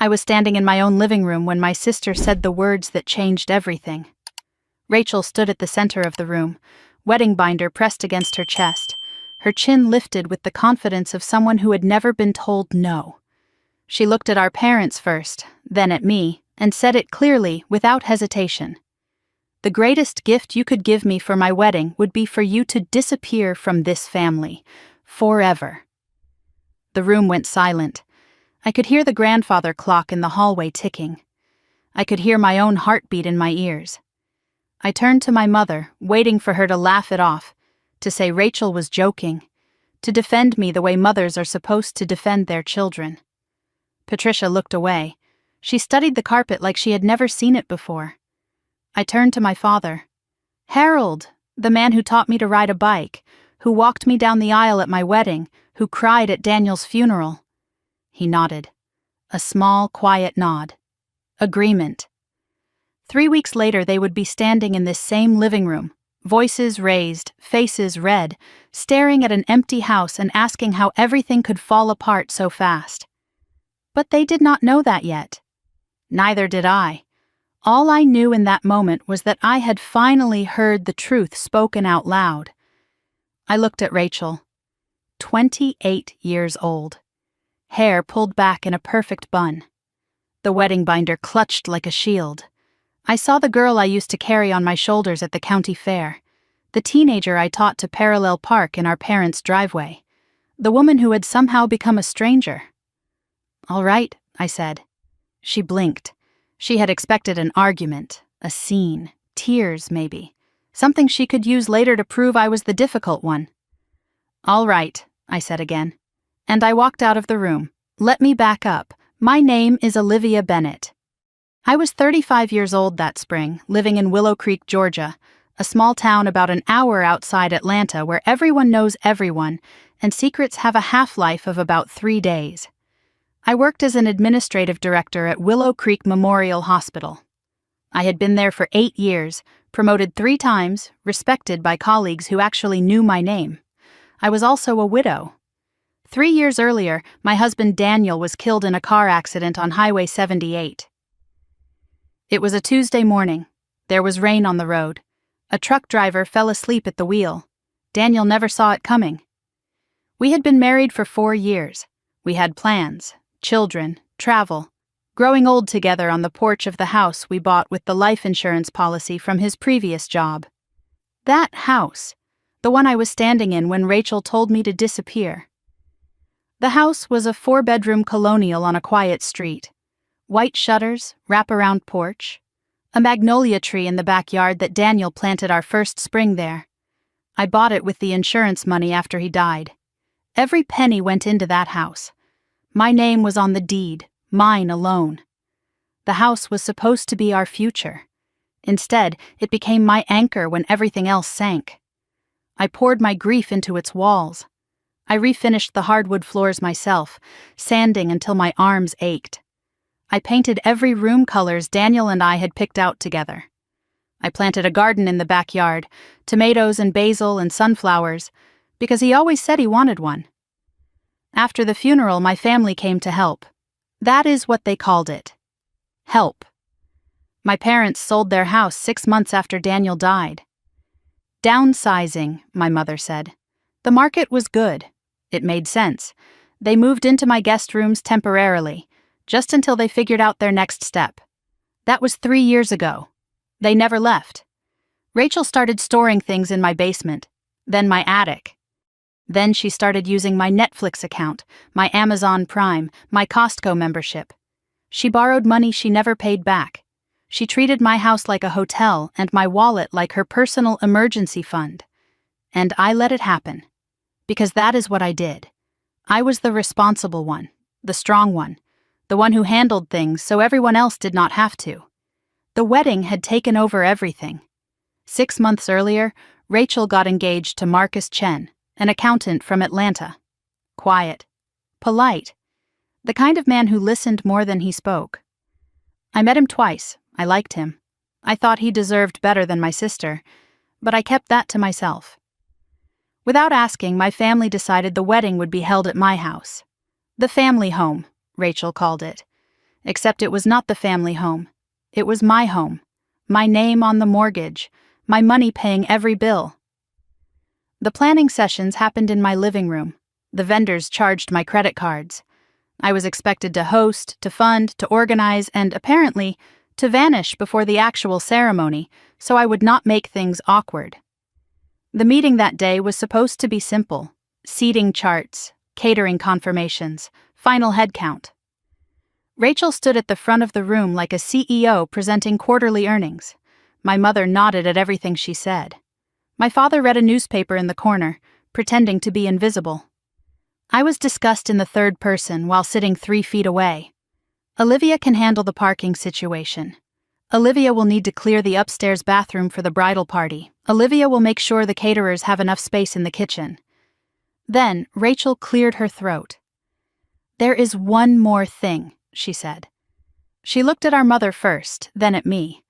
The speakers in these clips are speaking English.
I was standing in my own living room when my sister said the words that changed everything. Rachel stood at the center of the room, wedding binder pressed against her chest, her chin lifted with the confidence of someone who had never been told no. She looked at our parents first, then at me, and said it clearly, without hesitation. "The greatest gift you could give me for my wedding would be for you to disappear from this family, forever." The room went silent. I could hear the grandfather clock in the hallway ticking. I could hear my own heartbeat in my ears. I turned to my mother, waiting for her to laugh it off, to say Rachel was joking, to defend me the way mothers are supposed to defend their children. Patricia looked away. She studied the carpet like she had never seen it before. I turned to my father. "Harold, the man who taught me to ride a bike, who walked me down the aisle at my wedding, who cried at Daniel's funeral." He nodded. A small, quiet nod. Agreement. 3 weeks later they would be standing in this same living room, voices raised, faces red, staring at an empty house and asking how everything could fall apart so fast. But they did not know that yet. Neither did I. All I knew in that moment was that I had finally heard the truth spoken out loud. I looked at Rachel. 28 years old. Hair pulled back in a perfect bun. The wedding binder clutched like a shield. I saw the girl I used to carry on my shoulders at the county fair, the teenager I taught to parallel park in our parents' driveway, the woman who had somehow become a stranger. "All right," I said. She blinked. She had expected an argument, a scene, tears maybe, something she could use later to prove I was the difficult one. "All right," I said again. And I walked out of the room. Let me back up. My name is Olivia Bennett. I was 35 years old that spring, living in Willow Creek, Georgia, a small town about an hour outside Atlanta where everyone knows everyone, and secrets have a half-life of about 3 days. I worked as an administrative director at Willow Creek Memorial Hospital. I had been there for 8 years, promoted 3 times, respected by colleagues who actually knew my name. I was also a widow. 3 years earlier, my husband Daniel was killed in a car accident on Highway 78. It was a Tuesday morning. There was rain on the road. A truck driver fell asleep at the wheel. Daniel never saw it coming. We had been married for 4 years. We had plans, children, travel, growing old together on the porch of the house we bought with the life insurance policy from his previous job. That house, the one I was standing in when Rachel told me to disappear. The house was a 4-bedroom colonial on a quiet street. White shutters, wraparound porch, a magnolia tree in the backyard that Daniel planted our first spring there. I bought it with the insurance money after he died. Every penny went into that house. My name was on the deed, mine alone. The house was supposed to be our future. Instead, it became my anchor when everything else sank. I poured my grief into its walls. I refinished the hardwood floors myself, sanding until my arms ached. I painted every room colors Daniel and I had picked out together. I planted a garden in the backyard, tomatoes and basil and sunflowers, because he always said he wanted one. After the funeral, my family came to help. That is what they called it. Help. My parents sold their house 6 months after Daniel died. Downsizing, my mother said. The market was good. It made sense. They moved into my guest rooms temporarily, just until they figured out their next step. That was 3 years ago. They never left. Rachel started storing things in my basement, then my attic. Then she started using my Netflix account, my Amazon Prime, my Costco membership. She borrowed money she never paid back. She treated my house like a hotel and my wallet like her personal emergency fund. And I let it happen. Because that is what I did. I was the responsible one, the strong one, the one who handled things so everyone else did not have to. The wedding had taken over everything. 6 months earlier, Rachel got engaged to Marcus Chen, an accountant from Atlanta. Quiet, polite, the kind of man who listened more than he spoke. I met him twice. I liked him. I thought he deserved better than my sister, but I kept that to myself. Without asking, my family decided the wedding would be held at my house. The family home, Rachel called it. Except it was not the family home. It was my home. My name on the mortgage. My money paying every bill. The planning sessions happened in my living room. The vendors charged my credit cards. I was expected to host, to fund, to organize, and, apparently, to vanish before the actual ceremony, so I would not make things awkward. The meeting that day was supposed to be simple: seating charts, catering confirmations, final head count. Rachel stood at the front of the room like a CEO presenting quarterly earnings. My mother nodded at everything she said. My father read a newspaper in the corner, pretending to be invisible. I was discussed in the third person while sitting 3 feet away. Olivia can handle the parking situation. Olivia will need to clear the upstairs bathroom for the bridal party. Olivia will make sure the caterers have enough space in the kitchen. Then Rachel cleared her throat. "There is one more thing," she said. She looked at our mother first, then at me.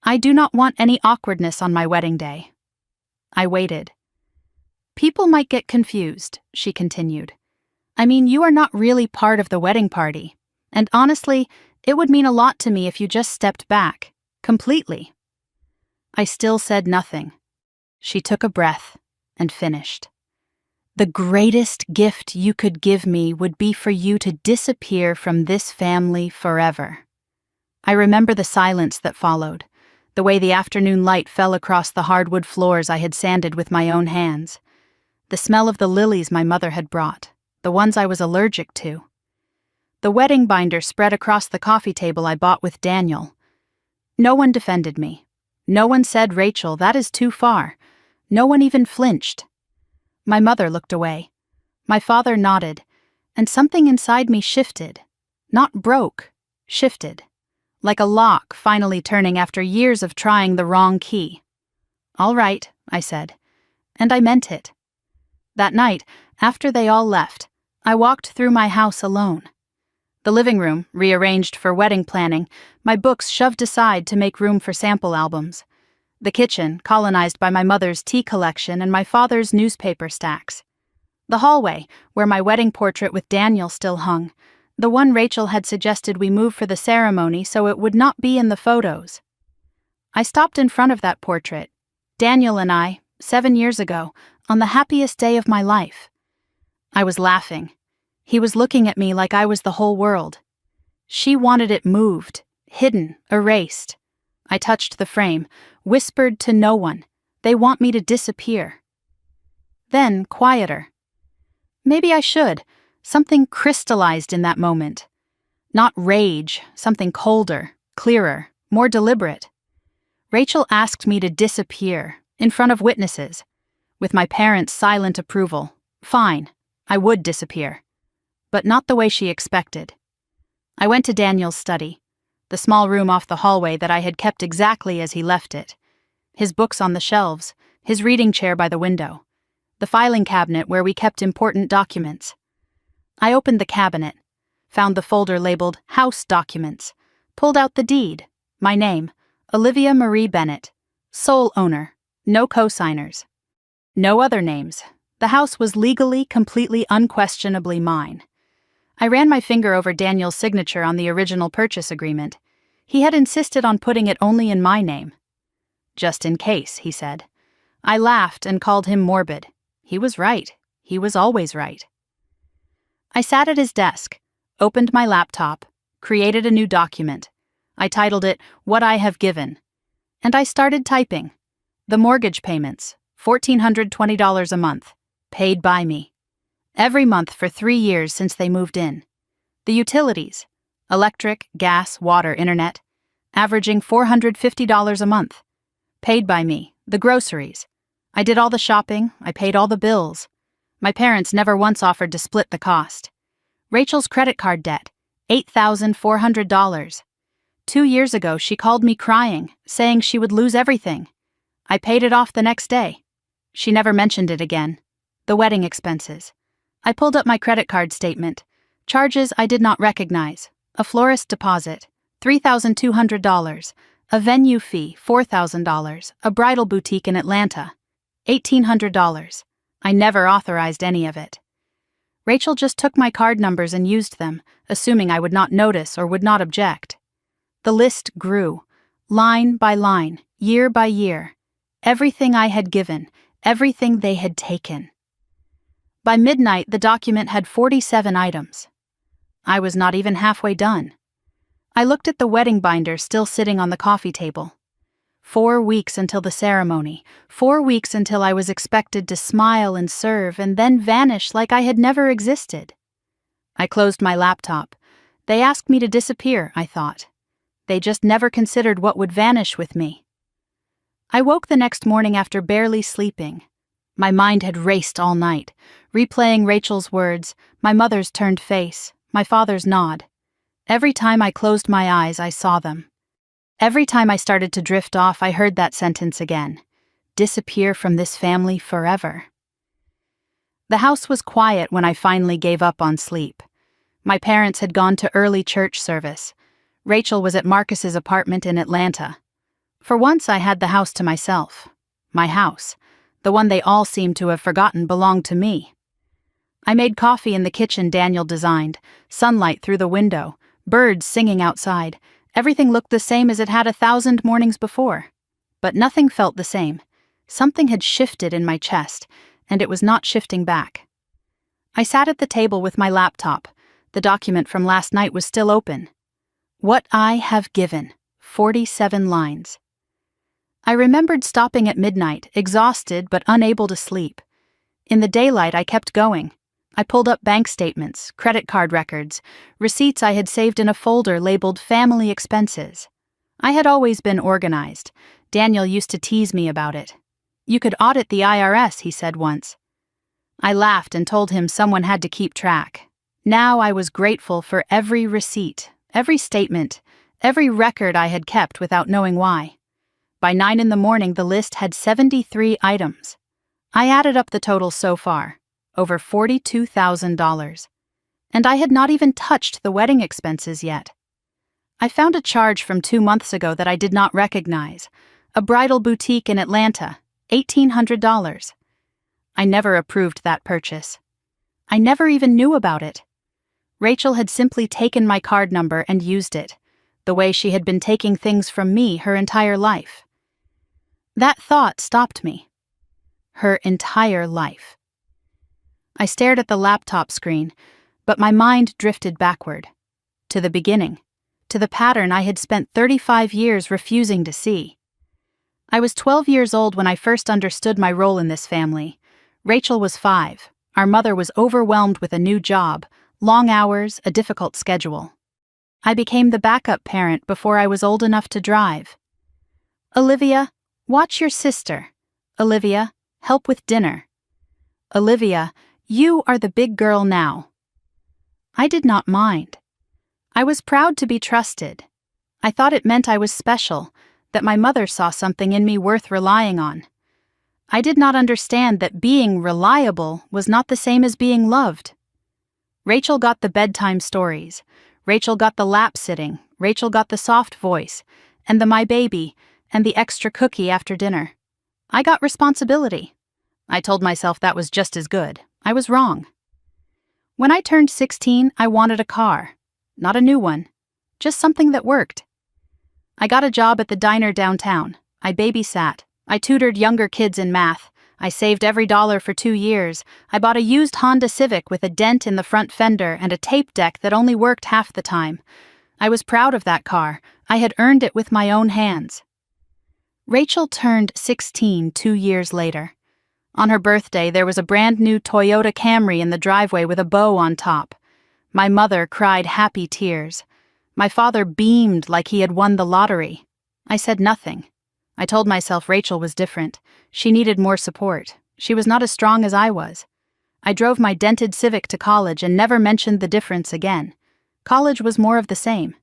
"I do not want any awkwardness on my wedding day." I waited. "People might get confused," she continued. "I mean, you are not really part of the wedding party. And honestly, it would mean a lot to me if you just stepped back, completely." I still said nothing. She took a breath and finished. "The greatest gift you could give me would be for you to disappear from this family forever." I remember the silence that followed, the way the afternoon light fell across the hardwood floors I had sanded with my own hands, the smell of the lilies my mother had brought, the ones I was allergic to. The wedding binder spread across the coffee table I bought with Daniel. No one defended me. No one said, "Rachel, that is too far." No one even flinched. My mother looked away. My father nodded, and something inside me shifted. Not broke, shifted. Like a lock finally turning after years of trying the wrong key. "All right," I said. And I meant it. That night, after they all left, I walked through my house alone. The living room, rearranged for wedding planning, my books shoved aside to make room for sample albums. The kitchen, colonized by my mother's tea collection and my father's newspaper stacks. The hallway, where my wedding portrait with Daniel still hung, the one Rachel had suggested we move for the ceremony so it would not be in the photos. I stopped in front of that portrait, Daniel and I, 7 years ago, on the happiest day of my life. I was laughing. He was looking at me like I was the whole world. She wanted it moved, hidden, erased. I touched the frame, whispered to no one, "They want me to disappear." Then, quieter. Maybe I should. Something crystallized in that moment. Not rage, something colder, clearer, more deliberate. Rachel asked me to disappear, in front of witnesses. With my parents' silent approval. Fine, I would disappear. But not the way she expected. I went to Daniel's study, the small room off the hallway that I had kept exactly as he left it. His books on the shelves, his reading chair by the window, the filing cabinet where we kept important documents. I opened the cabinet, found the folder labeled House Documents, pulled out the deed, my name, Olivia Marie Bennett, sole owner, no co-signers. No other names. The house was legally, completely, unquestionably mine. I ran my finger over Daniel's signature on the original purchase agreement. He had insisted on putting it only in my name. "Just in case," he said. I laughed and called him morbid. He was right. He was always right. I sat at his desk, opened my laptop, created a new document. I titled it, "What I Have Given." And I started typing. The mortgage payments, $1,420 a month, paid by me. Every month for 3 years since they moved in. The utilities, electric, gas, water, internet, averaging $450 a month, paid by me. The groceries. I did all the shopping, I paid all the bills. My parents never once offered to split the cost. Rachel's credit card debt, $8,400. 2 years ago, she called me crying, saying she would lose everything. I paid it off the next day. She never mentioned it again. The wedding expenses. I pulled up my credit card statement. Charges I did not recognize. A florist deposit, $3,200. A venue fee, $4,000. A bridal boutique in Atlanta, $1,800. I never authorized any of it. Rachel just took my card numbers and used them, assuming I would not notice or would not object. The list grew, line by line, year by year. Everything I had given, everything they had taken. By midnight, the document had 47 items. I was not even halfway done. I looked at the wedding binder still sitting on the coffee table. 4 weeks until the ceremony, 4 weeks until I was expected to smile and serve and then vanish like I had never existed. I closed my laptop. They asked me to disappear, I thought. They just never considered what would vanish with me. I woke the next morning after barely sleeping. My mind had raced all night, replaying Rachel's words, my mother's turned face, my father's nod. Every time I closed my eyes, I saw them. Every time I started to drift off, I heard that sentence again. Disappear from this family forever. The house was quiet when I finally gave up on sleep. My parents had gone to early church service. Rachel was at Marcus's apartment in Atlanta. For once, I had the house to myself. My house, the one they all seemed to have forgotten belonged to me. I made coffee in the kitchen Daniel designed, sunlight through the window, birds singing outside. Everything looked the same as it had 1,000 mornings before. But nothing felt the same. Something had shifted in my chest, and it was not shifting back. I sat at the table with my laptop. The document from last night was still open. What I have given, 47 lines. I remembered stopping at midnight, exhausted but unable to sleep. In the daylight, I kept going. I pulled up bank statements, credit card records, receipts I had saved in a folder labeled family expenses. I had always been organized. Daniel used to tease me about it. You could audit the IRS, he said once. I laughed and told him someone had to keep track. Now I was grateful for every receipt, every statement, every record I had kept without knowing why. By 9 a.m, the list had 73 items. I added up the totals so far, over $42,000. And I had not even touched the wedding expenses yet. I found a charge from 2 months ago that I did not recognize. A bridal boutique in Atlanta, $1,800. I never approved that purchase. I never even knew about it. Rachel had simply taken my card number and used it, the way she had been taking things from me her entire life. That thought stopped me. Her entire life. I stared at the laptop screen, but my mind drifted backward. To the beginning. To the pattern I had spent 35 years refusing to see. I was 12 years old when I first understood my role in this family. Rachel was 5. Our mother was overwhelmed with a new job, long hours, a difficult schedule. I became the backup parent before I was old enough to drive. Olivia, watch your sister. Olivia, help with dinner. Olivia, you are the big girl now. I did not mind. I was proud to be trusted. I thought it meant I was special, that my mother saw something in me worth relying on. I did not understand that being reliable was not the same as being loved. Rachel got the bedtime stories. Rachel got the lap sitting. Rachel got the soft voice, and the my baby, and the extra cookie after dinner. I got responsibility. I told myself that was just as good. I was wrong. When I turned 16, I wanted a car. Not a new one. Just something that worked. I got a job at the diner downtown. I babysat. I tutored younger kids in math. I saved every dollar for 2 years. I bought a used Honda Civic with a dent in the front fender and a tape deck that only worked half the time. I was proud of that car. I had earned it with my own hands. Rachel turned 16 2 years later. On her birthday, there was a brand new Toyota Camry in the driveway with a bow on top. My mother cried happy tears. My father beamed like he had won the lottery. I said nothing. I told myself Rachel was different. She needed more support. She was not as strong as I was. I drove my dented Civic to college and never mentioned the difference again. College was more of the same.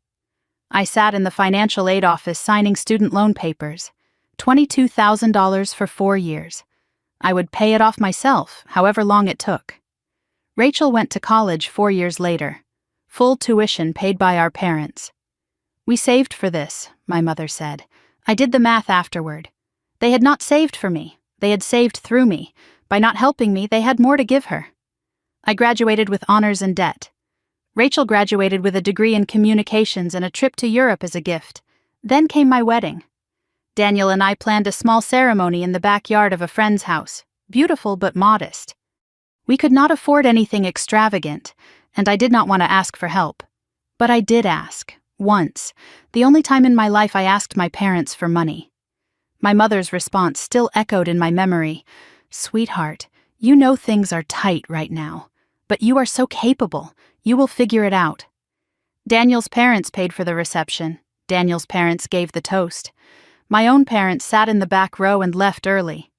I sat in the financial aid office signing student loan papers. $22,000 for 4 years. I would pay it off myself, however long it took. Rachel went to college 4 years later. Full tuition paid by our parents. We saved for this, my mother said. I did the math afterward. They had not saved for me. They had saved through me. By not helping me, they had more to give her. I graduated with honors and debt. Rachel graduated with a degree in communications and a trip to Europe as a gift. Then came my wedding. Daniel and I planned a small ceremony in the backyard of a friend's house, beautiful but modest. We could not afford anything extravagant, and I did not want to ask for help. But I did ask, once, the only time in my life I asked my parents for money. My mother's response still echoed in my memory. "Sweetheart, you know things are tight right now, but you are so capable, you will figure it out." Daniel's parents paid for the reception. Daniel's parents gave the toast. My own parents sat in the back row and left early.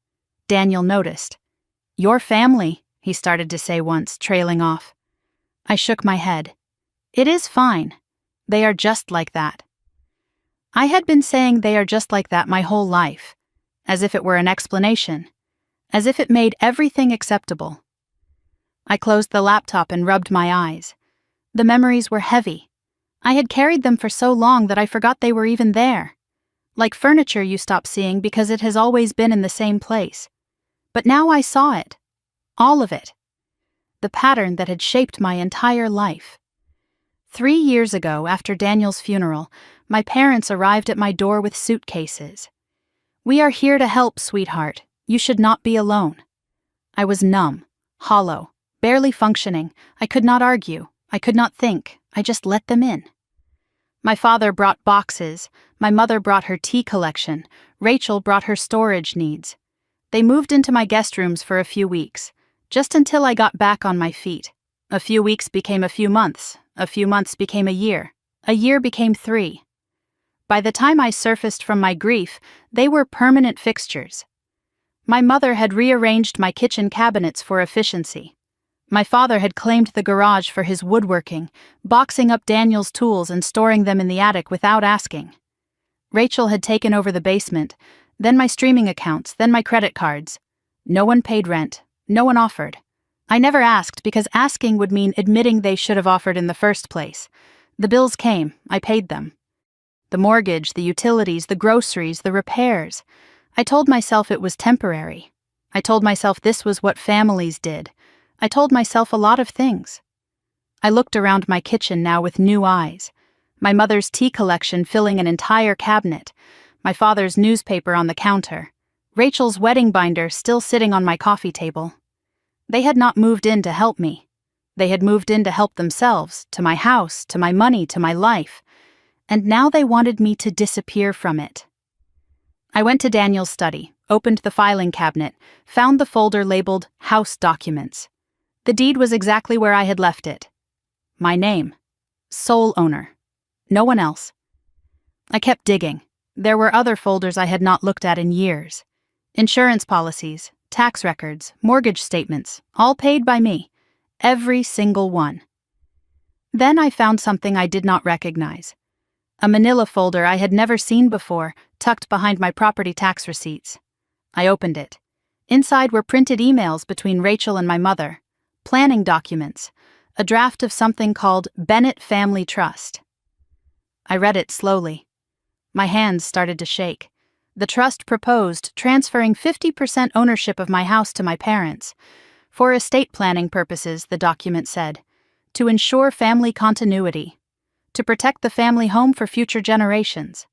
Daniel noticed. "Your family," he started to say once, trailing off. I shook my head. "It is fine. They are just like that." I had been saying "they are just like that" my whole life, as if it were an explanation, as if it made everything acceptable. I closed the laptop and rubbed my eyes. The memories were heavy. I had carried them for so long that I forgot they were even there. Like furniture you stop seeing because it has always been in the same place. But now I saw it. All of it. The pattern that had shaped my entire life. 3 years ago, after Daniel's funeral, my parents arrived at my door with suitcases. "We are here to help, sweetheart. You should not be alone." I was numb, hollow, barely functioning. I could not argue. I could not think. I just let them in. My father brought boxes. My mother brought her tea collection. Rachel brought her storage needs. They moved into my guest rooms for a few weeks, just until I got back on my feet. A few weeks became a few months. A few months became a year. A year became 3. By the time I surfaced from my grief, they were permanent fixtures. My mother had rearranged my kitchen cabinets for efficiency. My father had claimed the garage for his woodworking, boxing up Daniel's tools and storing them in the attic without asking. Rachel had taken over the basement, then my streaming accounts, then my credit cards. No one paid rent. No one offered. I never asked because asking would mean admitting they should have offered in the first place. The bills came. I paid them. The mortgage, the utilities, the groceries, the repairs. I told myself it was temporary. I told myself this was what families did. I told myself a lot of things. I looked around my kitchen now with new eyes. My mother's tea collection filling an entire cabinet. My father's newspaper on the counter. Rachel's wedding binder still sitting on my coffee table. They had not moved in to help me. They had moved in to help themselves, to my house, to my money, to my life. And now they wanted me to disappear from it. I went to Daniel's study, opened the filing cabinet, found the folder labeled House Documents. The deed was exactly where I had left it. My name. Sole owner. No one else. I kept digging. There were other folders I had not looked at in years. Insurance policies, tax records, mortgage statements, all paid by me. Every single one. Then I found something I did not recognize. A manila folder I had never seen before, tucked behind my property tax receipts. I opened it. Inside were printed emails between Rachel and my mother, planning documents, a draft of something called Bennett Family Trust. I read it slowly. My hands started to shake. The trust proposed transferring 50% ownership of my house to my parents. For estate planning purposes, the document said, to ensure family continuity, to protect the family home for future generations.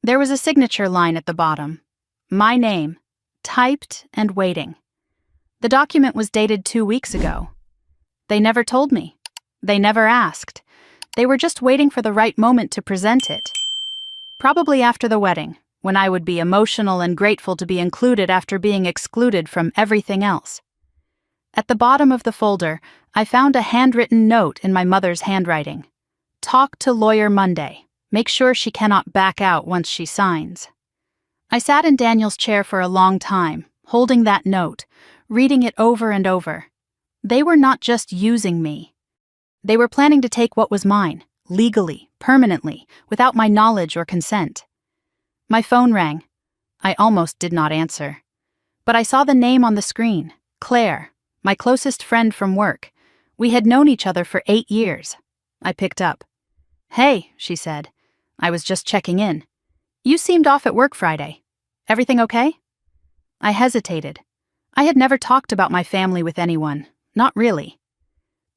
There was a signature line at the bottom. My name, typed and waiting. The document was dated 2 weeks ago. They never told me. They never asked. They were just waiting for the right moment to present it. Probably after the wedding, when I would be emotional and grateful to be included after being excluded from everything else. At the bottom of the folder, I found a handwritten note in my mother's handwriting. Talk to lawyer Monday. Make sure she cannot back out once she signs. I sat in Daniel's chair for a long time, holding that note, reading it over and over. They were not just using me. They were planning to take what was mine, legally, permanently, without my knowledge or consent. My phone rang. I almost did not answer. But I saw the name on the screen, Claire, my closest friend from work. We had known each other for 8 years. I picked up. Hey, she said. I was just checking in. You seemed off at work Friday. Everything okay? I hesitated. I had never talked about my family with anyone. Not really.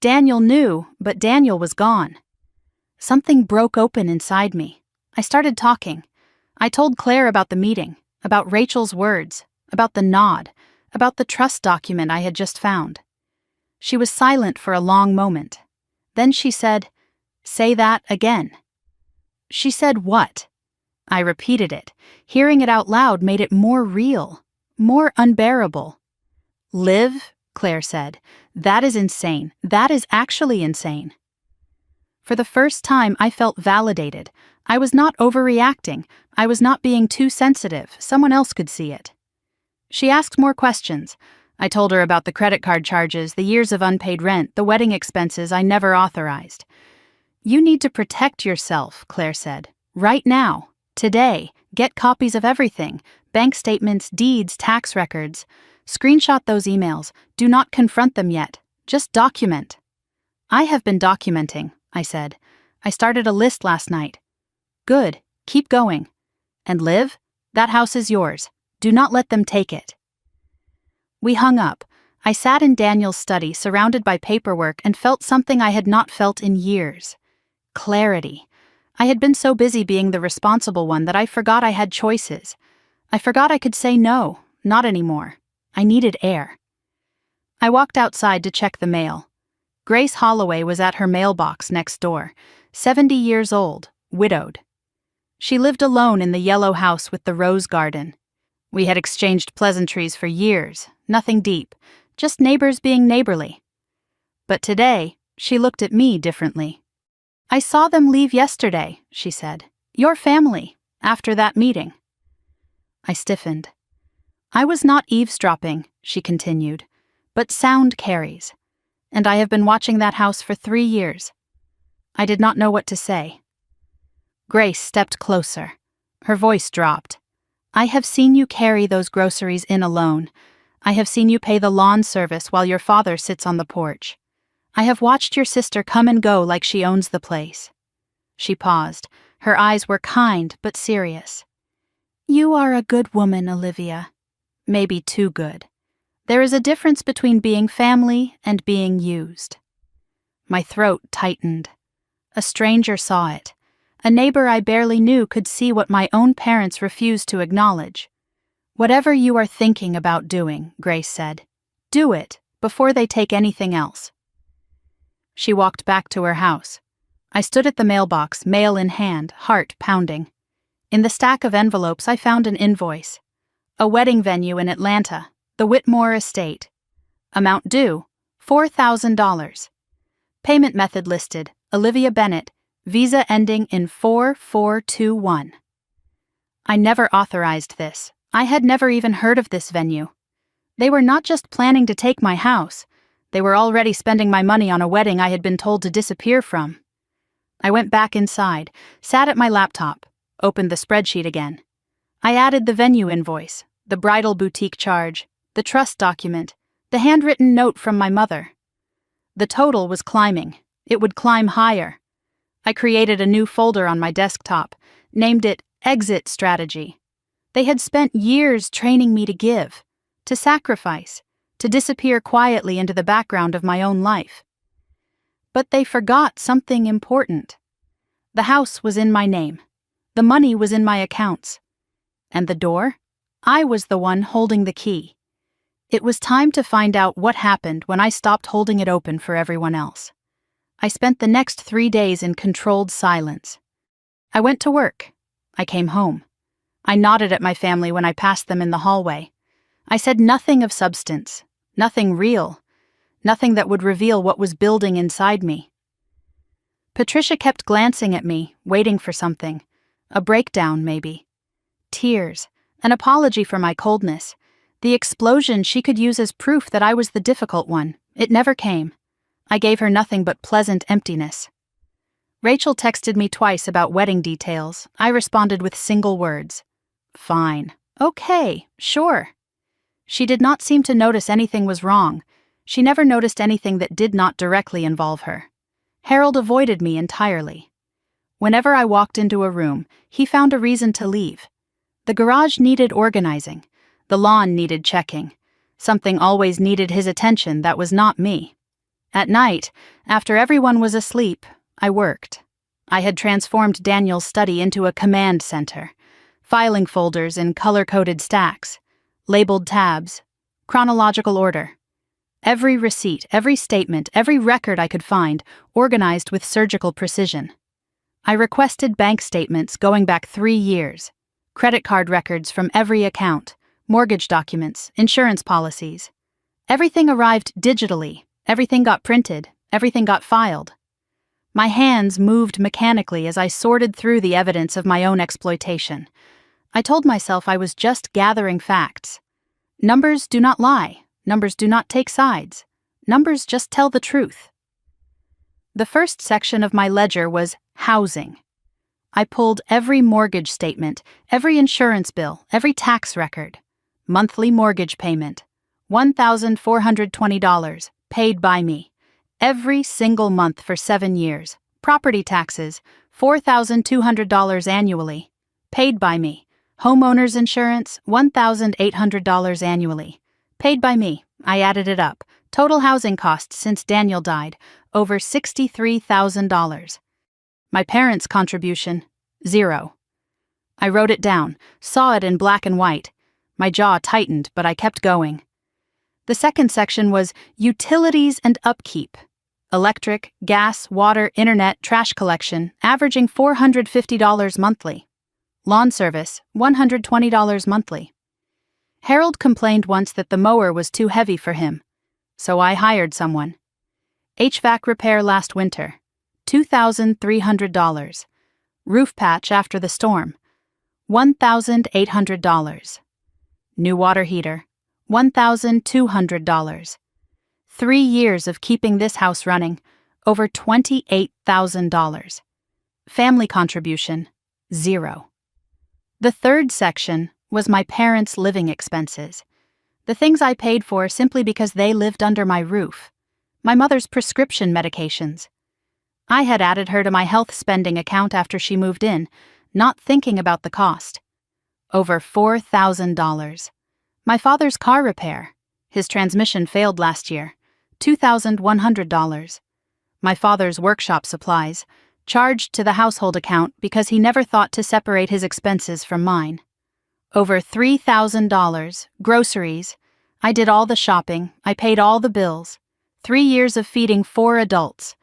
Daniel knew, but Daniel was gone. Something broke open inside me. I started talking. I told Claire about the meeting, about Rachel's words, about the nod, about the trust document I had just found. She was silent for a long moment. Then she said, "Say that again." She said what? I repeated it. Hearing it out loud made it more real, more unbearable. "Liv," Claire said, "that is insane. That is actually insane." For the first time, I felt validated. I was not overreacting. I was not being too sensitive. Someone else could see it. She asked more questions. I told her about the credit card charges, the years of unpaid rent, the wedding expenses I never authorized. "You need to protect yourself," Claire said. "Right now. Today. Get copies of everything. Bank statements, deeds, tax records. Screenshot those emails. Do not confront them yet. Just document." "I have been documenting," I said. "I started a list last night." "Good. Keep going. And Liv, that house is yours. Do not let them take it." We hung up. I sat in Daniel's study, surrounded by paperwork, and felt something I had not felt in years. Clarity. I had been so busy being the responsible one that I forgot I had choices. I forgot I could say no, not anymore. I needed air. I walked outside to check the mail. Grace Holloway was at her mailbox next door, 70 years old, widowed. She lived alone in the yellow house with the rose garden. We had exchanged pleasantries for years, nothing deep, just neighbors being neighborly. But today, she looked at me differently. "I saw them leave yesterday," she said. "Your family, after that meeting." I stiffened. "I was not eavesdropping," she continued, "but sound carries. And I have been watching that house for 3 years." I did not know what to say. Grace stepped closer. Her voice dropped. "I have seen you carry those groceries in alone. I have seen you pay the lawn service while your father sits on the porch. I have watched your sister come and go like she owns the place." She paused. Her eyes were kind but serious. "You are a good woman, Olivia. Maybe too good. There is a difference between being family and being used." My throat tightened. A stranger saw it. A neighbor I barely knew could see what my own parents refused to acknowledge. "Whatever you are thinking about doing," Grace said, "do it before they take anything else." She walked back to her house. I stood at the mailbox, mail in hand, heart pounding. In the stack of envelopes, I found an invoice. A wedding venue in Atlanta, the Whitmore Estate. Amount due, $4,000. Payment method listed, Olivia Bennett, Visa ending in 4421. I never authorized this. I had never even heard of this venue. They were not just planning to take my house. They were already spending my money on a wedding I had been told to disappear from. I went back inside, sat at my laptop, opened the spreadsheet again. I added the venue invoice, the bridal boutique charge, the trust document, the handwritten note from my mother. The total was climbing. It would climb higher. I created a new folder on my desktop, named it Exit Strategy. They had spent years training me to give, to sacrifice, to disappear quietly into the background of my own life. But they forgot something important. The house was in my name. The money was in my accounts. And the door? I was the one holding the key. It was time to find out what happened when I stopped holding it open for everyone else. I spent the next 3 days in controlled silence. I went to work. I came home. I nodded at my family when I passed them in the hallway. I said nothing of substance, nothing real, nothing that would reveal what was building inside me. Patricia kept glancing at me, waiting for something. A breakdown, maybe. Tears, an apology for my coldness, the explosion she could use as proof that I was the difficult one. It never came. I gave her nothing but pleasant emptiness. Rachel texted me twice about wedding details. I responded with single words. Fine. Okay, sure. She did not seem to notice anything was wrong. She never noticed anything that did not directly involve her. Harold avoided me entirely. Whenever I walked into a room, he found a reason to leave. The garage needed organizing. The lawn needed checking. Something always needed his attention that was not me. At night, after everyone was asleep, I worked. I had transformed Daniel's study into a command center. Filing folders in color-coded stacks, labeled tabs, chronological order. Every receipt, every statement, every record I could find, organized with surgical precision. I requested bank statements going back 3 years, credit card records from every account, mortgage documents, insurance policies. Everything arrived digitally, everything got printed, everything got filed. My hands moved mechanically as I sorted through the evidence of my own exploitation. I told myself I was just gathering facts. Numbers do not lie. Numbers do not take sides. Numbers just tell the truth. The first section of my ledger was housing. I pulled every mortgage statement, every insurance bill, every tax record. Monthly mortgage payment, $1,420, paid by me. Every single month for 7 years. Property taxes, $4,200 annually, paid by me. Homeowner's insurance, $1,800 annually, paid by me. I added it up. Total housing costs since Daniel died, over $63,000. My parents' contribution, 0. I wrote it down, saw it in black and white. My jaw tightened, but I kept going. The second section was utilities and upkeep. Electric, gas, water, internet, trash collection, averaging $450 monthly. Lawn service, $120 monthly. Harold complained once that the mower was too heavy for him, so I hired someone. HVAC repair last winter, $2,300. Roof patch after the storm, $1,800. New water heater, $1,200. 3 years of keeping this house running, over $28,000. Family contribution, 0. The third section was my parents' living expenses. The things I paid for simply because they lived under my roof. My mother's prescription medications. I had added her to my health spending account after she moved in, not thinking about the cost. Over $4,000. My father's car repair. His transmission failed last year. $2,100. My father's workshop supplies, charged to the household account because he never thought to separate his expenses from mine. Over $3,000, groceries. I did all the shopping, I paid all the bills. 3 years of feeding 4 adults.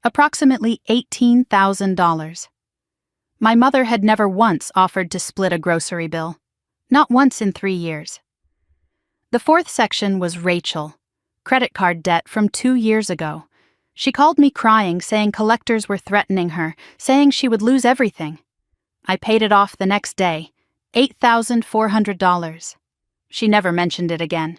Approximately $18,000. My mother had never once offered to split a grocery bill. Not once in 3 years. The fourth section was Rachel. Credit card debt from 2 years ago. She called me crying, saying collectors were threatening her, saying she would lose everything. I paid it off the next day, $8,400. She never mentioned it again.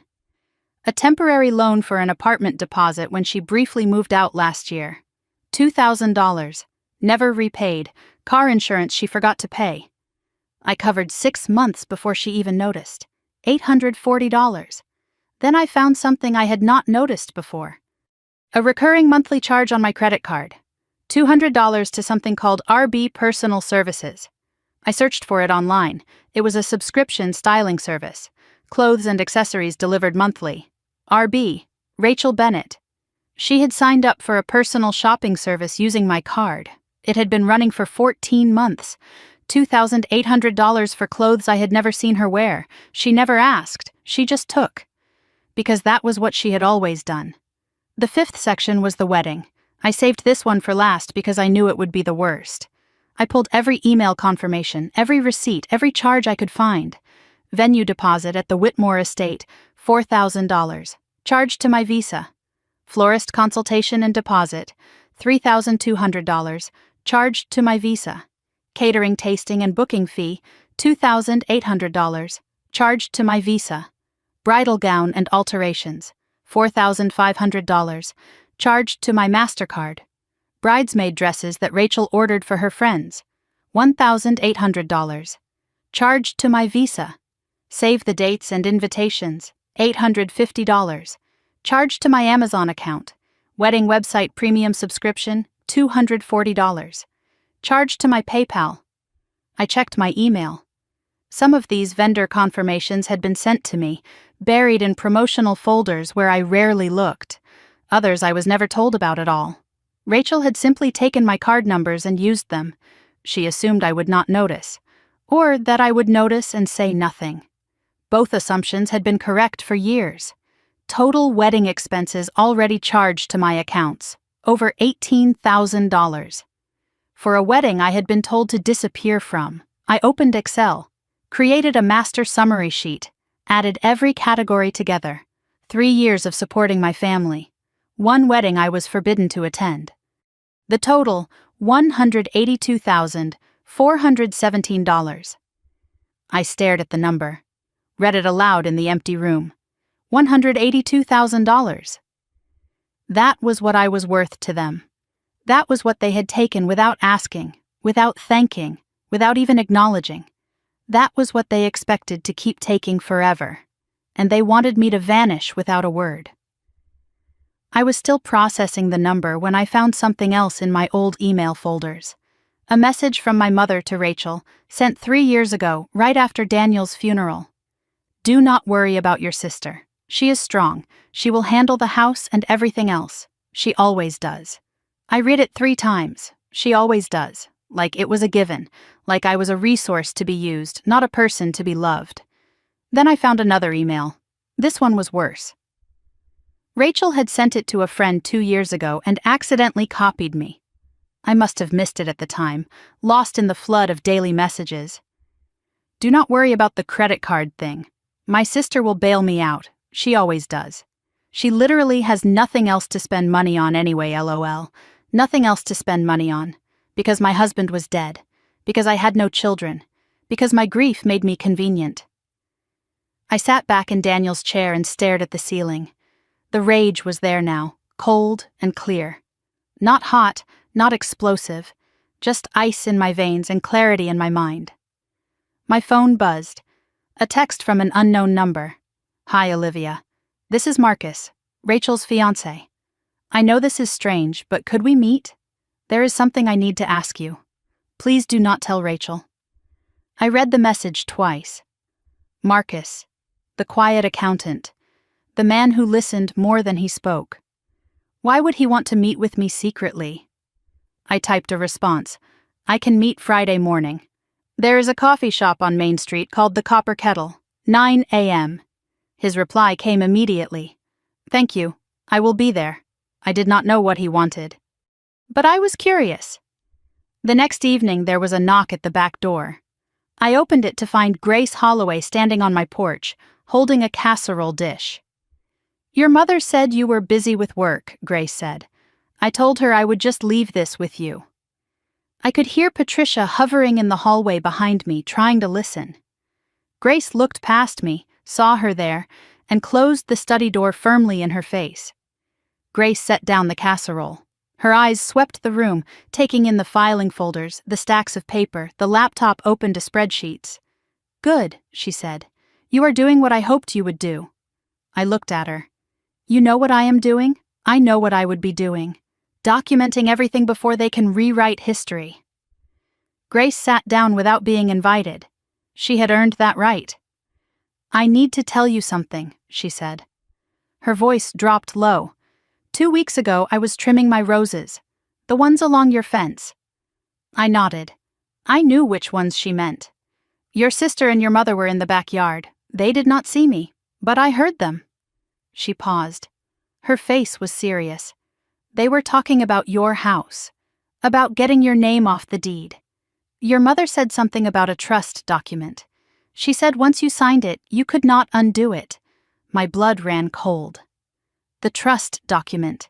A temporary loan for an apartment deposit when she briefly moved out last year. $2,000. Never repaid. Car insurance she forgot to pay. I covered 6 months before she even noticed. $840. Then I found something I had not noticed before. A recurring monthly charge on my credit card. $200 to something called RB Personal Services. I searched for it online. It was a subscription styling service. Clothes and accessories delivered monthly. RB, Rachel Bennett. She had signed up for a personal shopping service using my card. It had been running for 14 months. $2,800 for clothes I had never seen her wear. She never asked. She just took. Because that was what she had always done. The fifth section was the wedding. I saved this one for last because I knew it would be the worst. I pulled every email confirmation, every receipt, every charge I could find. Venue deposit at the Whitmore estate, $4,000. Charged to my Visa. Florist consultation and deposit, $3,200. Charged to my Visa. Catering, tasting, and booking fee, $2,800. Charged to my Visa. Bridal gown and alterations, $4,500. Charged to my MasterCard. Bridesmaid dresses that Rachel ordered for her friends, $1,800. Charged to my Visa. Save the dates and invitations, $850. Charged to my Amazon account. Wedding website premium subscription, $240. Charged to my PayPal. I checked my email. Some of these vendor confirmations had been sent to me, buried in promotional folders where I rarely looked. Others I was never told about at all. Rachel had simply taken my card numbers and used them. She assumed I would not notice, or that I would notice and say nothing. Both assumptions had been correct for years. Total wedding expenses already charged to my accounts, over $18,000. For a wedding I had been told to disappear from, I opened Excel, created a master summary sheet, added every category together. 3 years of supporting my family. 1 wedding I was forbidden to attend. The total, $182,417. I stared at the number, read it aloud in the empty room. $182,000. That was what I was worth to them. That was what they had taken without asking, without thanking, without even acknowledging. That was what they expected to keep taking forever, and they wanted me to vanish without a word. I was still processing the number when I found something else in my old email folders. A message from my mother to Rachel, sent 3 years ago, right after Daniel's funeral. Do not worry about your sister. She is strong. She will handle the house and everything else. She always does. I read it 3 times. She always does. Like it was a given. Like I was a resource to be used, not a person to be loved. Then I found another email. This one was worse. Rachel had sent it to a friend 2 years ago and accidentally copied me. I must have missed it at the time, lost in the flood of daily messages. Do not worry about the credit card thing. My sister will bail me out. She always does. She literally has nothing else to spend money on anyway, LOL. Nothing else to spend money on. Because my husband was dead. Because I had no children. Because my grief made me convenient. I sat back in Daniel's chair and stared at the ceiling. The rage was there now, cold and clear. Not hot, not explosive, just ice in my veins and clarity in my mind. My phone buzzed. A text from an unknown number. Hi, Olivia. This is Marcus, Rachel's fiancé. I know this is strange, but could we meet? There is something I need to ask you. Please do not tell Rachel. I read the message twice. Marcus, the quiet accountant. The man who listened more than he spoke. Why would he want to meet with me secretly? I typed a response. I can meet Friday morning. There is a coffee shop on Main Street called the Copper Kettle, 9 a.m. His reply came immediately. Thank you. I will be there. I did not know what he wanted. But I was curious. The next evening there was a knock at the back door. I opened it to find Grace Holloway standing on my porch, holding a casserole dish. Your mother said you were busy with work, Grace said. I told her I would just leave this with you. I could hear Patricia hovering in the hallway behind me, trying to listen. Grace looked past me, saw her there, and closed the study door firmly in her face. Grace set down the casserole. Her eyes swept the room, taking in the filing folders, the stacks of paper, the laptop open to spreadsheets. Good, she said. You are doing what I hoped you would do. I looked at her. You know what I am doing? I know what I would be doing. Documenting everything before they can rewrite history. Grace sat down without being invited. She had earned that right. I need to tell you something, she said. Her voice dropped low. 2 weeks ago I was trimming my roses, the ones along your fence. I nodded. I knew which ones she meant. Your sister and your mother were in the backyard. They did not see me, but I heard them. She paused. Her face was serious. They were talking about your house, about getting your name off the deed. Your mother said something about a trust document. She said once you signed it, you could not undo it. My blood ran cold. The trust document.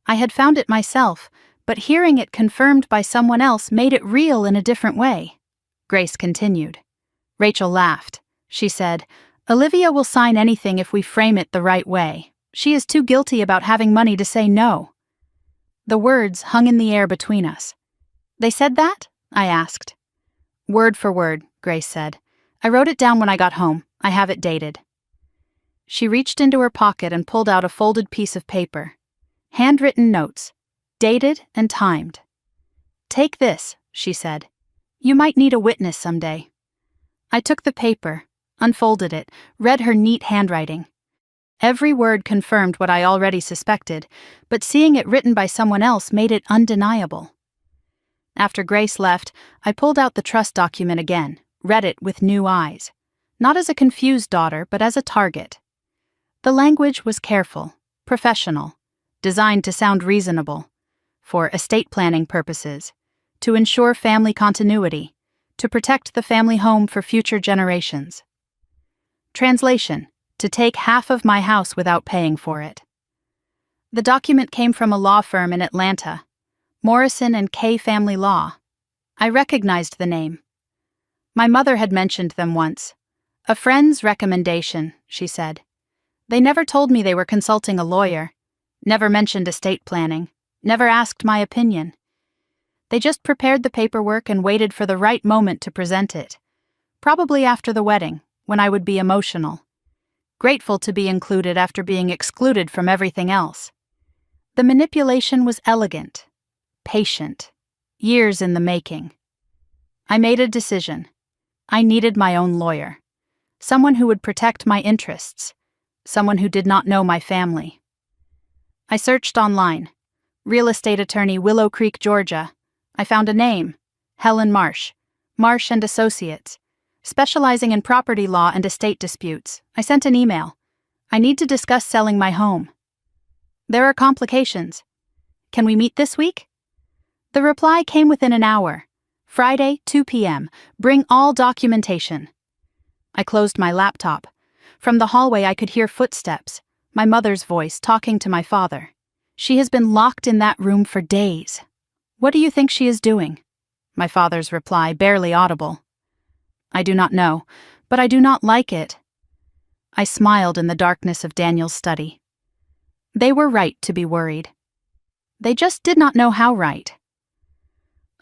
I had found it myself, but hearing it confirmed by someone else made it real in a different way. Grace continued. Rachel laughed. She said, Olivia will sign anything if we frame it the right way. She is too guilty about having money to say no. The words hung in the air between us. They said that? I asked. Word for word, Grace said. I wrote it down when I got home. I have it dated. She reached into her pocket and pulled out a folded piece of paper. Handwritten notes, dated and timed. Take this, she said. You might need a witness someday. I took the paper, unfolded it, read her neat handwriting. Every word confirmed what I already suspected, but seeing it written by someone else made it undeniable. After Grace left, I pulled out the trust document again, read it with new eyes. Not as a confused daughter, but as a target. The language was careful, professional, designed to sound reasonable, for estate planning purposes, to ensure family continuity, to protect the family home for future generations. Translation: to take half of my house without paying for it. The document came from a law firm in Atlanta, Morrison and Kay Family Law. I recognized the name. My mother had mentioned them once. A friend's recommendation, she said. They never told me they were consulting a lawyer, never mentioned estate planning, never asked my opinion. They just prepared the paperwork and waited for the right moment to present it. Probably after the wedding, when I would be emotional. Grateful to be included after being excluded from everything else. The manipulation was elegant, patient, years in the making. I made a decision. I needed my own lawyer. Someone who would protect my interests. Someone who did not know my family. I searched online. Real estate attorney, Willow Creek, Georgia. I found a name. Helen Marsh. Marsh and Associates. Specializing in property law and estate disputes. I sent an email. I need to discuss selling my home. There are complications. Can we meet this week? The reply came within an hour. Friday, 2 p.m. Bring all documentation. I closed my laptop. From the hallway I could hear footsteps, my mother's voice talking to my father. She has been locked in that room for days. What do you think she is doing? My father's reply, barely audible. I do not know, but I do not like it. I smiled in the darkness of Daniel's study. They were right to be worried. They just did not know how right.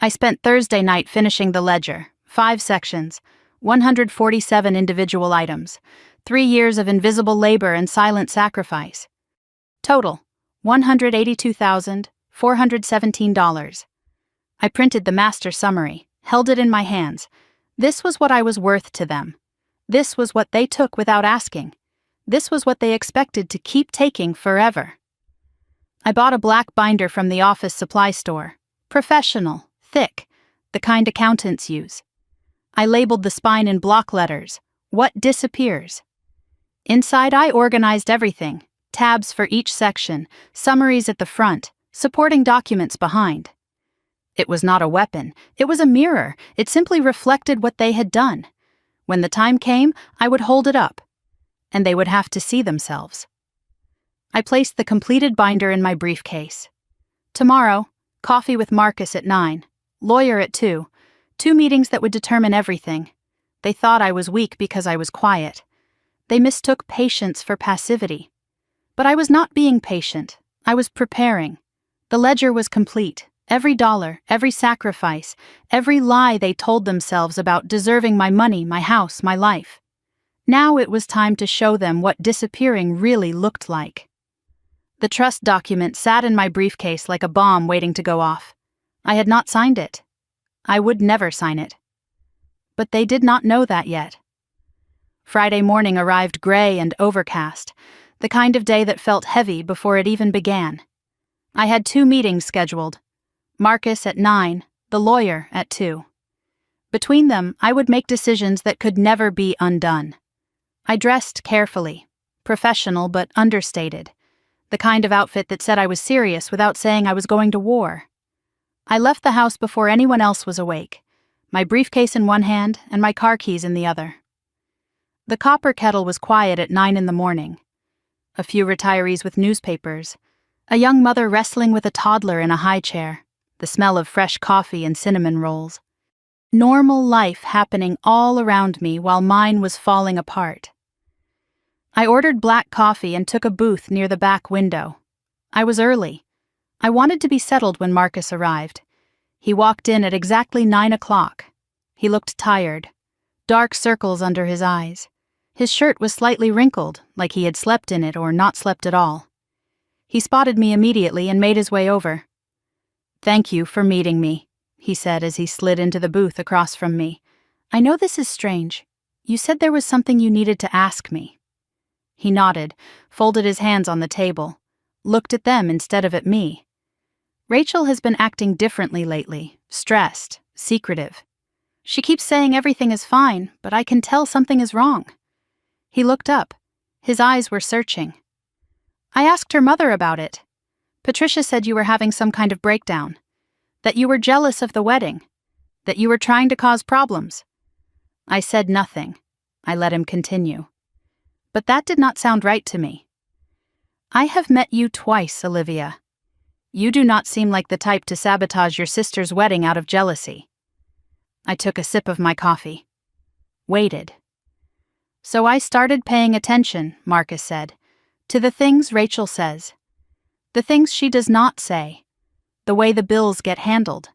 I spent Thursday night finishing the ledger, 5 sections, 147 individual items, 3 years of invisible labor and silent sacrifice. Total, $182,417. I printed the master summary, held it in my hands. This was what I was worth to them. This was what they took without asking. This was what they expected to keep taking forever. I bought a black binder from the office supply store. Professional, thick, the kind accountants use. I labeled the spine in block letters. What disappears? Inside, I organized everything. Tabs for each section, summaries at the front, supporting documents behind. It was not a weapon. It was a mirror. It simply reflected what they had done. When the time came, I would hold it up, and they would have to see themselves. I placed the completed binder in my briefcase. Tomorrow, coffee with Marcus at 9, lawyer at 2, 2 meetings that would determine everything. They thought I was weak because I was quiet. They mistook patience for passivity. But I was not being patient. I was preparing. The ledger was complete. Every dollar, every sacrifice, every lie they told themselves about deserving my money, my house, my life. Now it was time to show them what disappearing really looked like. The trust document sat in my briefcase like a bomb waiting to go off. I had not signed it. I would never sign it. But they did not know that yet. Friday morning arrived gray and overcast, the kind of day that felt heavy before it even began. I had 2 meetings scheduled. Marcus at 9, the lawyer at 2. Between them, I would make decisions that could never be undone. I dressed carefully, professional but understated, the kind of outfit that said I was serious without saying I was going to war. I left the house before anyone else was awake, my briefcase in one hand and my car keys in the other. The copper kettle was quiet at 9 in the morning. A few retirees with newspapers, a young mother wrestling with a toddler in a high chair, the smell of fresh coffee and cinnamon rolls. Normal life happening all around me while mine was falling apart. I ordered black coffee and took a booth near the back window. I was early. I wanted to be settled when Marcus arrived. He walked in at exactly 9 o'clock. He looked tired, dark circles under his eyes. His shirt was slightly wrinkled, like he had slept in it or not slept at all. He spotted me immediately and made his way over. "Thank you for meeting me," he said as he slid into the booth across from me. "I know this is strange. You said there was something you needed to ask me. He nodded, folded his hands on the table, looked at them instead of at me. Rachel has been acting differently lately, stressed, secretive. She keeps saying everything is fine, but I can tell something is wrong. He looked up. His eyes were searching. I asked her mother about it. Patricia said you were having some kind of breakdown, that you were jealous of the wedding, that you were trying to cause problems. I said nothing. I let him continue. But that did not sound right to me. I have met you twice, Olivia. You do not seem like the type to sabotage your sister's wedding out of jealousy. I took a sip of my coffee. Waited. So I started paying attention, Marcus said, to the things Rachel says. The things she does not say. The way the bills get handled.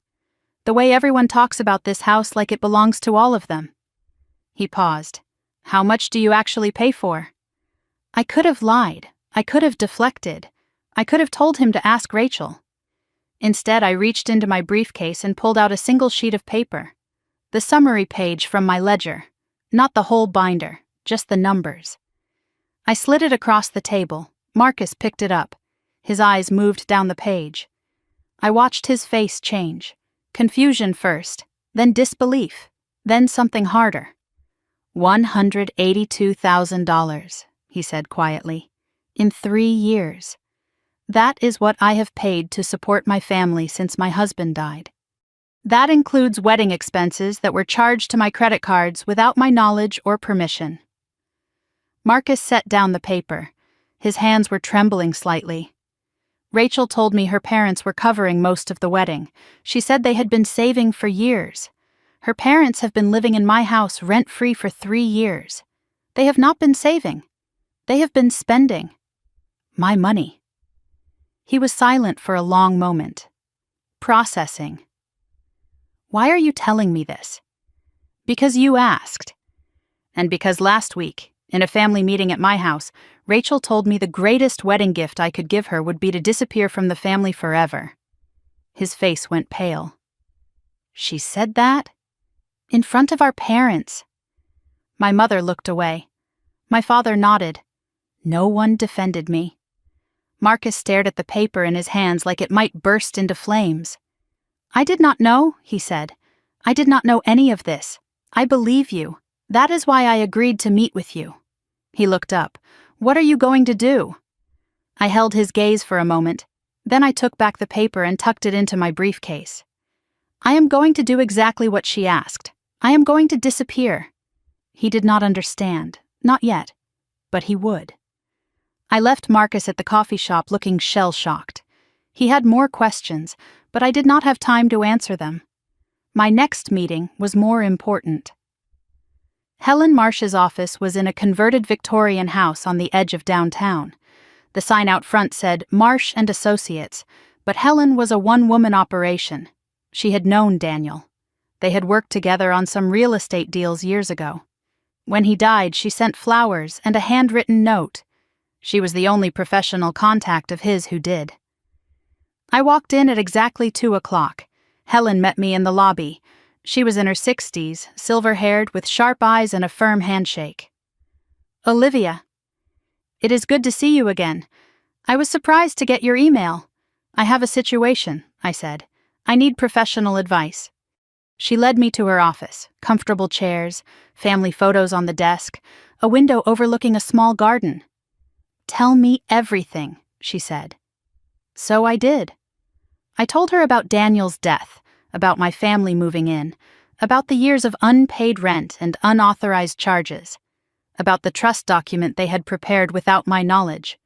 The way everyone talks about this house like it belongs to all of them. He paused. How much do you actually pay for? I could have lied. I could have deflected. I could have told him to ask Rachel. Instead, I reached into my briefcase and pulled out a single sheet of paper. The summary page from my ledger. Not the whole binder, just the numbers. I slid it across the table. Marcus picked it up. His eyes moved down the page. I watched his face change. Confusion first, then disbelief, then something harder. $182,000, he said quietly. In 3 years. That is what I have paid to support my family since my husband died. That includes wedding expenses that were charged to my credit cards without my knowledge or permission. Marcus set down the paper. His hands were trembling slightly. Rachel told me her parents were covering most of the wedding. She said they had been saving for years. Her parents have been living in my house rent-free for 3 years. They have not been saving. They have been spending. My money. He was silent for a long moment. Processing. Why are you telling me this? Because you asked. And because last week, in a family meeting at my house, Rachel told me the greatest wedding gift I could give her would be to disappear from the family forever. His face went pale. She said that? In front of our parents. My mother looked away. My father nodded. No one defended me. Marcus stared at the paper in his hands like it might burst into flames. I did not know, he said. I did not know any of this. I believe you. That is why I agreed to meet with you. He looked up. What are you going to do? I held his gaze for a moment. Then I took back the paper and tucked it into my briefcase. I am going to do exactly what she asked. I am going to disappear. He did not understand. Not yet. But he would. I left Marcus at the coffee shop looking shell-shocked. He had more questions, but I did not have time to answer them. My next meeting was more important. Helen Marsh's office was in a converted Victorian house on the edge of downtown. The sign out front said Marsh and Associates, but Helen was a one-woman operation. She had known Daniel. They had worked together on some real estate deals years ago. When he died, she sent flowers and a handwritten note. She was the only professional contact of his who did. I walked in at exactly 2:00. Helen met me in the lobby. She was in her 60s, silver-haired, with sharp eyes and a firm handshake. Olivia. It is good to see you again. I was surprised to get your email. I have a situation, I said. I need professional advice. She led me to her office, comfortable chairs, family photos on the desk, a window overlooking a small garden. Tell me everything, she said. So I did. I told her about Daniel's death, about my family moving in, about the years of unpaid rent and unauthorized charges, about the trust document they had prepared without my knowledge,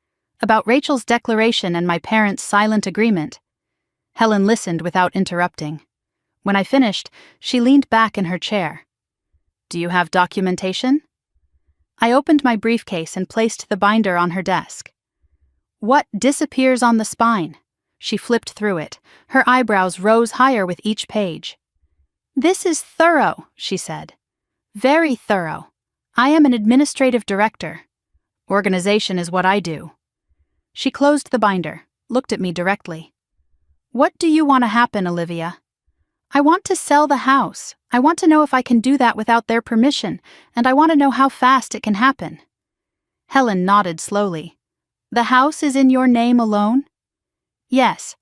about Rachel's declaration and my parents' silent agreement. Helen listened without interrupting. When I finished, she leaned back in her chair. Do you have documentation? I opened my briefcase and placed the binder on her desk. What disappears on the spine? She flipped through it. Her eyebrows rose higher with each page. This is thorough, she said. Very thorough. I am an administrative director. Organization is what I do. She closed the binder, looked at me directly. What do you want to happen, Olivia? I want to sell the house. I want to know if I can do that without their permission, and I want to know how fast it can happen." Helen nodded slowly. "The house is in your name alone?" "Yes.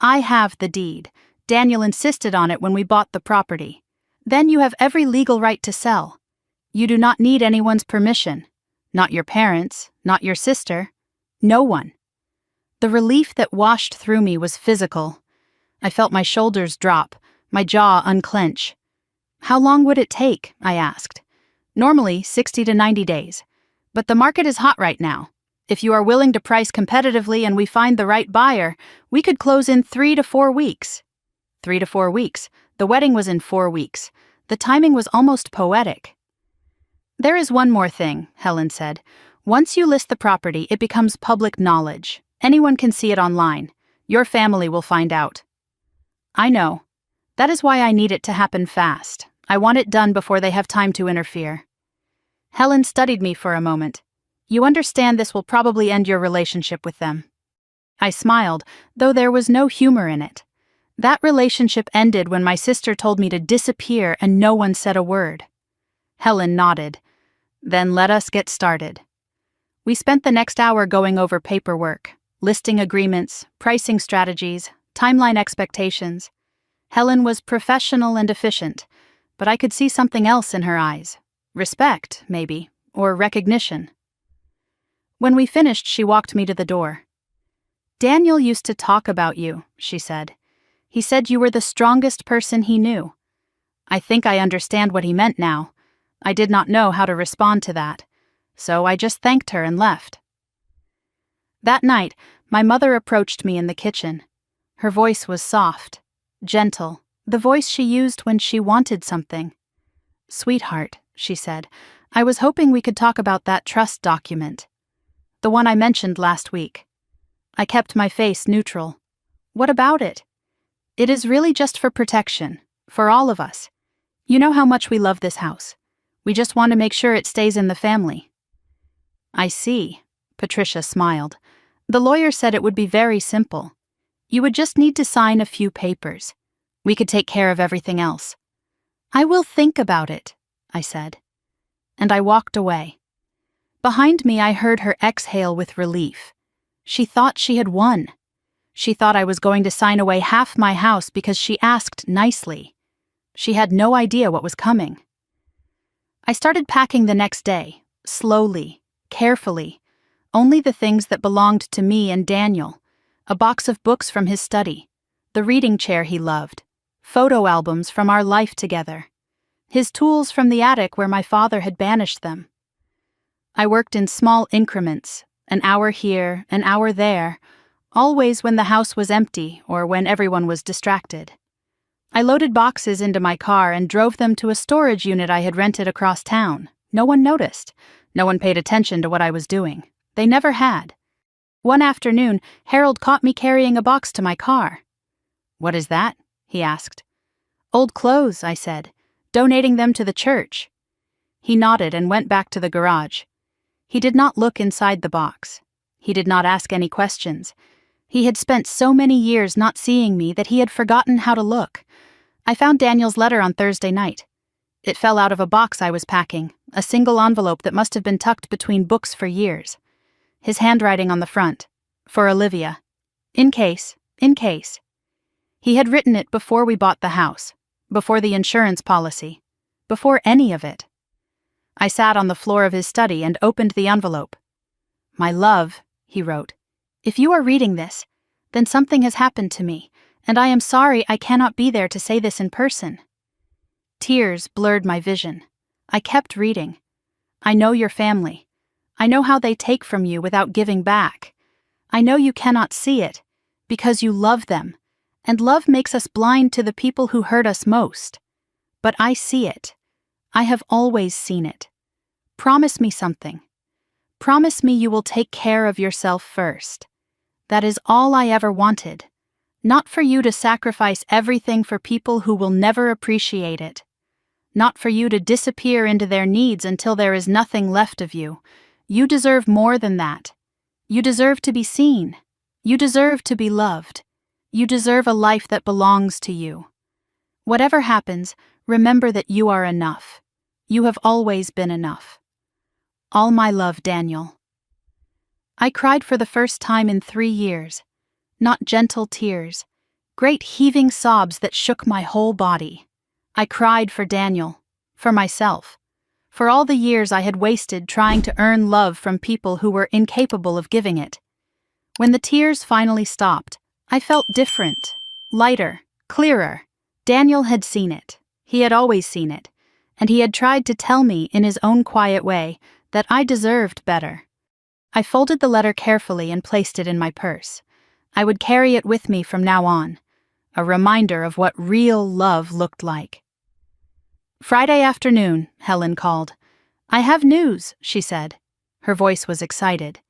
I have the deed. Daniel insisted on it when we bought the property. Then you have every legal right to sell. You do not need anyone's permission. Not your parents, not your sister. No one." The relief that washed through me was physical. I felt my shoulders drop, my jaw unclench. "How long would it take?" I asked. "Normally 60 to 90 days. But the market is hot right now. If you are willing to price competitively and we find the right buyer, we could close in 3 to 4 weeks." 3 to 4 weeks. The wedding was in 4 weeks. The timing was almost poetic. "There is one more thing," Helen said. "Once you list the property, it becomes public knowledge. Anyone can see it online. Your family will find out." "I know. That is why I need it to happen fast. I want it done before they have time to interfere." Helen studied me for a moment. "You understand this will probably end your relationship with them." I smiled, though there was no humor in it. That relationship ended when my sister told me to disappear and no one said a word. Helen nodded. "Then let us get started." We spent the next hour going over paperwork, listing agreements, pricing strategies, timeline expectations. Helen was professional and efficient, but I could see something else in her eyes. Respect, maybe, or recognition. When we finished, she walked me to the door. "Daniel used to talk about you," she said. "He said you were the strongest person he knew." I think I understand what he meant now. I did not know how to respond to that, so I just thanked her and left. That night, my mother approached me in the kitchen. Her voice was soft, gentle, the voice she used when she wanted something. "Sweetheart," she said, "I was hoping we could talk about that trust document. The one I mentioned last week." I kept my face neutral. "What about it?" "It is really just for protection, for all of us. You know how much we love this house. We just want to make sure it stays in the family." "I see," Patricia smiled. "The lawyer said it would be very simple. You would just need to sign a few papers. We could take care of everything else." "I will think about it," I said. And I walked away. Behind me, I heard her exhale with relief. She thought she had won. She thought I was going to sign away half my house because she asked nicely. She had no idea what was coming. I started packing the next day, slowly, carefully, only the things that belonged to me and Daniel, a box of books from his study, the reading chair he loved, photo albums from our life together, his tools from the attic where my father had banished them. I worked in small increments, an hour here, an hour there, always when the house was empty or when everyone was distracted. I loaded boxes into my car and drove them to a storage unit I had rented across town. No one noticed. No one paid attention to what I was doing. They never had. One afternoon, Harold caught me carrying a box to my car. "What is that?" he asked. "Old clothes," I said, "donating them to the church." He nodded and went back to the garage. He did not look inside the box. He did not ask any questions. He had spent so many years not seeing me that he had forgotten how to look. I found Daniel's letter on Thursday night. It fell out of a box I was packing, a single envelope that must have been tucked between books for years. His handwriting on the front. For Olivia. In case. He had written it before we bought the house, before the insurance policy, before any of it. I sat on the floor of his study and opened the envelope. "My love," he wrote, "if you are reading this, then something has happened to me, and I am sorry I cannot be there to say this in person." Tears blurred my vision. I kept reading. "I know your family. I know how they take from you without giving back. I know you cannot see it, because you love them, and love makes us blind to the people who hurt us most. But I see it. I have always seen it. Promise me something. Promise me you will take care of yourself first. That is all I ever wanted. Not for you to sacrifice everything for people who will never appreciate it. Not for you to disappear into their needs until there is nothing left of you. You deserve more than that. You deserve to be seen. You deserve to be loved. You deserve a life that belongs to you. Whatever happens, remember that you are enough. You have always been enough. All my love, Daniel. I cried for the first time in 3 years. Not gentle tears, great heaving sobs that shook my whole body. I cried for Daniel, for myself, for all the years I had wasted trying to earn love from people who were incapable of giving it. When the tears finally stopped, I felt different, lighter, clearer. Daniel had seen it. He had always seen it, and he had tried to tell me in his own quiet way that I deserved better. I folded the letter carefully and placed it in my purse. I would carry it with me from now on, a reminder of what real love looked like. Friday afternoon, Helen called. "I have news," she said. Her voice was excited.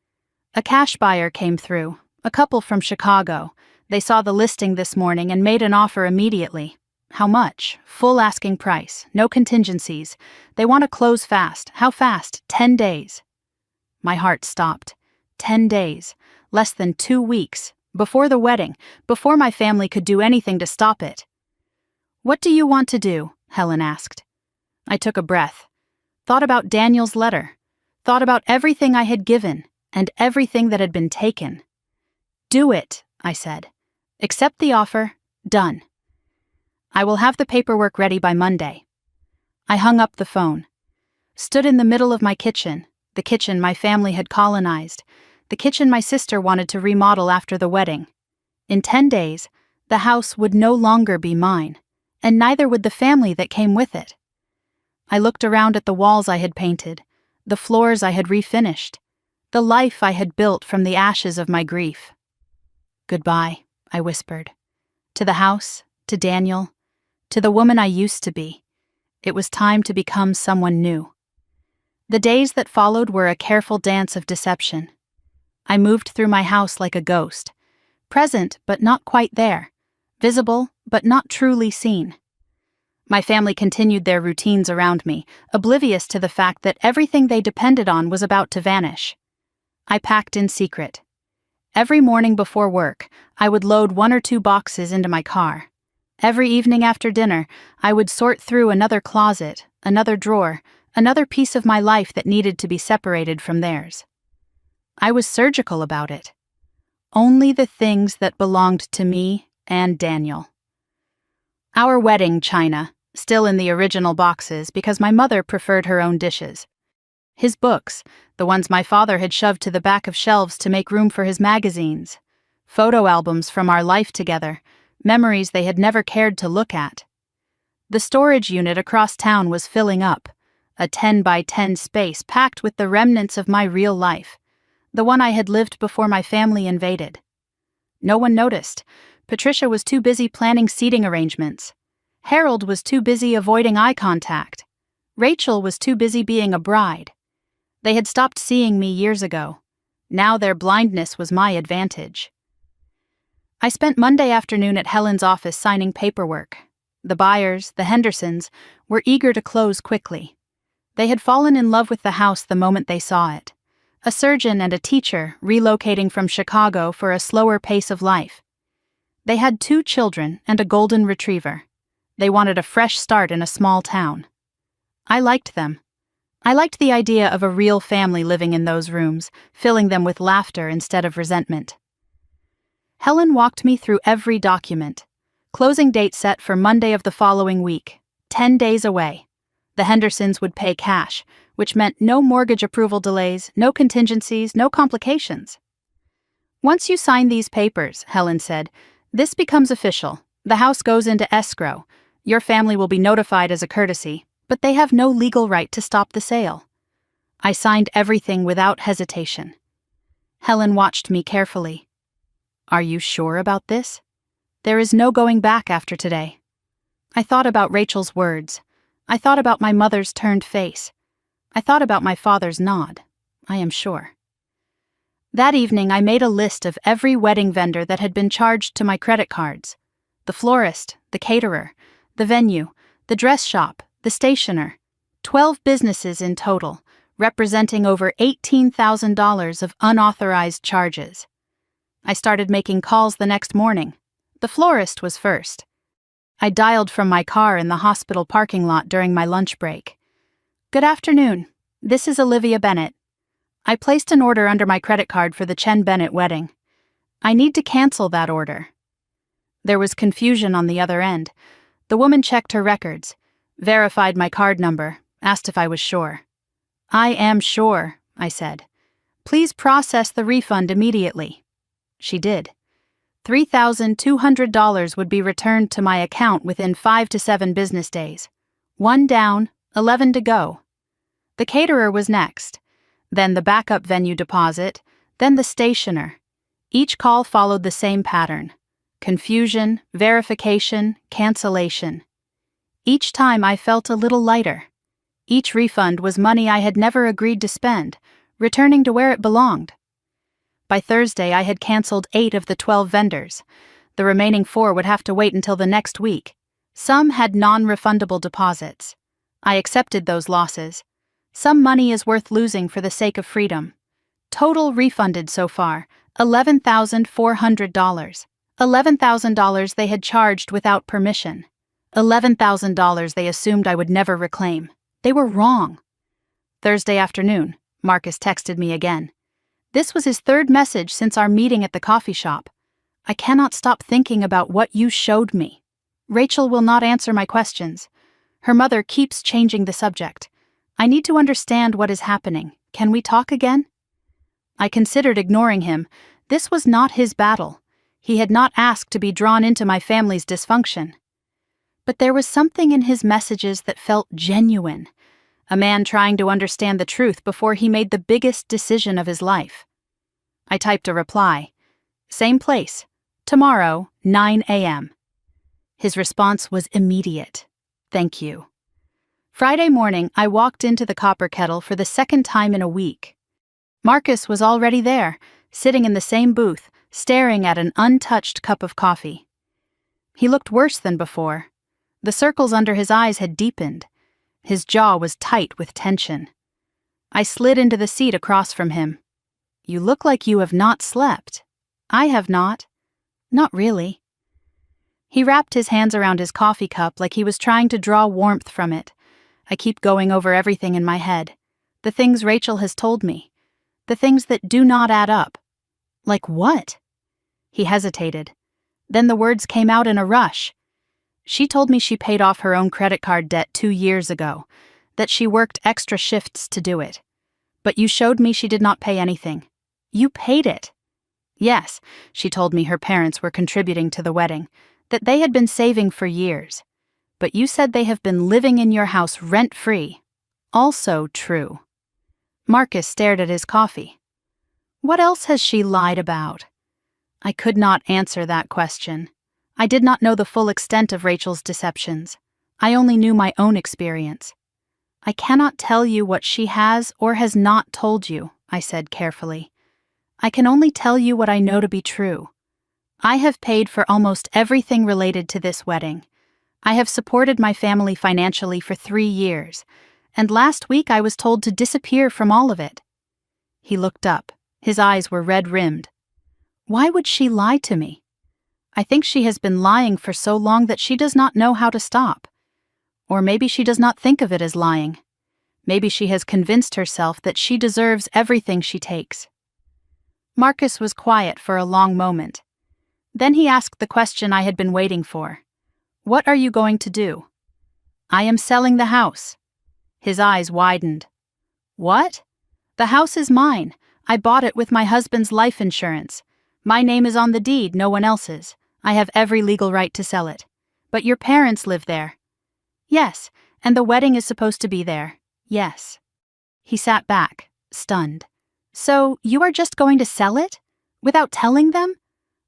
A cash buyer came through, a couple from Chicago. They saw the listing this morning and made an offer immediately. How much? Full asking price, no contingencies. They want to close fast. How fast? 10 days. My heart stopped. 10 days. Less than 2 weeks. Before the wedding. Before my family could do anything to stop it. "What do you want to do?" Helen asked. I took a breath. Thought about Daniel's letter. Thought about everything I had given and everything that had been taken. "Do it," I said. "Accept the offer. Done. I will have the paperwork ready by Monday." I hung up the phone. Stood in the middle of my kitchen, the kitchen my family had colonized, the kitchen my sister wanted to remodel after the wedding. In 10 days, the house would no longer be mine, and neither would the family that came with it. I looked around at the walls I had painted, the floors I had refinished, the life I had built from the ashes of my grief. "Goodbye," I whispered. To the house, to Daniel, to the woman I used to be. It was time to become someone new. The days that followed were a careful dance of deception. I moved through my house like a ghost, present but not quite there, visible but not truly seen. My family continued their routines around me, oblivious to the fact that everything they depended on was about to vanish. I packed in secret. Every morning before work, I would load 1 or 2 boxes into my car. Every evening after dinner, I would sort through another closet, another drawer, another piece of my life that needed to be separated from theirs. I was surgical about it. Only the things that belonged to me and Daniel. Our wedding china, still in the original boxes because my mother preferred her own dishes. His books, the ones my father had shoved to the back of shelves to make room for his magazines. Photo albums from our life together, memories they had never cared to look at. The storage unit across town was filling up, a 10 by 10 space packed with the remnants of my real life, the one I had lived before my family invaded. No one noticed. Patricia was too busy planning seating arrangements. Harold was too busy avoiding eye contact. Rachel was too busy being a bride. They had stopped seeing me years ago. Now their blindness was my advantage. I spent Monday afternoon at Helen's office signing paperwork. The buyers, the Hendersons, were eager to close quickly. They had fallen in love with the house the moment they saw it. A surgeon and a teacher relocating from Chicago for a slower pace of life. They had 2 children and a golden retriever. They wanted a fresh start in a small town. I liked them. I liked the idea of a real family living in those rooms, filling them with laughter instead of resentment. Helen walked me through every document. Closing date set for Monday of the following week, 10 days away. The Hendersons would pay cash, which meant no mortgage approval delays, no contingencies, no complications. "Once you sign these papers," Helen said, "this becomes official. The house goes into escrow. Your family will be notified as a courtesy, but they have no legal right to stop the sale." I signed everything without hesitation. Helen watched me carefully. "Are you sure about this? There is no going back after today." I thought about Rachel's words. I thought about my mother's turned face. I thought about my father's nod. I am sure. That evening I made a list of every wedding vendor that had been charged to my credit cards. The florist, the caterer, the venue, the dress shop, the stationer. 12 businesses in total, representing over $18,000 of unauthorized charges. I started making calls the next morning. The florist was first. I dialed from my car in the hospital parking lot during my lunch break. Good afternoon. This is Olivia Bennett. I placed an order under my credit card for the Chen Bennett wedding. I need to cancel that order. There was confusion on the other end. The woman checked her records, verified my card number, asked if I was sure. I am sure, I said. Please process the refund immediately. She did. $3,200 would be returned to my account within 5 to 7 business days. 1 down, 11 to go. The caterer was next, then the backup venue deposit, then the stationer. Each call followed the same pattern: confusion, verification, cancellation. Each time I felt a little lighter. Each refund was money I had never agreed to spend, returning to where it belonged. By Thursday, I had canceled 8 of the 12 vendors. The remaining 4 would have to wait until the next week. Some had non-refundable deposits. I accepted those losses. Some money is worth losing for the sake of freedom. Total refunded so far, $11,400. $11,000 they had charged without permission. $11,000 they assumed I would never reclaim. They were wrong. Thursday afternoon, Marcus texted me again. This was his 3rd message since our meeting at the coffee shop. I cannot stop thinking about what you showed me. Rachel will not answer my questions. Her mother keeps changing the subject. I need to understand what is happening. Can we talk again? I considered ignoring him. This was not his battle. He had not asked to be drawn into my family's dysfunction. But there was something in his messages that felt genuine. A man trying to understand the truth before he made the biggest decision of his life. I typed a reply. Same place. Tomorrow, 9 a.m. His response was immediate. Thank you. Friday morning, I walked into the Copper Kettle for the 2nd time in a week. Marcus was already there, sitting in the same booth, staring at an untouched cup of coffee. He looked worse than before. The circles under his eyes had deepened. His jaw was tight with tension. I slid into the seat across from him. You look like you have not slept. I have not. Not really. He wrapped his hands around his coffee cup like he was trying to draw warmth from it. I keep going over everything in my head. The things Rachel has told me. The things that do not add up. Like what? He hesitated. Then the words came out in a rush. She told me she paid off her own credit card debt 2 years ago, that she worked extra shifts to do it. But you showed me she did not pay anything. You paid it. Yes, she told me her parents were contributing to the wedding, that they had been saving for years. But you said they have been living in your house rent-free. Also true. Marcus stared at his coffee. What else has she lied about? I could not answer that question. I did not know the full extent of Rachel's deceptions. I only knew my own experience. I cannot tell you what she has or has not told you, I said carefully. I can only tell you what I know to be true. I have paid for almost everything related to this wedding. I have supported my family financially for 3 years, and last week I was told to disappear from all of it. He looked up. His eyes were red-rimmed. Why would she lie to me? I think she has been lying for so long that she does not know how to stop. Or maybe she does not think of it as lying. Maybe she has convinced herself that she deserves everything she takes. Marcus was quiet for a long moment. Then he asked the question I had been waiting for. What are you going to do? I am selling the house. His eyes widened. What? The house is mine. I bought it with my husband's life insurance. My name is on the deed, no one else's. I have every legal right to sell it. But your parents live there. Yes, and the wedding is supposed to be there. Yes. He sat back, stunned. So, you are just going to sell it? Without telling them?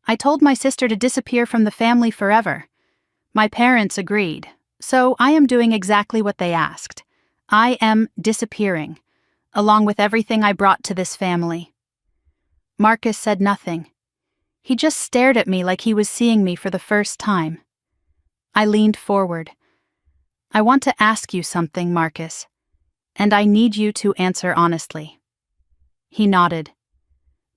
I told my sister to disappear from the family forever. My parents agreed, so I am doing exactly what they asked. I am disappearing, along with everything I brought to this family. Marcus said nothing. He just stared at me like he was seeing me for the first time. I leaned forward. I want to ask you something, Marcus, and I need you to answer honestly. He nodded.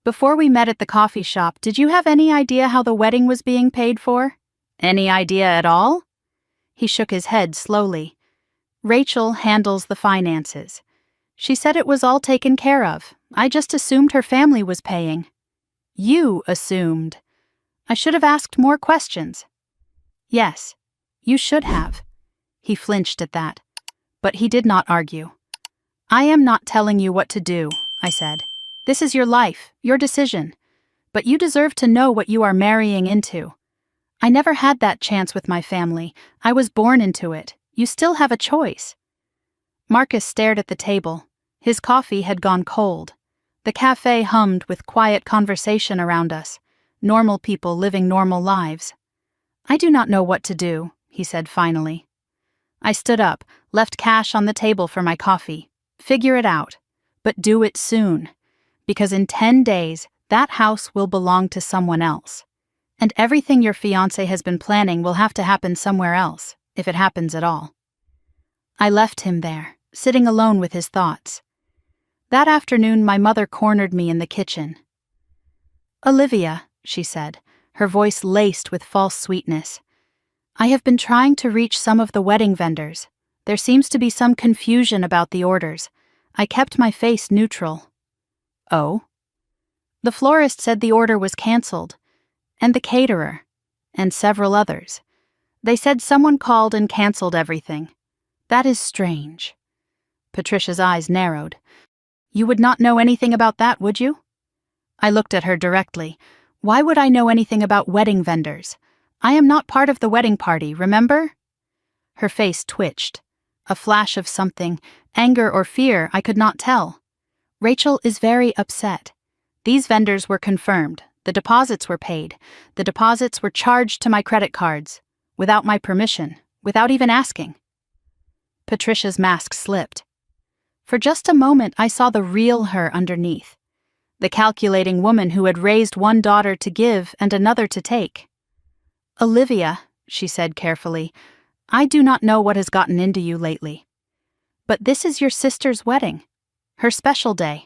Before we met at the coffee shop, did you have any idea how the wedding was being paid for? Any idea at all? He shook his head slowly. Rachel handles the finances. She said it was all taken care of. I just assumed her family was paying. You assumed. I should have asked more questions. Yes, you should have. He flinched at that. But he did not argue. I am not telling you what to do, I said. This is your life, your decision. But you deserve to know what you are marrying into. I never had that chance with my family. I was born into it. You still have a choice. Marcus stared at the table. His coffee had gone cold. The cafe hummed with quiet conversation around us. Normal people living normal lives. I do not know what to do, he said finally. I stood up, left cash on the table for my coffee. Figure it out. But do it soon. Because in 10 days, that house will belong to someone else. And everything your fiancé has been planning will have to happen somewhere else, if it happens at all. I left him there, sitting alone with his thoughts. That afternoon, my mother cornered me in the kitchen. Olivia, she said, her voice laced with false sweetness. I have been trying to reach some of the wedding vendors. There seems to be some confusion about the orders. I kept my face neutral. Oh? The florist said the order was canceled, and the caterer, and several others. They said someone called and canceled everything. That is strange. Patricia's eyes narrowed. You would not know anything about that, would you? I looked at her directly. Why would I know anything about wedding vendors? I am not part of the wedding party, remember? Her face twitched. A flash of something, anger or fear, I could not tell. Rachel is very upset. These vendors were confirmed. The deposits were paid. The deposits were charged to my credit cards, without my permission, without even asking. Patricia's mask slipped. For just a moment I saw the real her underneath. The calculating woman who had raised one daughter to give and another to take. Olivia, she said carefully, I do not know what has gotten into you lately. But this is your sister's wedding, her special day.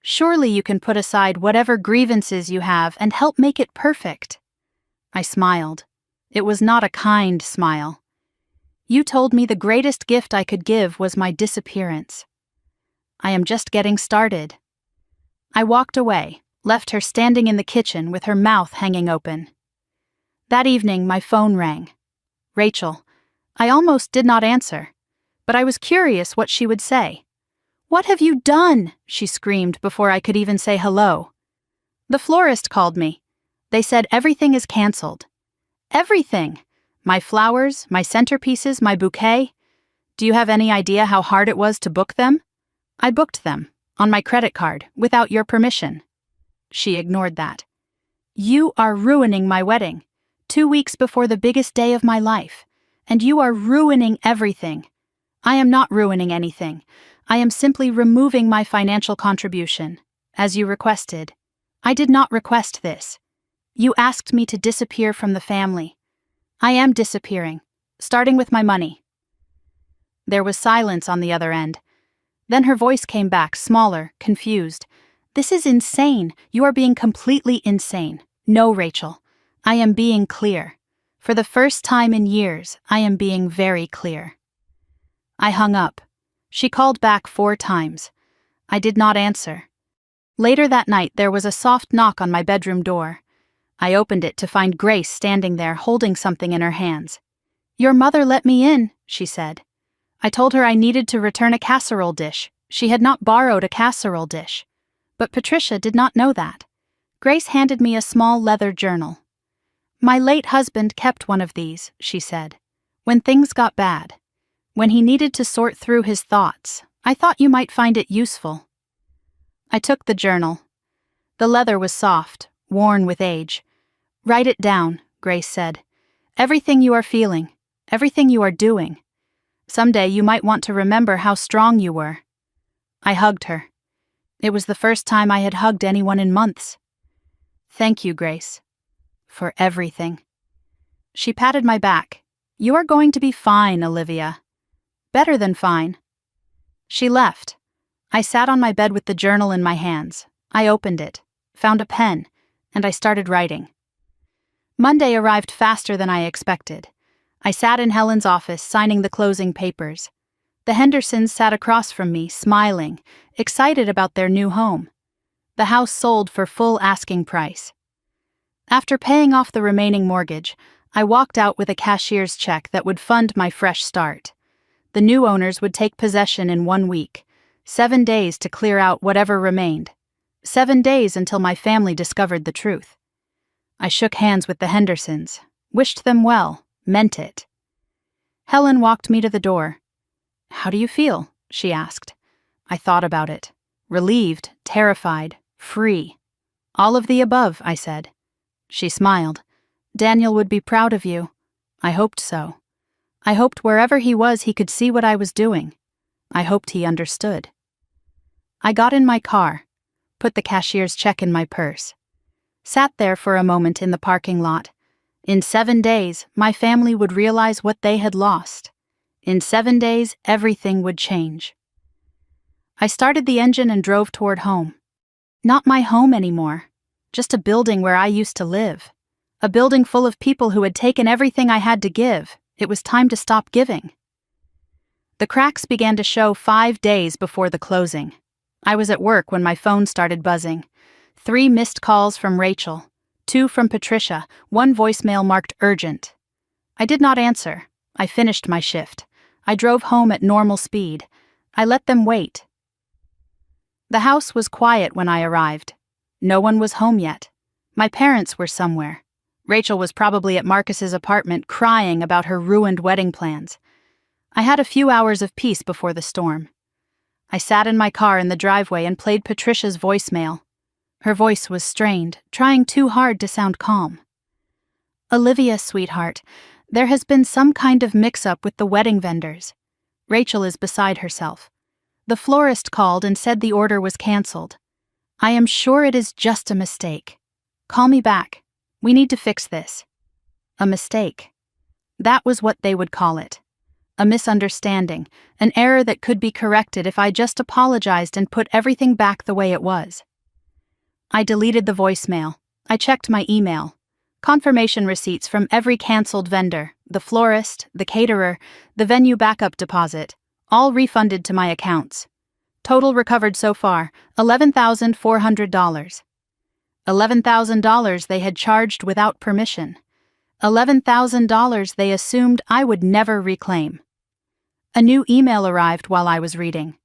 Surely you can put aside whatever grievances you have and help make it perfect. I smiled. It was not a kind smile. You told me the greatest gift I could give was my disappearance. I am just getting started. I walked away, left her standing in the kitchen with her mouth hanging open. That evening my phone rang. Rachel. I almost did not answer, but I was curious what she would say. What have you done? She screamed before I could even say hello. The florist called me. They said everything is canceled. Everything. My flowers, my centerpieces, my bouquet. Do you have any idea how hard it was to book them? I booked them, on my credit card, without your permission. She ignored that. You are ruining my wedding, 2 weeks before the biggest day of my life, and you are ruining everything. I am not ruining anything. I am simply removing my financial contribution, as you requested. I did not request this. You asked me to disappear from the family. I am disappearing, starting with my money. There was silence on the other end. Then her voice came back, smaller, confused. This is insane. You are being completely insane. No, Rachel. I am being clear. For the first time in years, I am being very clear. I hung up. She called back 4 times. I did not answer. Later that night, there was a soft knock on my bedroom door. I opened it to find Grace standing there holding something in her hands. Your mother let me in, she said. I told her I needed to return a casserole dish. She had not borrowed a casserole dish. But Patricia did not know that. Grace handed me a small leather journal. My late husband kept one of these, she said, when things got bad. When he needed to sort through his thoughts, I thought you might find it useful. I took the journal. The leather was soft, worn with age. Write it down, Grace said. Everything you are feeling, everything you are doing. Someday you might want to remember how strong you were. I hugged her. It was the first time I had hugged anyone in months. Thank you, Grace. For everything. She patted my back. You are going to be fine, Olivia. Better than fine. She left. I sat on my bed with the journal in my hands. I opened it, found a pen, and I started writing. Monday arrived faster than I expected. I sat in Helen's office, signing the closing papers. The Hendersons sat across from me, smiling, excited about their new home. The house sold for full asking price. After paying off the remaining mortgage, I walked out with a cashier's check that would fund my fresh start. The new owners would take possession in 1 week, 7 days to clear out whatever remained. 7 days until my family discovered the truth. I shook hands with the Hendersons, wished them well, meant it. Helen walked me to the door. "How do you feel?" she asked. I thought about it. Relieved, terrified, free. "All of the above," I said. She smiled. "Daniel would be proud of you." I hoped so. I hoped wherever he was he could see what I was doing. I hoped he understood. I got in my car, put the cashier's check in my purse. Sat there for a moment in the parking lot. In 7 days, my family would realize what they had lost. In 7 days, everything would change. I started the engine and drove toward home. Not my home anymore, just a building where I used to live. A building full of people who had taken everything I had to give. It was time to stop giving. The cracks began to show 5 days before the closing. I was at work when my phone started buzzing. 3 missed calls from Rachel, 2 from Patricia, 1 voicemail marked urgent. I did not answer. I finished my shift. I drove home at normal speed. I let them wait. The house was quiet when I arrived. No one was home yet. My parents were somewhere. Rachel was probably at Marcus's apartment crying about her ruined wedding plans. I had a few hours of peace before the storm. I sat in my car in the driveway and played Patricia's voicemail. Her voice was strained, trying too hard to sound calm. "Olivia, sweetheart, there has been some kind of mix-up with the wedding vendors. Rachel is beside herself. The florist called and said the order was canceled. I am sure it is just a mistake. Call me back. We need to fix this." A mistake. That was what they would call it. A misunderstanding, an error that could be corrected if I just apologized and put everything back the way it was. I deleted the voicemail. I checked my email. Confirmation receipts from every canceled vendor, the florist, the caterer, the venue backup deposit, all refunded to my accounts. Total recovered so far, $11,400. $11,000 they had charged without permission. $11,000 they assumed I would never reclaim. A new email arrived while I was reading.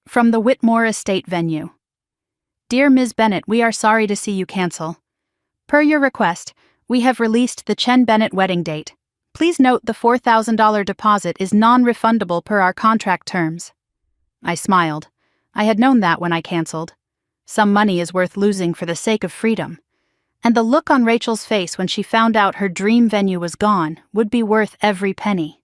From the Whitmore Estate venue. "Dear Ms. Bennett, we are sorry to see you cancel. Per your request, we have released the Chen Bennett wedding date. Please note the $4,000 deposit is non-refundable per our contract terms." I smiled. I had known that when I canceled. Some money is worth losing for the sake of freedom. And the look on Rachel's face when she found out her dream venue was gone would be worth every penny.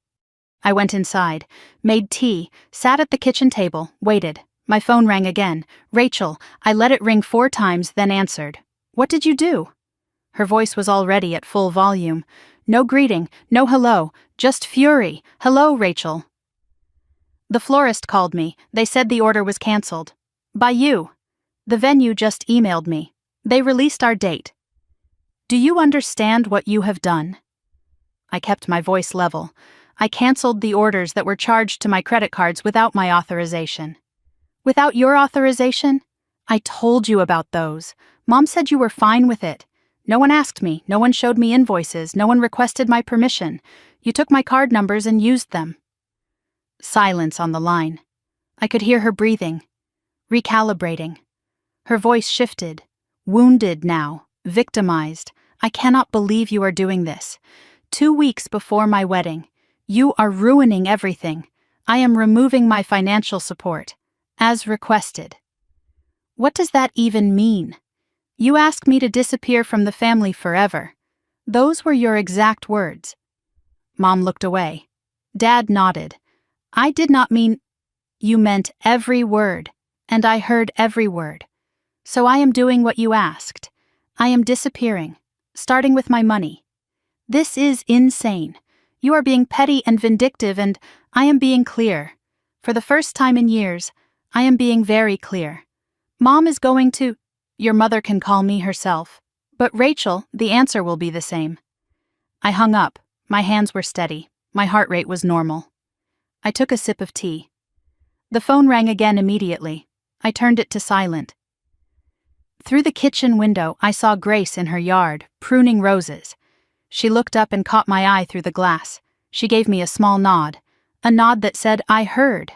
I went inside, made tea, sat at the kitchen table, waited. My phone rang again. "Rachel," I let it ring 4 times, then answered. "What did you do?" Her voice was already at full volume. No greeting, no hello, just fury. "Hello, Rachel." "The florist called me. They said the order was canceled. By you. The venue just emailed me. They released our date. Do you understand what you have done?" I kept my voice level. I canceled the orders that were charged to my credit cards without my authorization. "Without your authorization? I told you about those. Mom said you were fine with it. No one asked me, no one showed me invoices, no one requested my permission. You took my card numbers and used them." Silence on the line. I could hear her breathing, recalibrating. Her voice shifted. Wounded now, victimized. "I cannot believe you are doing this. 2 weeks before my wedding. You are ruining everything. I am removing my financial support, as requested." What does that even mean? You ask me to disappear from the family forever. Those were your exact words. Mom looked away. Dad nodded. I did not mean... You meant every word, and I heard every word. So I am doing what you asked. I am disappearing, starting with my money. This is insane. You are being petty and vindictive, and I am being clear. For the first time in years, I am being very clear. Mom is going to... Your mother can call me herself. But Rachel, the answer will be the same. I hung up, My hands were steady. My heart rate was normal. I took a sip of tea. The phone rang again immediately. I turned it to silent. Through the kitchen window, I saw Grace in her yard, pruning roses. She looked up and caught my eye through the glass. She gave me a small nod, a nod that said, "I heard.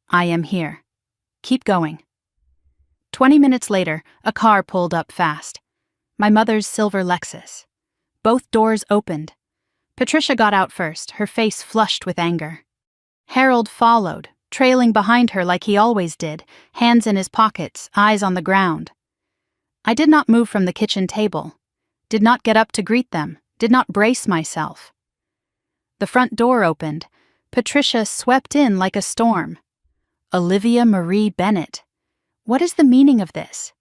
I am here. Keep going." 20 minutes later, a car pulled up fast. My mother's silver Lexus. Both doors opened. Patricia got out first, her face flushed with anger. Harold followed, trailing behind her like he always did, hands in his pockets, eyes on the ground. I did not move from the kitchen table, did not get up to greet them, did not brace myself. The front door opened. Patricia swept in like a storm. Olivia Marie Bennett. What is the meaning of this?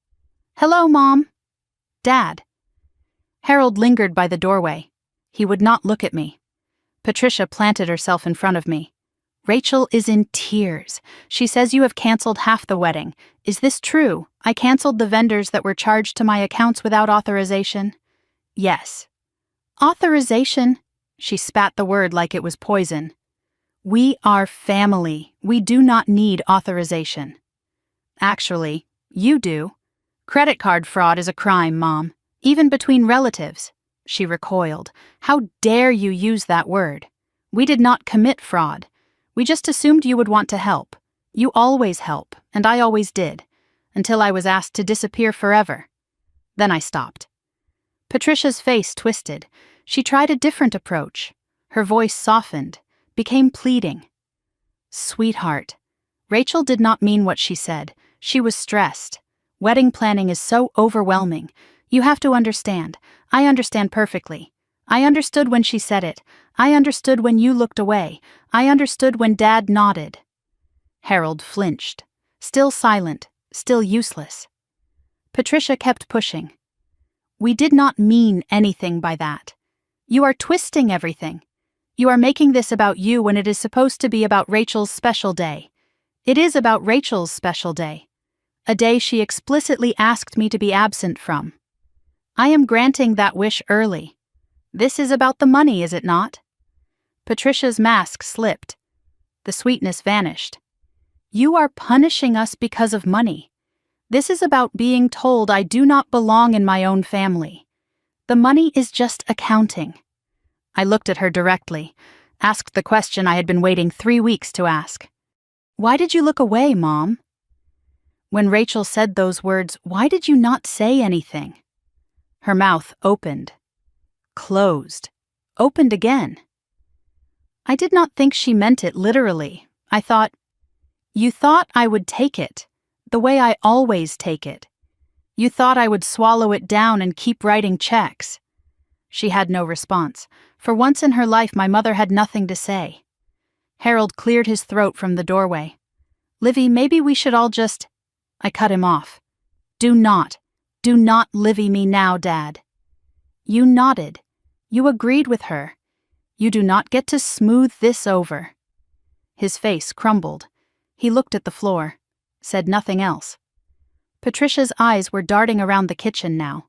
"Hello, Mom." "Dad." Harold lingered by the doorway. He would not look at me. Patricia planted herself in front of me. "Rachel is in tears. She says you have canceled half the wedding. Is this true? I canceled the vendors that were charged to my accounts without authorization." "Yes." "Authorization?" She spat the word like it was poison. "We are family. We do not need authorization." "Actually, you do. Credit card fraud is a crime, Mom, even between relatives." She recoiled. "How dare you use that word? We did not commit fraud. We just assumed you would want to help. You always help, and I always did, until I was asked to disappear forever." Then I stopped. Patricia's face twisted. She tried a different approach. Her voice softened, became pleading. "Sweetheart." Rachel did not mean what she said. She was stressed. Wedding planning is so overwhelming. You have to understand. I understand perfectly. I understood when she said it. I understood when you looked away. I understood when Dad nodded. Harold flinched. Still silent, still useless. Patricia kept pushing. "We did not mean anything by that. You are twisting everything. You are making this about you when it is supposed to be about Rachel's special day. It is about Rachel's special day. A day she explicitly asked me to be absent from. I am granting that wish early. This is about the money, is it not?" Patricia's mask slipped. The sweetness vanished. "You are punishing us because of money. This is about being told I do not belong in my own family. The money is just accounting." I looked at her directly, asked the question I had been waiting 3 weeks to ask. "Why did you look away, Mom?" When Rachel said those words, why did you not say anything? Her mouth opened, closed, opened again. I did not think she meant it literally. I thought, "You thought I would take it, the way I always take it. You thought I would swallow it down and keep writing checks." She had no response. For once in her life, my mother had nothing to say. Harold cleared his throat from the doorway. "Livy, maybe we should all just—" I cut him off. Do not Livy me now, Dad." You nodded. You agreed with her. You do not get to smooth this over. His face crumbled. He looked at the floor, said nothing else. Patricia's eyes were darting around the kitchen now.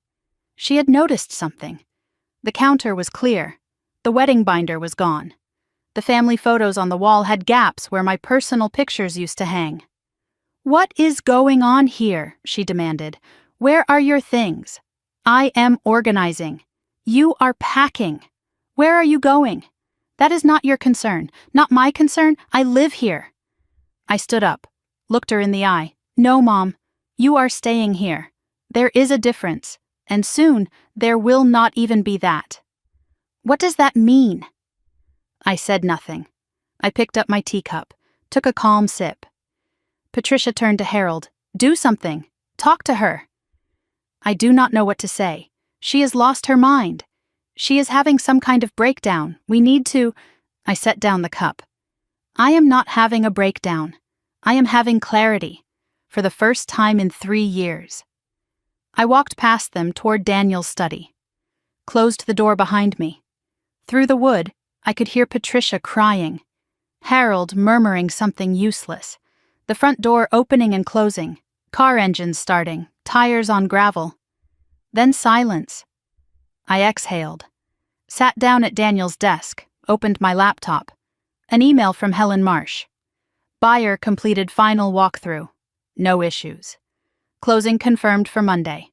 She had noticed something. The counter was clear. The wedding binder was gone. The family photos on the wall had gaps where my personal pictures used to hang. "What is going on here?" she demanded. "Where are your things? I am organizing. You are packing. Where are you going? That is not your concern, not my concern. I live here." I stood up, looked her in the eye. "No, Mom, you are staying here. There is a difference, and soon there will not even be that." "What does that mean?" I said nothing. I picked up my teacup, took a calm sip. Patricia turned to Harold. "Do something. Talk to her." I do not know what to say. She has lost her mind. She is having some kind of breakdown. We need to— I set down the cup. I am not having a breakdown. I am having clarity, for the first time in 3 years. I walked past them toward Daniel's study, closed the door behind me. Through the wood, I could hear Patricia crying, Harold murmuring something useless, the front door opening and closing, car engines starting, tires on gravel. Then silence. I exhaled, sat down at Daniel's desk, opened my laptop. An email from Helen Marsh. Buyer completed final walkthrough. No issues. Closing confirmed for Monday.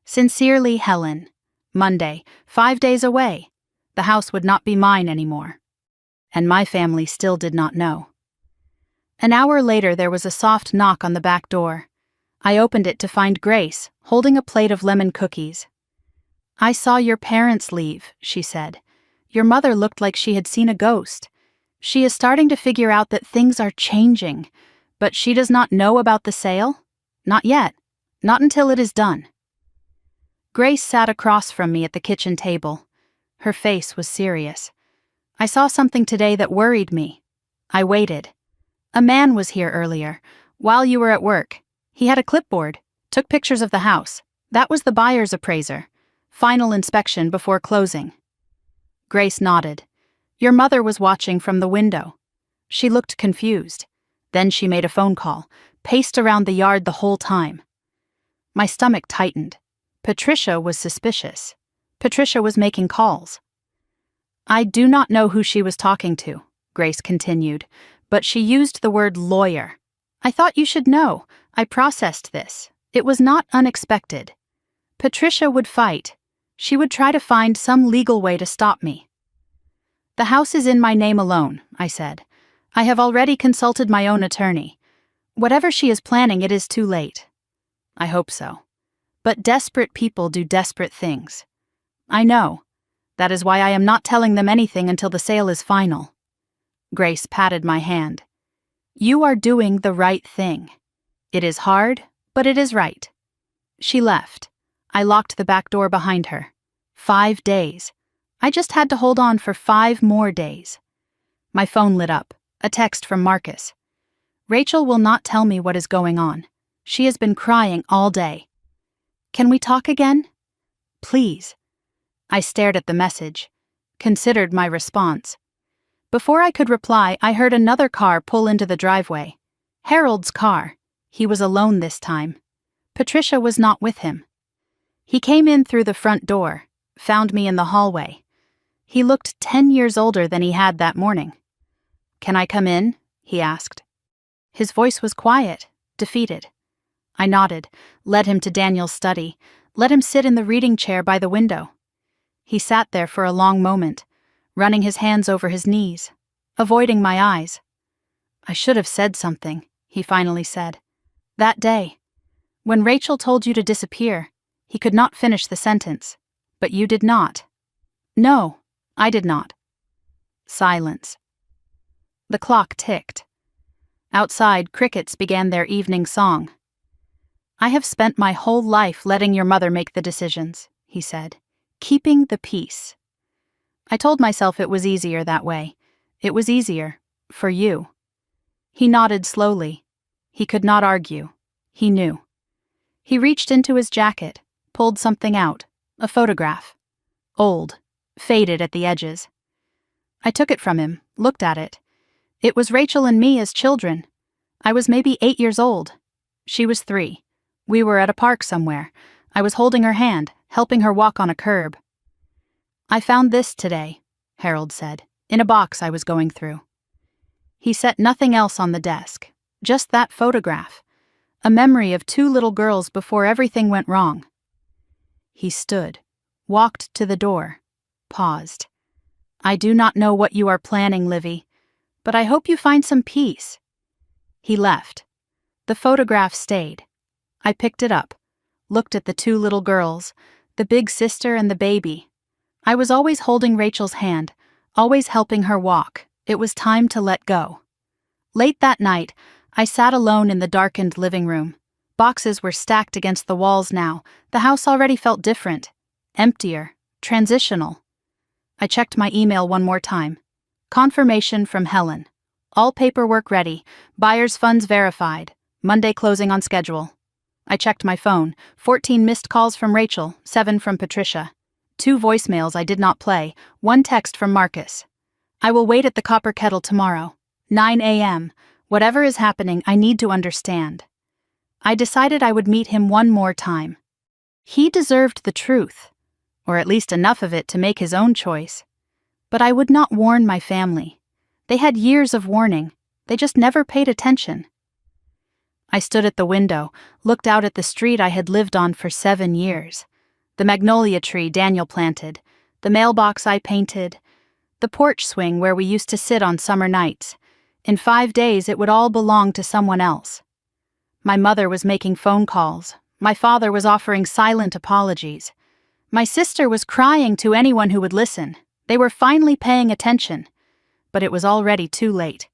Sincerely, Helen. Monday, 5 days away. The house would not be mine anymore. And my family still did not know. An hour later, there was a soft knock on the back door. I opened it to find Grace, holding a plate of lemon cookies. "I saw your parents leave," she said. "Your mother looked like she had seen a ghost. She is starting to figure out that things are changing, but she does not know about the sale? Not yet. Not until it is done." Grace sat across from me at the kitchen table. Her face was serious. "I saw something today that worried me." I waited. "A man was here earlier, while you were at work. He had a clipboard, took pictures of the house. That was the buyer's appraiser. Final inspection before closing." Grace nodded. "Your mother was watching from the window." She looked confused. Then she made a phone call, paced around the yard the whole time. My stomach tightened. Patricia was suspicious. Patricia was making calls. "I do not know who she was talking to," Grace continued, "but she used the word lawyer. I thought you should know. I processed this. It was not unexpected. Patricia would fight. She would try to find some legal way to stop me." "The house is in my name alone," I said. "I have already consulted my own attorney. Whatever she is planning, it is too late." "I hope so. But desperate people do desperate things." "I know. That is why I am not telling them anything until the sale is final." Grace patted my hand. "You are doing the right thing. It is hard, but it is right." She left. I locked the back door behind her. 5 days. I just had to hold on for 5 more days. My phone lit up. A text from Marcus. "Rachel will not tell me what is going on. She has been crying all day. Can we talk again? Please." I stared at the message, considered my response. Before I could reply, I heard another car pull into the driveway. Harold's car. He was alone this time. Patricia was not with him. He came in through the front door, found me in the hallway. He looked 10 years older than he had that morning. "Can I come in?" he asked. His voice was quiet, defeated. I nodded, led him to Daniel's study, let him sit in the reading chair by the window. He sat there for a long moment, running his hands over his knees, avoiding my eyes. "I should have said something," he finally said. "That day, when Rachel told you to disappear," he could not finish the sentence. "But you did not." "No, I did not." Silence. The clock ticked. Outside, crickets began their evening song. "I have spent my whole life letting your mother make the decisions," he said, "keeping the peace." I told myself it was easier that way. It was easier, for you. He nodded slowly. He could not argue. He knew. He reached into his jacket, pulled something out, a photograph. Old, faded at the edges. I took it from him, looked at it. It was Rachel and me as children. I was maybe 8 years old. She was 3. We were at a park somewhere. I was holding her hand, helping her walk on a curb. "I found this today," Harold said, "in a box I was going through." He set nothing else on the desk, just that photograph, a memory of 2 little girls before everything went wrong. He stood, walked to the door, paused. "I do not know what you are planning, Livy, but I hope you find some peace." He left. The photograph stayed. I picked it up, looked at the 2 little girls, the big sister and the baby. I was always holding Rachel's hand, always helping her walk. It was time to let go. Late that night, I sat alone in the darkened living room. Boxes were stacked against the walls now. The house already felt different, emptier, transitional. I checked my email one more time. Confirmation from Helen. All paperwork ready. Buyer's funds verified. Monday closing on schedule. I checked my phone. 14 missed calls from Rachel, 7 from Patricia. 2 voicemails I did not play, 1 text from Marcus. "I will wait at the Copper Kettle tomorrow. 9 a.m. Whatever is happening, I need to understand." I decided I would meet him one more time. He deserved the truth, or at least enough of it to make his own choice. But I would not warn my family. They had years of warning. They just never paid attention. I stood at the window, looked out at the street I had lived on for 7 years. The magnolia tree Daniel planted, the mailbox I painted, the porch swing where we used to sit on summer nights. In 5 days it would all belong to someone else. My mother was making phone calls. My father was offering silent apologies. My sister was crying to anyone who would listen. They were finally paying attention. But it was already too late.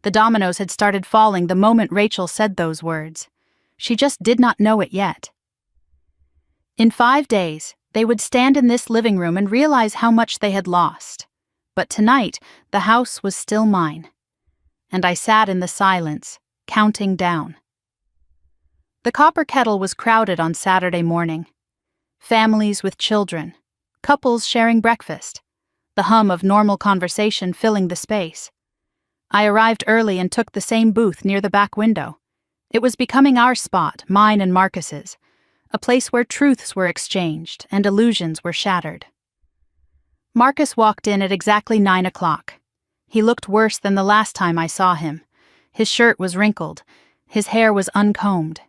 The dominoes had started falling the moment Rachel said those words. She just did not know it yet. In 5 days, they would stand in this living room and realize how much they had lost. But tonight, the house was still mine. And I sat in the silence, counting down. The copper kettle was crowded on Saturday morning. Families with children, couples sharing breakfast, the hum of normal conversation filling the space. I arrived early and took the same booth near the back window. It was becoming our spot, mine and Marcus's, a place where truths were exchanged and illusions were shattered. Marcus walked in at exactly 9 o'clock. He looked worse than the last time I saw him. His shirt was wrinkled. His hair was uncombed.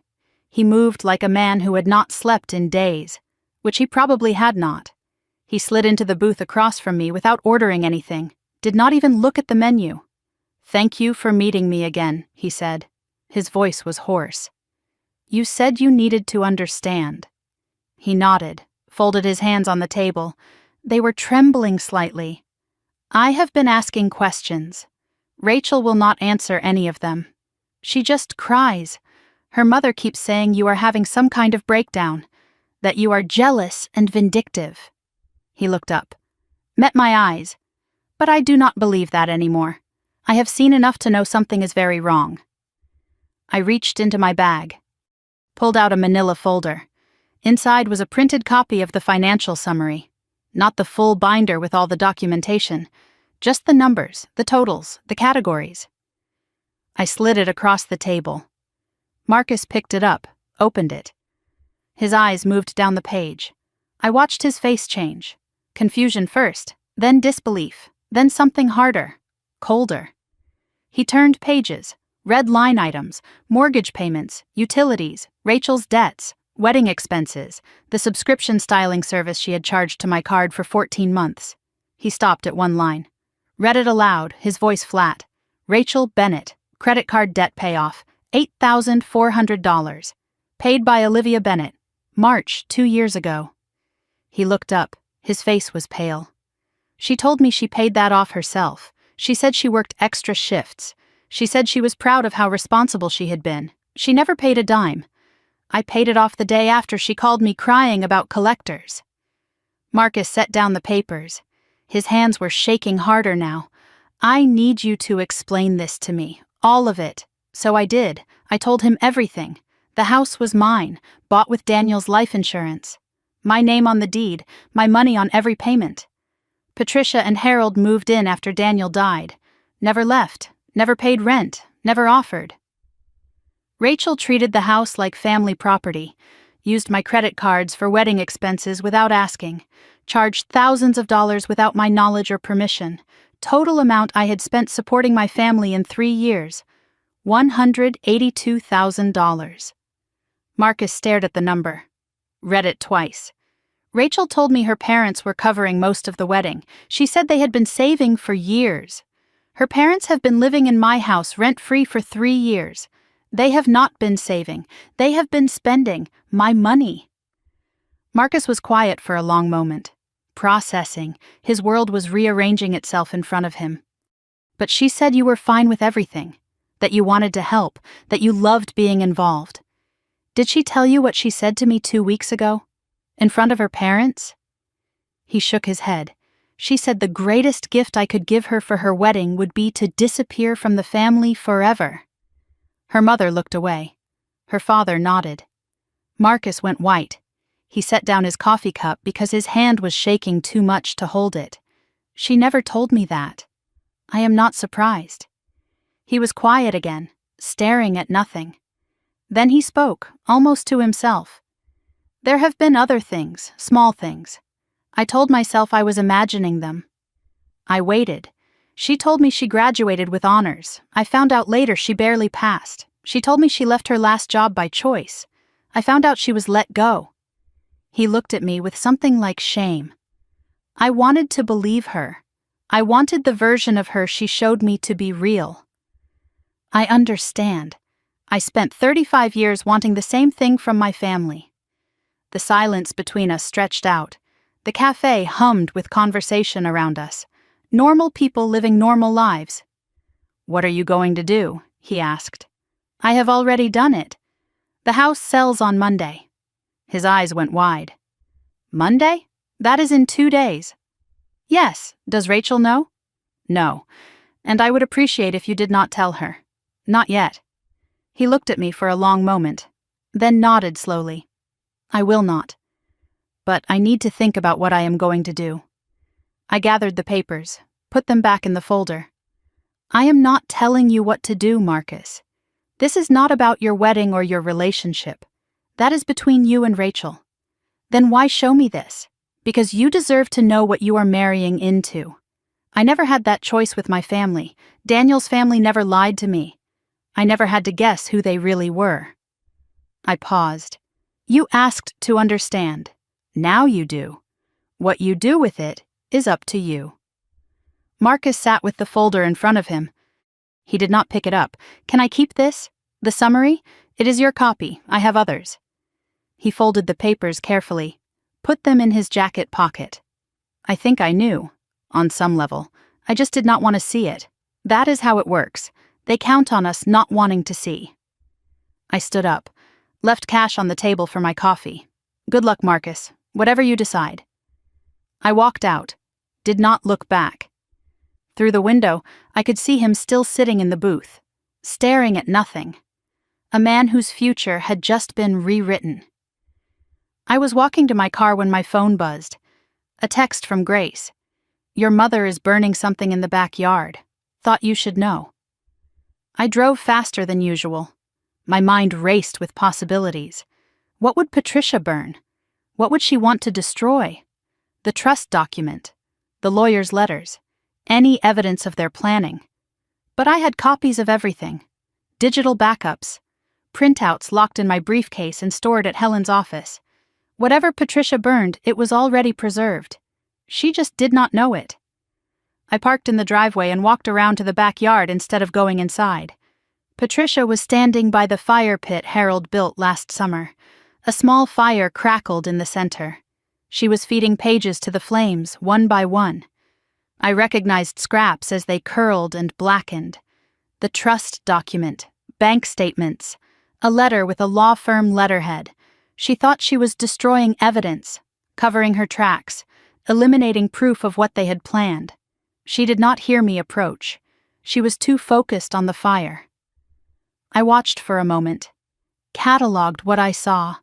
He moved like a man who had not slept in days, which he probably had not. He slid into the booth across from me without ordering anything, did not even look at the menu. "Thank you for meeting me again," he said. His voice was hoarse. "You said you needed to understand." He nodded, folded his hands on the table. They were trembling slightly. "I have been asking questions. Rachel will not answer any of them. She just cries. Her mother keeps saying you are having some kind of breakdown, that you are jealous and vindictive." He looked up, met my eyes. "But I do not believe that anymore. I have seen enough to know something is very wrong." I reached into my bag, pulled out a manila folder. Inside was a printed copy of the financial summary. Not the full binder with all the documentation, just the numbers, the totals, the categories. I slid it across the table. Marcus picked it up, opened it. His eyes moved down the page. I watched his face change. Confusion first, then disbelief, then something harder, colder. He turned pages, read line items, mortgage payments, utilities, Rachel's debts, wedding expenses, the subscription styling service she had charged to my card for 14 months. He stopped at one line. Read it aloud, his voice flat. Rachel Bennett, credit card debt payoff, $8,400. Paid by Olivia Bennett, March 2 years ago. He looked up. His face was pale. She told me she paid that off herself. She said she worked extra shifts. She said she was proud of how responsible she had been. She never paid a dime. I paid it off the day after she called me crying about collectors. Marcus set down the papers. His hands were shaking harder now. "I need you to explain this to me, all of it." So I did. I told him everything. The house was mine, bought with Daniel's life insurance. My name on the deed, my money on every payment. Patricia and Harold moved in after Daniel died. Never left, never paid rent, never offered. Rachel treated the house like family property, used my credit cards for wedding expenses without asking, charged thousands of dollars without my knowledge or permission. Total amount I had spent supporting my family in 3 years, $182,000. Marcus stared at the number, read it twice. Rachel told me her parents were covering most of the wedding. She said they had been saving for years. Her parents have been living in my house rent-free for 3 years. They have not been saving. They have been spending my money. Marcus was quiet for a long moment, processing. His world was rearranging itself in front of him. "But she said you were fine with everything, that you wanted to help, that you loved being involved. Did she tell you what she said to me 2 weeks ago? In front of her parents?" He shook his head. "She said the greatest gift I could give her for her wedding would be to disappear from the family forever." Her mother looked away. Her father nodded. Marcus went white. He set down his coffee cup because his hand was shaking too much to hold it. "She never told me that. I am not surprised." He was quiet again, staring at nothing. Then he spoke, almost to himself. "There have been other things, small things. I told myself I was imagining them. I waited. She told me she graduated with honors. I found out later she barely passed. She told me she left her last job by choice. I found out she was let go. He looked at me with something like shame. I wanted to believe her. I wanted the version of her she showed me to be real. I understand. I spent 35 years wanting the same thing from my family. The silence between us stretched out. The cafe hummed with conversation around us. Normal people living normal lives. "What are you going to do?" he asked. "I have already done it. The house sells on Monday." His eyes went wide. "Monday? That is in 2 days." "Yes. Does Rachel know?" "No. And I would appreciate if you did not tell her. Not yet." He looked at me for a long moment, then nodded slowly. "I will not. But I need to think about what I am going to do." I gathered the papers, put them back in the folder. "I am not telling you what to do, Marcus. This is not about your wedding or your relationship. That is between you and Rachel. Then why show me this? Because you deserve to know what you are marrying into. I never had that choice with my family. Daniel's family never lied to me. I never had to guess who they really were." I paused. "You asked to understand. Now you do. What you do with it is up to you." Marcus sat with the folder in front of him. He did not pick it up. "Can I keep this? The summary? It is your copy. I have others." He folded the papers carefully, put them in his jacket pocket. I think I knew, on some level. I just did not want to see it. That is how it works. They count on us not wanting to see. I stood up, left cash on the table for my coffee. "Good luck, Marcus. Whatever you decide." I walked out, did not look back. Through the window, I could see him still sitting in the booth, staring at nothing. A man whose future had just been rewritten. I was walking to my car when my phone buzzed. A text from Grace. "Your mother is burning something in the backyard. Thought you should know." I drove faster than usual. My mind raced with possibilities. What would Patricia burn? What would she want to destroy? The trust document, the lawyer's letters, any evidence of their planning. But I had copies of everything. Digital backups, printouts locked in my briefcase and stored at Helen's office. Whatever Patricia burned, it was already preserved. She just did not know it. I parked in the driveway and walked around to the backyard instead of going inside. Patricia was standing by the fire pit Harold built last summer. A small fire crackled in the center. She was feeding pages to the flames, one by one. I recognized scraps as they curled and blackened. The trust document, bank statements, a letter with a law firm letterhead. She thought she was destroying evidence, covering her tracks, eliminating proof of what they had planned. She did not hear me approach. She was too focused on the fire. I watched for a moment, cataloged what I saw.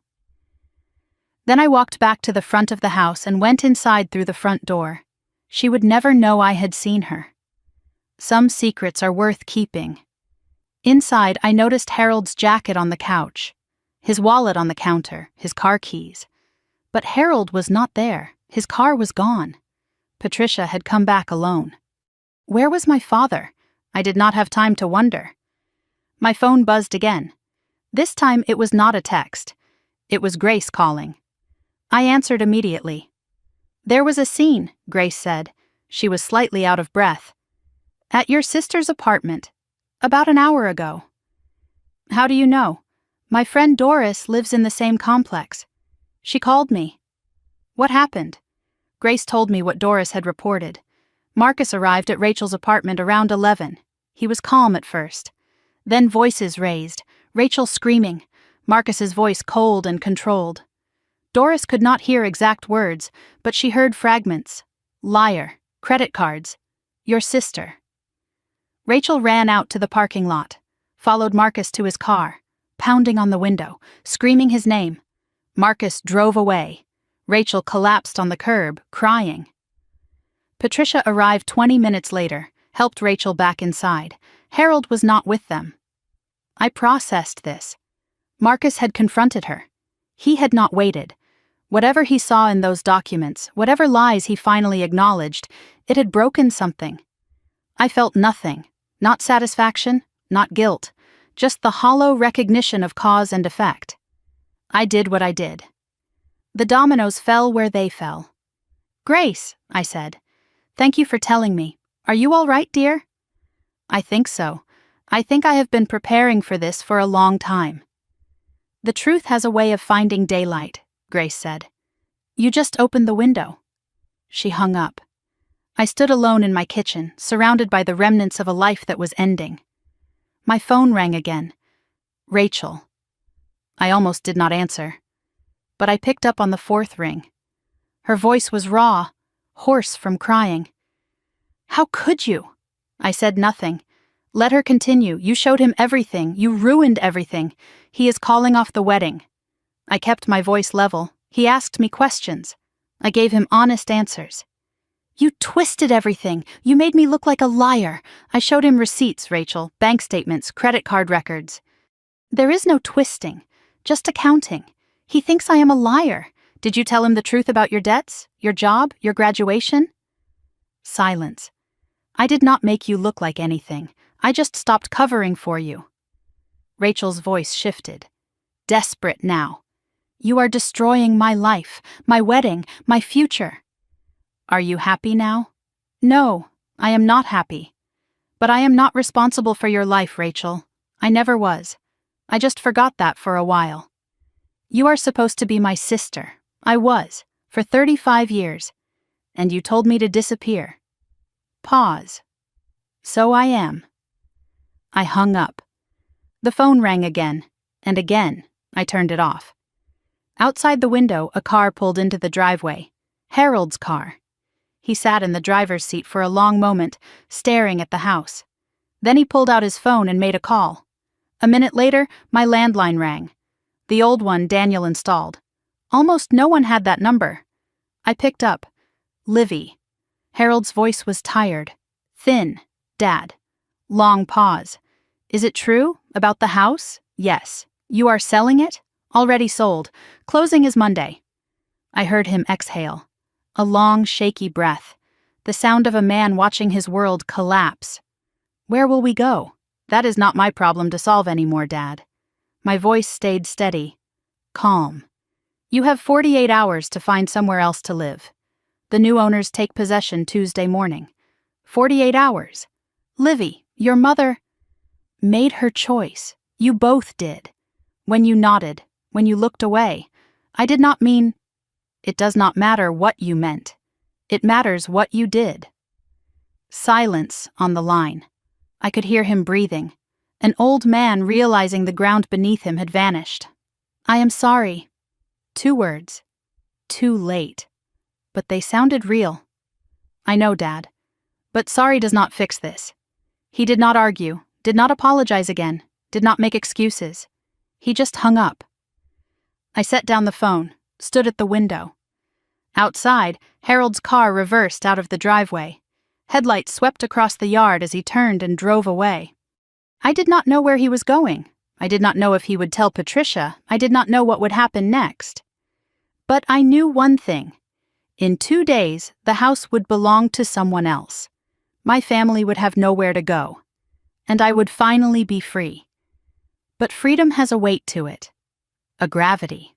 Then I walked back to the front of the house and went inside through the front door. She would never know I had seen her. Some secrets are worth keeping. Inside, I noticed Harold's jacket on the couch, his wallet on the counter, his car keys. But Harold was not there. His car was gone. Patricia had come back alone. Where was my father? I did not have time to wonder. My phone buzzed again. This time it was not a text. It was Grace calling. I answered immediately. "There was a scene," Grace said. She was slightly out of breath. "At your sister's apartment. About an hour ago." "How do you know?" "My friend Doris lives in the same complex. She called me." "What happened?" Grace told me what Doris had reported. Marcus arrived at Rachel's apartment around 11. He was calm at first. Then voices raised, Rachel screaming, Marcus's voice cold and controlled. Doris could not hear exact words, but she heard fragments. "Liar, credit cards, your sister." Rachel ran out to the parking lot, followed Marcus to his car, pounding on the window, screaming his name. Marcus drove away. Rachel collapsed on the curb, crying. Patricia arrived 20 minutes later, helped Rachel back inside. Harold was not with them. I processed this. Marcus had confronted her. He had not waited. Whatever he saw in those documents, whatever lies he finally acknowledged, it had broken something. I felt nothing, not satisfaction, not guilt, just the hollow recognition of cause and effect. I did what I did. The dominoes fell where they fell. "Grace," I said, "thank you for telling me. Are you all right, dear?" "I think so. I think I have been preparing for this for a long time." "The truth has a way of finding daylight," Grace said. "You just opened the window." She hung up. I stood alone in my kitchen, surrounded by the remnants of a life that was ending. My phone rang again. Rachel. I almost did not answer. But I picked up on the fourth ring. Her voice was raw, hoarse from crying. "How could you?" I said nothing. "Let her continue. You showed him everything. You ruined everything. He is calling off the wedding." I kept my voice level. He asked me questions. I gave him honest answers. "You twisted everything. You made me look like a liar." I showed him receipts, Rachel, bank statements, credit card records. "There is no twisting, just accounting. He thinks I am a liar. Did you tell him the truth about your debts, your job, your graduation?" Silence. "I did not make you look like anything. I just stopped covering for you." Rachel's voice shifted. Desperate now. "You are destroying my life, my wedding, my future." "Are you happy now?" "No, I am not happy. But I am not responsible for your life, Rachel. I never was. I just forgot that for a while. You are supposed to be my sister. I was, for 35 years. And you told me to disappear." Pause. "So I am." I hung up. The phone rang again, and again. I turned it off. Outside the window, a car pulled into the driveway. Harold's car. He sat in the driver's seat for a long moment, staring at the house. Then he pulled out his phone and made a call. A minute later, my landline rang. The old one Daniel installed. Almost no one had that number. I picked up. "Livy." Harold's voice was tired. "Thin. Dad." Long pause. "Is it true? About the house?" "Yes." "You are selling it?" "Already sold. Closing is Monday." I heard him exhale. A long, shaky breath. The sound of a man watching his world collapse. "Where will we go?" "That is not my problem to solve anymore, Dad." My voice stayed steady. Calm. "You have 48 hours to find somewhere else to live. The new owners take possession Tuesday morning. 48 hours. Livy, your mother made her choice. You both did. When you nodded, when you looked away, I did not mean... It does not matter what you meant. It matters what you did." Silence on the line. I could hear him breathing. An old man realizing the ground beneath him had vanished. "I am sorry." 2 words. Too late. But they sounded real. "I know, Dad. But sorry does not fix this." He did not argue, did not apologize again, did not make excuses. He just hung up. I set down the phone, stood at the window. Outside, Harold's car reversed out of the driveway. Headlights swept across the yard as he turned and drove away. I did not know where he was going. I did not know if he would tell Patricia. I did not know what would happen next. But I knew one thing. In 2 days, the house would belong to someone else. My family would have nowhere to go. And I would finally be free. But freedom has a weight to it. A gravity.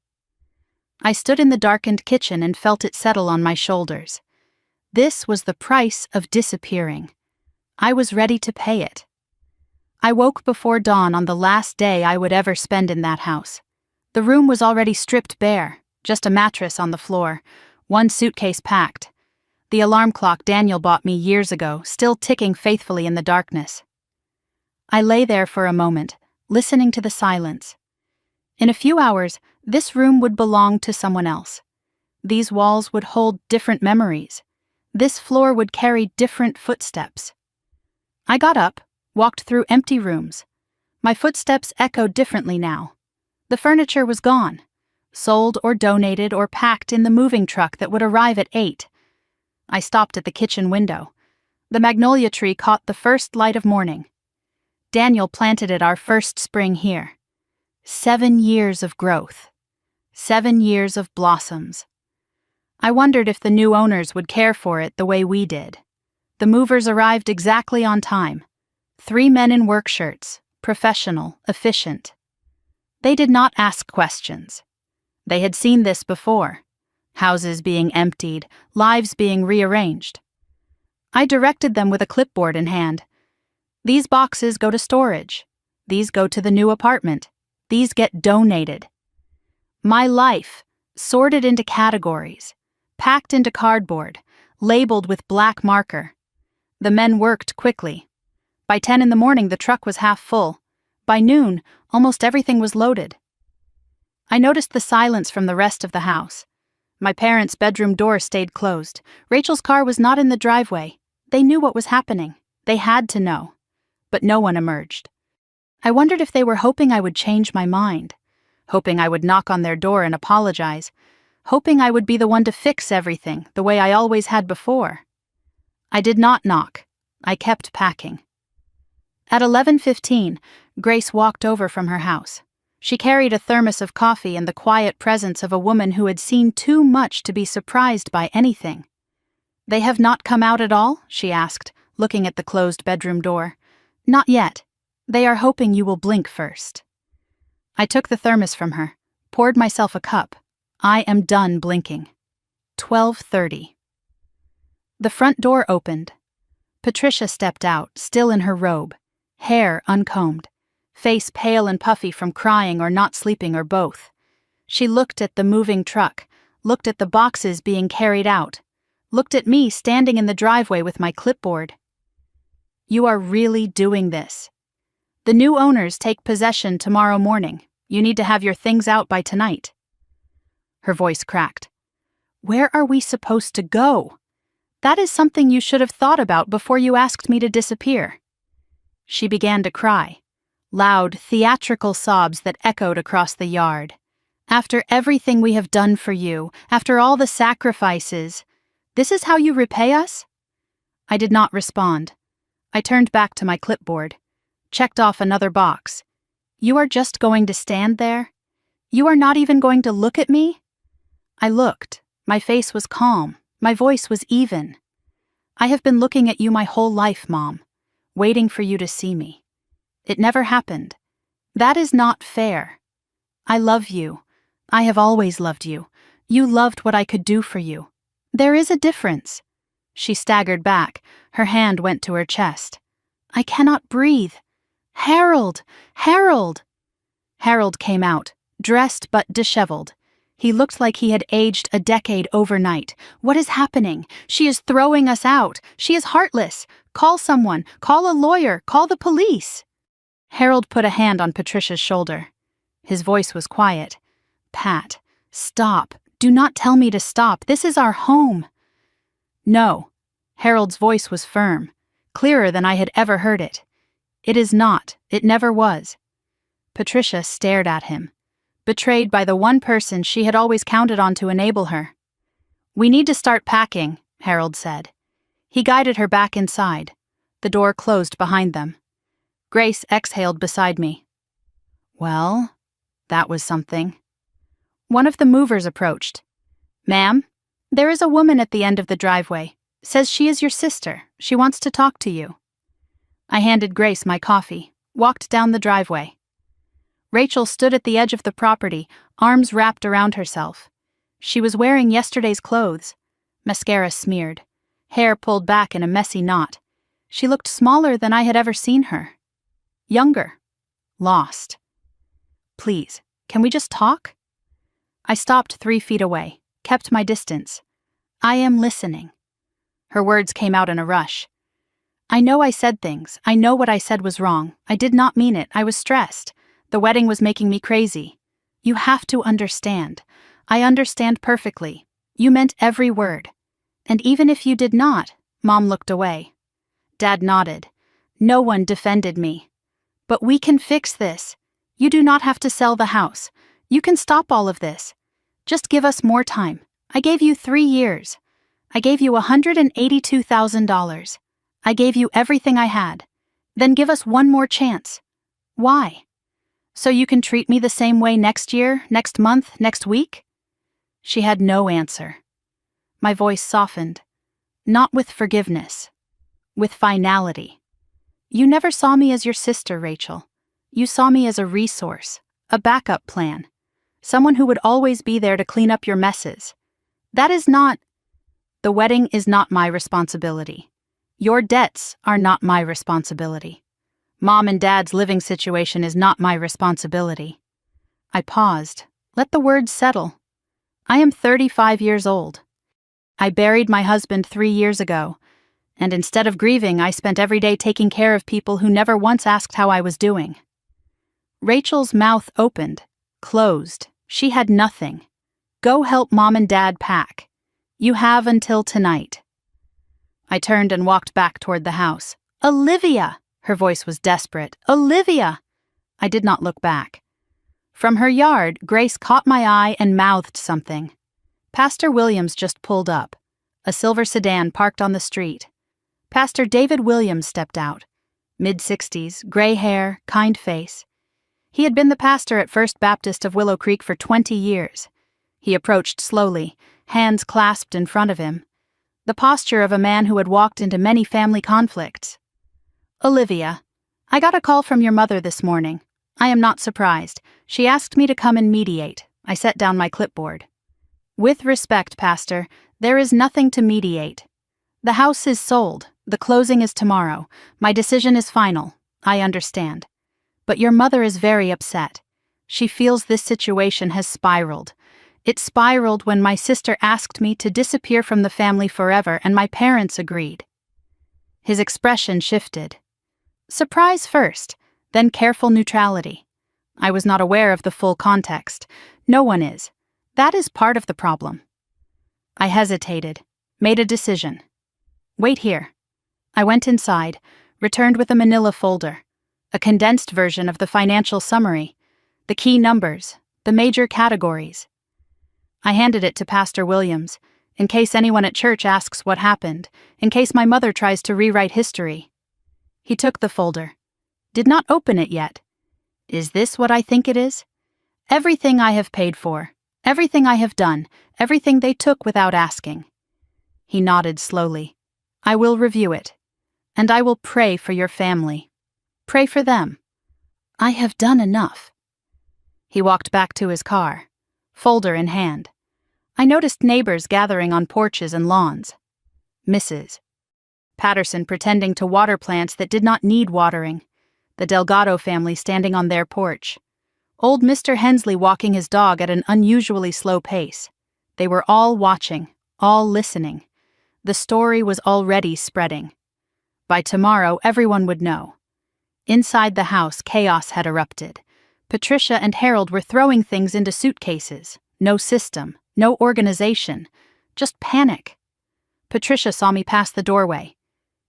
I stood in the darkened kitchen and felt it settle on my shoulders. This was the price of disappearing. I was ready to pay it. I woke before dawn on the last day I would ever spend in that house. The room was already stripped bare, just a mattress on the floor, 1 suitcase packed. The alarm clock Daniel bought me years ago, still ticking faithfully in the darkness. I lay there for a moment, listening to the silence. In a few hours, this room would belong to someone else. These walls would hold different memories. This floor would carry different footsteps. I got up, walked through empty rooms. My footsteps echoed differently now. The furniture was gone, sold or donated or packed in the moving truck that would arrive at 8. I stopped at the kitchen window. The magnolia tree caught the first light of morning. Daniel planted it our first spring here. 7 years of growth. 7 years of blossoms. I wondered if the new owners would care for it the way we did. The movers arrived exactly on time. 3 men in work shirts, professional, efficient. They did not ask questions. They had seen this before. Houses being emptied, lives being rearranged. I directed them with a clipboard in hand. These boxes go to storage. These go to the new apartment. These get donated. My life, sorted into categories, packed into cardboard, labeled with black marker. The men worked quickly. By 10 in the morning, the truck was half full. By noon, almost everything was loaded. I noticed the silence from the rest of the house. My parents' bedroom door stayed closed. Rachel's car was not in the driveway. They knew what was happening. They had to know. But no one emerged. I wondered if they were hoping I would change my mind, hoping I would knock on their door and apologize, hoping I would be the one to fix everything the way I always had before. I did not knock. I kept packing. At 11:15, Grace walked over from her house. She carried a thermos of coffee and the quiet presence of a woman who had seen too much to be surprised by anything. "They have not come out at all?" she asked, looking at the closed bedroom door. "Not yet. They are hoping you will blink first." I took the thermos from her, poured myself a cup. I am done blinking. 12:30. The front door opened. Patricia stepped out, still in her robe, hair uncombed, face pale and puffy from crying or not sleeping or both. She looked at the moving truck, looked at the boxes being carried out, looked at me standing in the driveway with my clipboard. "You are really doing this. The new owners take possession tomorrow morning. You need to have your things out by tonight." Her voice cracked. "Where are we supposed to go? That is something you should have thought about before you asked me to disappear." She began to cry, loud, theatrical sobs that echoed across the yard. "After everything we have done for you, after all the sacrifices, this is how you repay us?" I did not respond. I turned back to my clipboard, checked off another box. "You are just going to stand there? You are not even going to look at me?" I looked. My face was calm. My voice was even. "I have been looking at you my whole life, Mom, waiting for you to see me. It never happened. That is not fair. I love you. I have always loved you. You loved what I could do for you. There is a difference." She staggered back. Her hand went to her chest. "I cannot breathe. Harold! Harold!" Harold came out, dressed but disheveled. He looked like he had aged a decade overnight. "What is happening? She is throwing us out. She is heartless. Call someone. Call a lawyer. Call the police." Harold put a hand on Patricia's shoulder. His voice was quiet. "Pat, stop. Do not tell me to stop. This is our home." "No." Harold's voice was firm, clearer than I had ever heard it. "It is not. It never was." Patricia stared at him, betrayed by the one person she had always counted on to enable her. "We need to start packing," Harold said. He guided her back inside. The door closed behind them. Grace exhaled beside me. "Well, that was something." One of the movers approached. "Ma'am, there is a woman at the end of the driveway. Says she is your sister. She wants to talk to you." I handed Grace my coffee, walked down the driveway. Rachel stood at the edge of the property, arms wrapped around herself. She was wearing yesterday's clothes, mascara smeared, hair pulled back in a messy knot. She looked smaller than I had ever seen her. Younger. Lost. "Please, can we just talk?" I stopped 3 feet away, kept my distance. "I am listening." Her words came out in a rush. "I know I said things. I know what I said was wrong. I did not mean it. I was stressed. The wedding was making me crazy. You have to understand. I understand perfectly. You meant every word. And even if you did not," Mom looked away. Dad nodded. "No one defended me. But we can fix this. You do not have to sell the house. You can stop all of this. Just give us more time. I gave you 3 years. I gave you $182,000. I gave you everything I had. Then give us one more chance." "Why?" So you can treat me the same way next year, next month, next week? She had no answer. My voice softened, not with forgiveness, with finality. You never saw me as your sister, Rachel. You saw me as a resource, a backup plan, someone who would always be there to clean up your messes. That is not... The wedding is not my responsibility. Your debts are not my responsibility. Mom and Dad's living situation is not my responsibility. I paused. Let the words settle. I am 35 years old. I buried my husband 3 years ago, and instead of grieving, I spent every day taking care of people who never once asked how I was doing. Rachel's mouth opened, closed. She had nothing. Go help Mom and Dad pack. You have until tonight. I turned and walked back toward the house. Olivia! Her voice was desperate. Olivia! I did not look back. From her yard, Grace caught my eye and mouthed something. Pastor Williams just pulled up. A silver sedan parked on the street. Pastor David Williams stepped out. Mid-60s, gray hair, kind face. He had been the pastor at First Baptist of Willow Creek for 20 years. He approached slowly, hands clasped in front of him. The posture of a man who had walked into many family conflicts. Olivia, I got a call from your mother this morning. I am not surprised. She asked me to come and mediate. I set down my clipboard. With respect, Pastor, there is nothing to mediate. The house is sold. The closing is tomorrow. My decision is final. I understand. But your mother is very upset. She feels this situation has spiraled. It spiraled when my sister asked me to disappear from the family forever and my parents agreed. His expression shifted. Surprise first, then careful neutrality. I was not aware of the full context. No one is. That is part of the problem. I hesitated, made a decision. Wait here. I went inside, returned with a manila folder, a condensed version of the financial summary, the key numbers, the major categories. I handed it to Pastor Williams, in case anyone at church asks what happened, in case my mother tries to rewrite history. He took the folder. Did not open it yet. Is this what I think it is? Everything I have paid for, everything I have done, everything they took without asking. He nodded slowly. I will review it. And I will pray for your family. Pray for them. I have done enough. He walked back to his car, folder in hand. I noticed neighbors gathering on porches and lawns. Mrs. Patterson pretending to water plants that did not need watering. The Delgado family standing on their porch. Old Mr. Hensley walking his dog at an unusually slow pace. They were all watching, all listening. The story was already spreading. By tomorrow, everyone would know. Inside the house, chaos had erupted. Patricia and Harold were throwing things into suitcases. No system, no organization, just panic. Patricia saw me pass the doorway.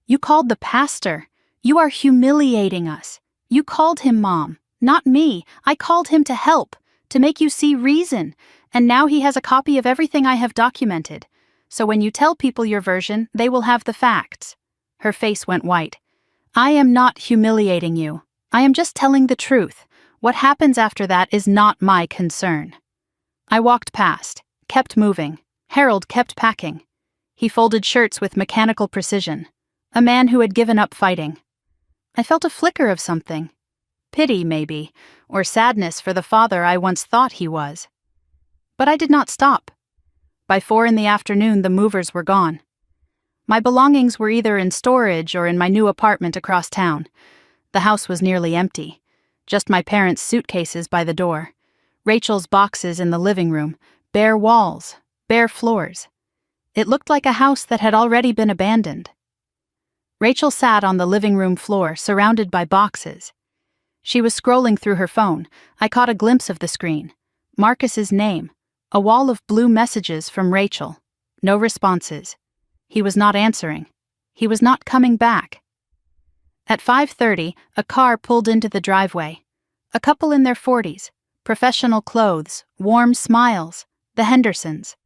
You called the pastor. You are humiliating us. You called him Mom, not me. I called him to help, to make you see reason, and now he has a copy of everything I have documented. So when you tell people your version, they will have the facts. Her face went white. I am not humiliating you. I am just telling the truth. What happens after that is not my concern. I walked past, kept moving. Harold kept packing. He folded shirts with mechanical precision. A man who had given up fighting. I felt a flicker of something. Pity, maybe, or sadness for the father I once thought he was. But I did not stop. By 4 p.m, the movers were gone. My belongings were either in storage or in my new apartment across town. The house was nearly empty. Just my parents' suitcases by the door. Rachel's boxes in the living room. Bare walls. Bare floors. It looked like a house that had already been abandoned. Rachel sat on the living room floor, surrounded by boxes. She was scrolling through her phone. I caught a glimpse of the screen. Marcus's name. A wall of blue messages from Rachel. No responses. He was not answering. He was not coming back. At 5:30, a car pulled into the driveway. A couple in their 40s. Professional clothes, warm smiles. The Hendersons.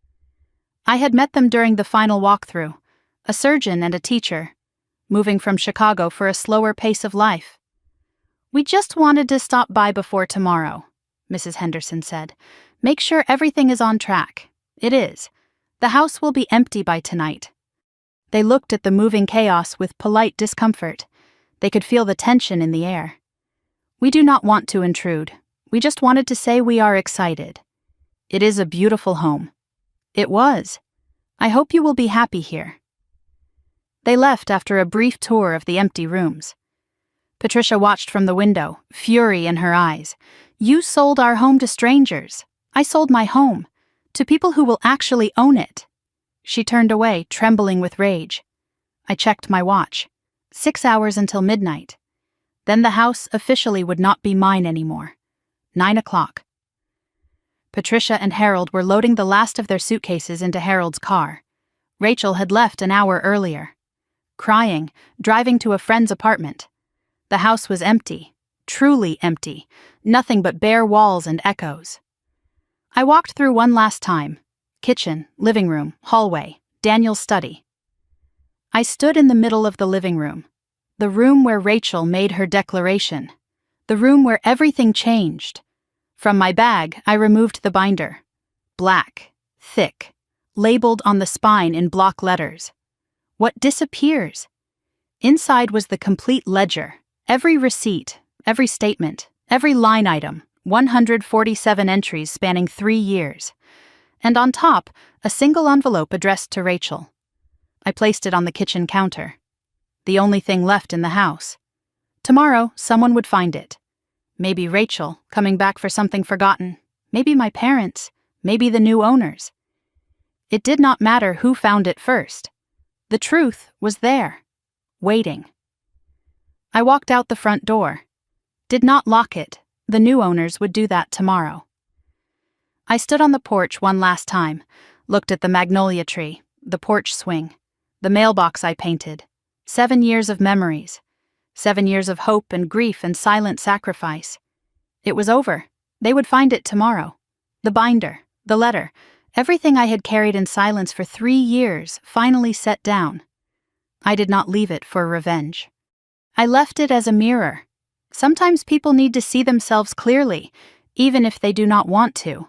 I had met them during the final walkthrough. A surgeon and a teacher. Moving from Chicago for a slower pace of life. "We just wanted to stop by before tomorrow," Mrs. Henderson said. "Make sure everything is on track." "It is. The house will be empty by tonight." They looked at the moving chaos with polite discomfort. They could feel the tension in the air. "We do not want to intrude. We just wanted to say we are excited. It is a beautiful home." It was. "I hope you will be happy here." They left after a brief tour of the empty rooms. Patricia watched from the window, fury in her eyes. "You sold our home to strangers. I sold my home. To people who will actually own it." She turned away, trembling with rage. I checked my watch. 6 hours until midnight. Then the house officially would not be mine anymore. 9 o'clock. Patricia and Harold were loading the last of their suitcases into Harold's car. Rachel had left an hour earlier. Crying, driving to a friend's apartment. The house was empty, truly empty, nothing but bare walls and echoes. I walked through one last time. Kitchen, living room, hallway, Daniel's study. I stood in the middle of the living room. The room where Rachel made her declaration. The room where everything changed. From my bag, I removed the binder. Black, thick, labeled on the spine in block letters. What disappears? Inside was the complete ledger, every receipt, every statement, every line item, 147 entries spanning 3 years. And on top, a single envelope addressed to Rachel. I placed it on the kitchen counter. The only thing left in the house. Tomorrow, someone would find it. Maybe Rachel, coming back for something forgotten. Maybe my parents. Maybe the new owners. It did not matter who found it first. The truth was there, waiting. I walked out the front door. Did not lock it. The new owners would do that tomorrow. I stood on the porch one last time, looked at the magnolia tree, the porch swing, the mailbox I painted. 7 years of memories. 7 years of hope and grief and silent sacrifice. It was over. They would find it tomorrow. The binder, the letter, everything I had carried in silence for 3 years finally set down. I did not leave it for revenge. I left it as a mirror. Sometimes people need to see themselves clearly, even if they do not want to.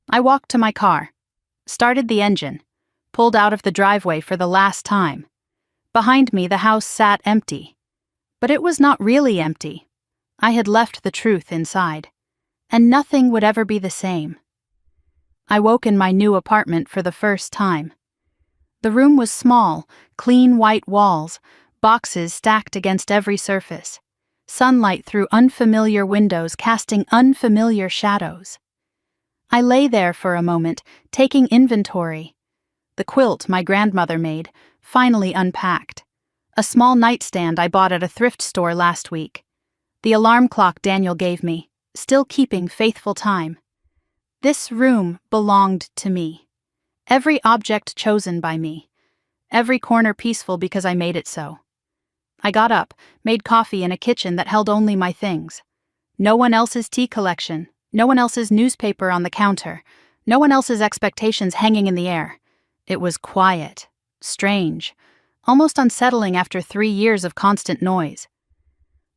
I walked to my car, started the engine, pulled out of the driveway for the last time. Behind me, the house sat empty. But it was not really empty. I had left the truth inside, and nothing would ever be the same. I woke in my new apartment for the first time. The room was small, clean white walls, boxes stacked against every surface, sunlight through unfamiliar windows casting unfamiliar shadows. I lay there for a moment, taking inventory. The quilt my grandmother made, finally unpacked. A small nightstand I bought at a thrift store last week. The alarm clock Daniel gave me, still keeping faithful time. This room belonged to me. Every object chosen by me. Every corner peaceful because I made it so. I got up, made coffee in a kitchen that held only my things. No one else's tea collection, no one else's newspaper on the counter, no one else's expectations hanging in the air. It was quiet, strange, almost unsettling after 3 years of constant noise.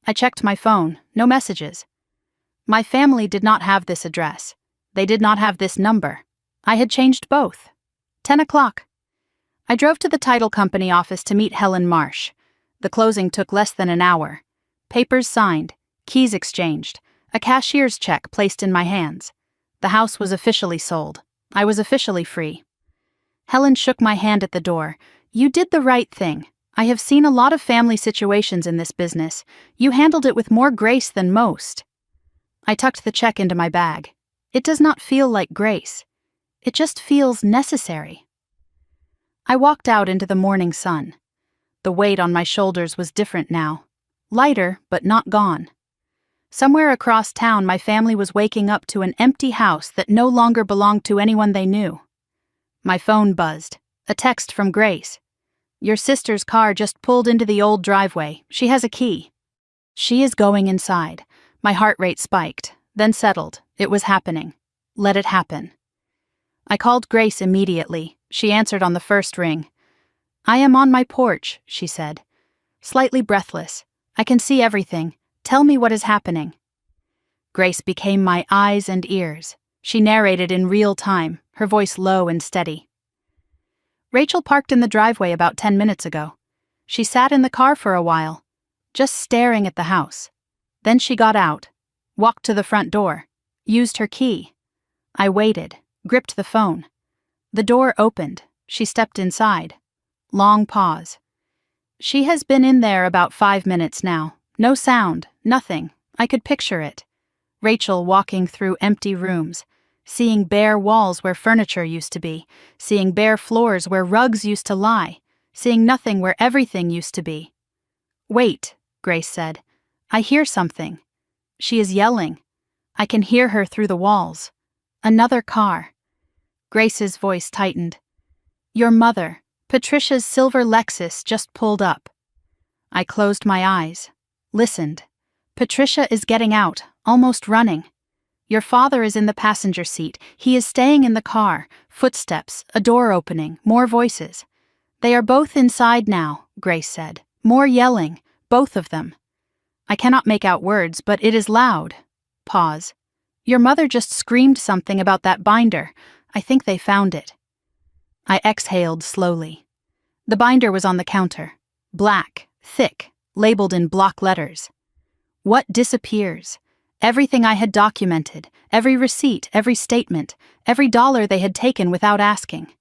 I checked my phone, no messages. My family did not have this address. They did not have this number. I had changed both. 10 o'clock. I drove to the title company office to meet Helen Marsh. The closing took less than an hour. Papers signed, keys exchanged, a cashier's check placed in my hands. The house was officially sold. I was officially free. Helen shook my hand at the door. "You did the right thing. I have seen a lot of family situations in this business. You handled it with more grace than most." I tucked the check into my bag. It does not feel like grace. It just feels necessary. I walked out into the morning sun. The weight on my shoulders was different now. Lighter, but not gone. Somewhere across town, my family was waking up to an empty house that no longer belonged to anyone they knew. My phone buzzed. A text from Grace. "Your sister's car just pulled into the old driveway. She has a key." She is going inside. My heart rate spiked, then settled. It was happening. Let it happen. I called Grace immediately. She answered on the first ring. "I am on my porch," she said. Slightly breathless. "I can see everything. Tell me what is happening." Grace became my eyes and ears. She narrated in real time, her voice low and steady. "Rachel parked in the driveway about 10 minutes ago. She sat in the car for a while, just staring at the house. Then she got out, walked to the front door, used her key. I waited, gripped the phone. The door opened. She stepped inside. Long pause. She has been in there about 5 minutes now. No sound, nothing. I could picture it. Rachel walking through empty rooms, seeing bare walls where furniture used to be, seeing bare floors where rugs used to lie, seeing nothing where everything used to be. "Wait," Grace said. "I hear something." She is yelling. I can hear her through the walls. Another car. Grace's voice tightened. "Your mother, Patricia's silver Lexus, just pulled up." I closed my eyes, listened. Patricia is getting out, almost running. Your father is in the passenger seat. He is staying in the car. Footsteps, a door opening, more voices. "They are both inside now," Grace said. "More yelling, both of them. I cannot make out words, but it is loud." Pause. "Your mother just screamed something about that binder. I think they found it." I exhaled slowly. The binder was on the counter. Black, thick, labeled in block letters. What disappears? Everything I had documented, every receipt, every statement, every dollar they had taken without asking.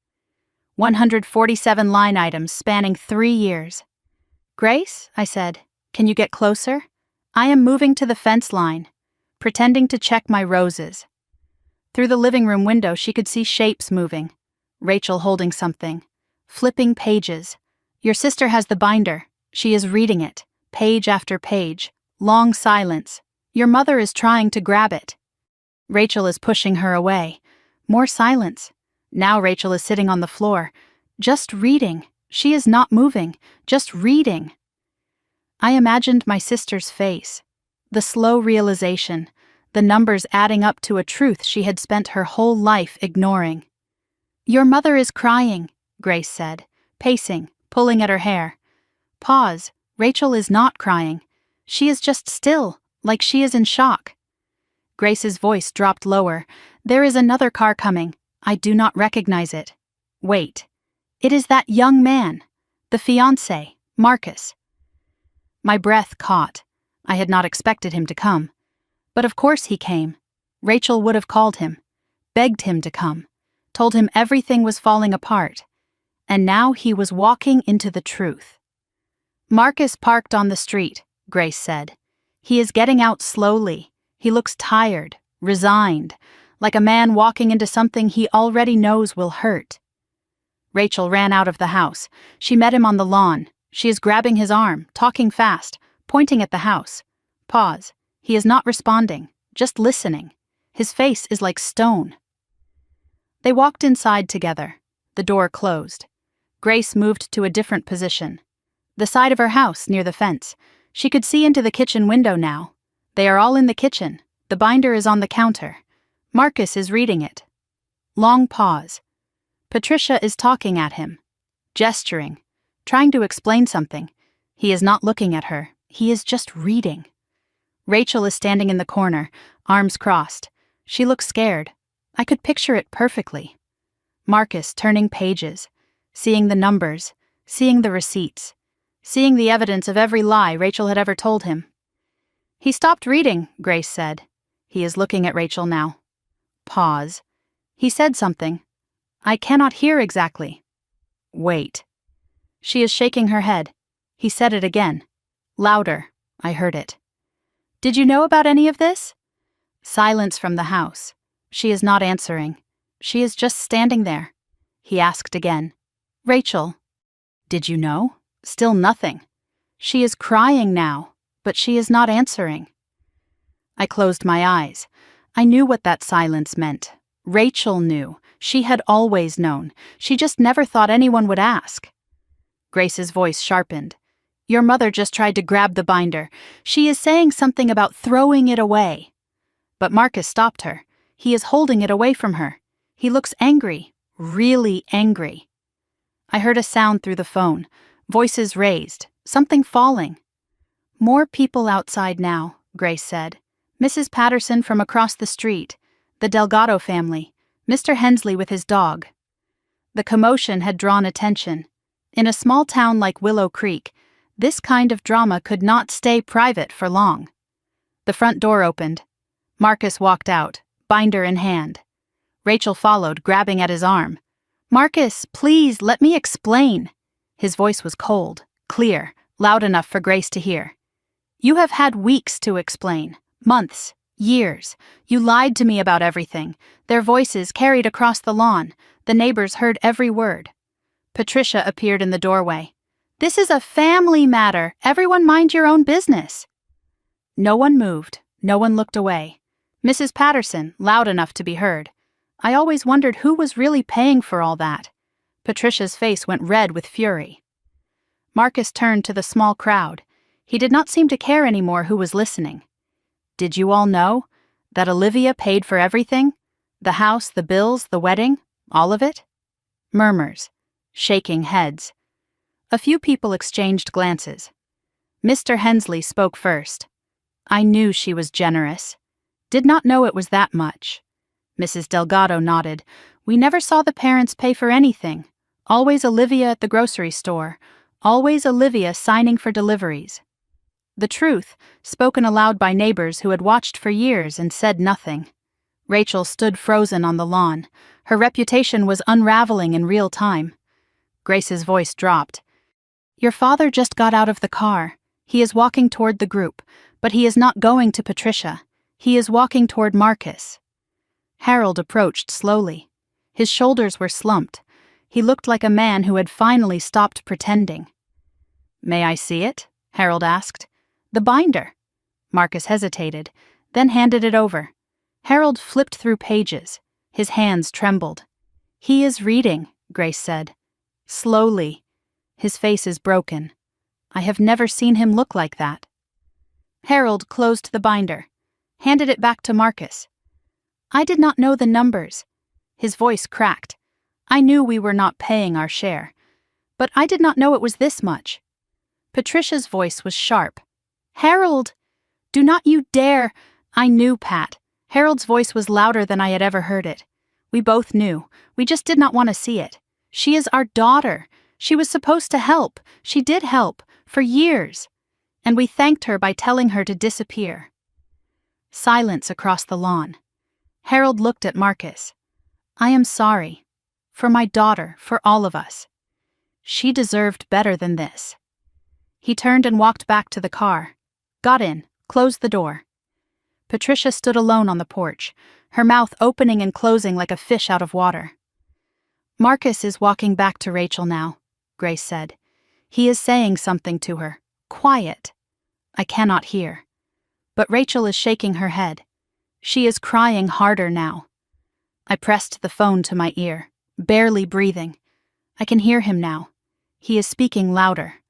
147 line items spanning 3 years. "Grace," I said, "can you get closer? I am moving to the fence line, pretending to check my roses." Through the living room window she could see shapes moving. Rachel holding something, flipping pages. Your sister has the binder. She is reading it, page after page. Long silence. Your mother is trying to grab it. Rachel is pushing her away. More silence. Now Rachel is sitting on the floor, just reading. She is not moving, just reading. I imagined my sister's face, the slow realization, the numbers adding up to a truth she had spent her whole life ignoring. "Your mother is crying," Grace said, pacing, pulling at her hair. Pause. Rachel is not crying. She is just still, like she is in shock. Grace's voice dropped lower. "There is another car coming. I do not recognize it. Wait. It is that young man. The fiancé, Marcus." My breath caught. I had not expected him to come. But of course he came. Rachel would have called him, begged him to come, told him everything was falling apart. And now he was walking into the truth. "Marcus parked on the street," Grace said. "He is getting out slowly. He looks tired, resigned, like a man walking into something he already knows will hurt." Rachel ran out of the house. She met him on the lawn. She is grabbing his arm, talking fast, pointing at the house. Pause. He is not responding, just listening. His face is like stone. They walked inside together. The door closed. Grace moved to a different position. The side of her house near the fence. She could see into the kitchen window now. They are all in the kitchen. The binder is on the counter. Marcus is reading it. Long pause. Patricia is talking at him, gesturing, trying to explain something. He is not looking at her. He is just reading. Rachel is standing in the corner, arms crossed. She looks scared. I could picture it perfectly. Marcus turning pages, seeing the numbers, seeing the receipts, seeing the evidence of every lie Rachel had ever told him. "He stopped reading," Grace said. He is looking at Rachel now. Pause. "He said something. I cannot hear exactly." "Wait." She is shaking her head. He said it again. Louder. I heard it. "Did you know about any of this?" Silence from the house. She is not answering. She is just standing there. He asked again. "Rachel, did you know?" Still nothing. She is crying now, but she is not answering. I closed my eyes. I knew what that silence meant. Rachel knew. She had always known. She just never thought anyone would ask. Grace's voice sharpened. "Your mother just tried to grab the binder. She is saying something about throwing it away." But Marcus stopped her. He is holding it away from her. He looks angry, really angry. I heard a sound through the phone. Voices raised, something falling. More people outside now, Grace said. Mrs. Patterson from across the street, the Delgado family, Mr. Hensley with his dog. The commotion had drawn attention. In a small town like Willow Creek, this kind of drama could not stay private for long. The front door opened. Marcus walked out, binder in hand. Rachel followed, grabbing at his arm. "Marcus, please, let me explain." His voice was cold, clear, loud enough for Grace to hear. "You have had weeks to explain. Months. Years. You lied to me about everything." Their voices carried across the lawn. The neighbors heard every word. Patricia appeared in the doorway. "This is a family matter. Everyone mind your own business." No one moved. No one looked away. Mrs. Patterson, loud enough to be heard. "I always wondered who was really paying for all that." Patricia's face went red with fury. Marcus turned to the small crowd. He did not seem to care anymore who was listening. "Did you all know that Olivia paid for everything? The house, the bills, the wedding, all of it?" Murmurs, shaking heads. A few people exchanged glances. Mr. Hensley spoke first. "I knew she was generous. Did not know it was that much." Mrs. Delgado nodded. "We never saw the parents pay for anything. Always Olivia at the grocery store. Always Olivia signing for deliveries." The truth, spoken aloud by neighbors who had watched for years and said nothing. Rachel stood frozen on the lawn. Her reputation was unraveling in real time. Grace's voice dropped. "Your father just got out of the car. He is walking toward the group, but he is not going to Patricia. He is walking toward Marcus." Harold approached slowly. His shoulders were slumped. He looked like a man who had finally stopped pretending. "May I see it?" Harold asked. "The binder." Marcus hesitated, then handed it over. Harold flipped through pages. His hands trembled. "He is reading," Grace said. Slowly. "His face is broken. I have never seen him look like that." Harold closed the binder, handed it back to Marcus. "I did not know the numbers." His voice cracked. "I knew we were not paying our share, but I did not know it was this much." Patricia's voice was sharp. "Harold! Do not you dare!" "I knew, Pat." Harold's voice was louder than I had ever heard it. "We both knew. We just did not want to see it. She is our daughter. She was supposed to help. She did help. For years. And we thanked her by telling her to disappear." Silence across the lawn. Harold looked at Marcus. "I am sorry. For my daughter, for all of us. She deserved better than this." He turned and walked back to the car. Got in, closed the door. Patricia stood alone on the porch, her mouth opening and closing like a fish out of water. "Marcus is walking back to Rachel now," Grace said. "He is saying something to her. Quiet. I cannot hear. But Rachel is shaking her head. She is crying harder now." I pressed the phone to my ear, barely breathing. I can hear him now. He is speaking louder.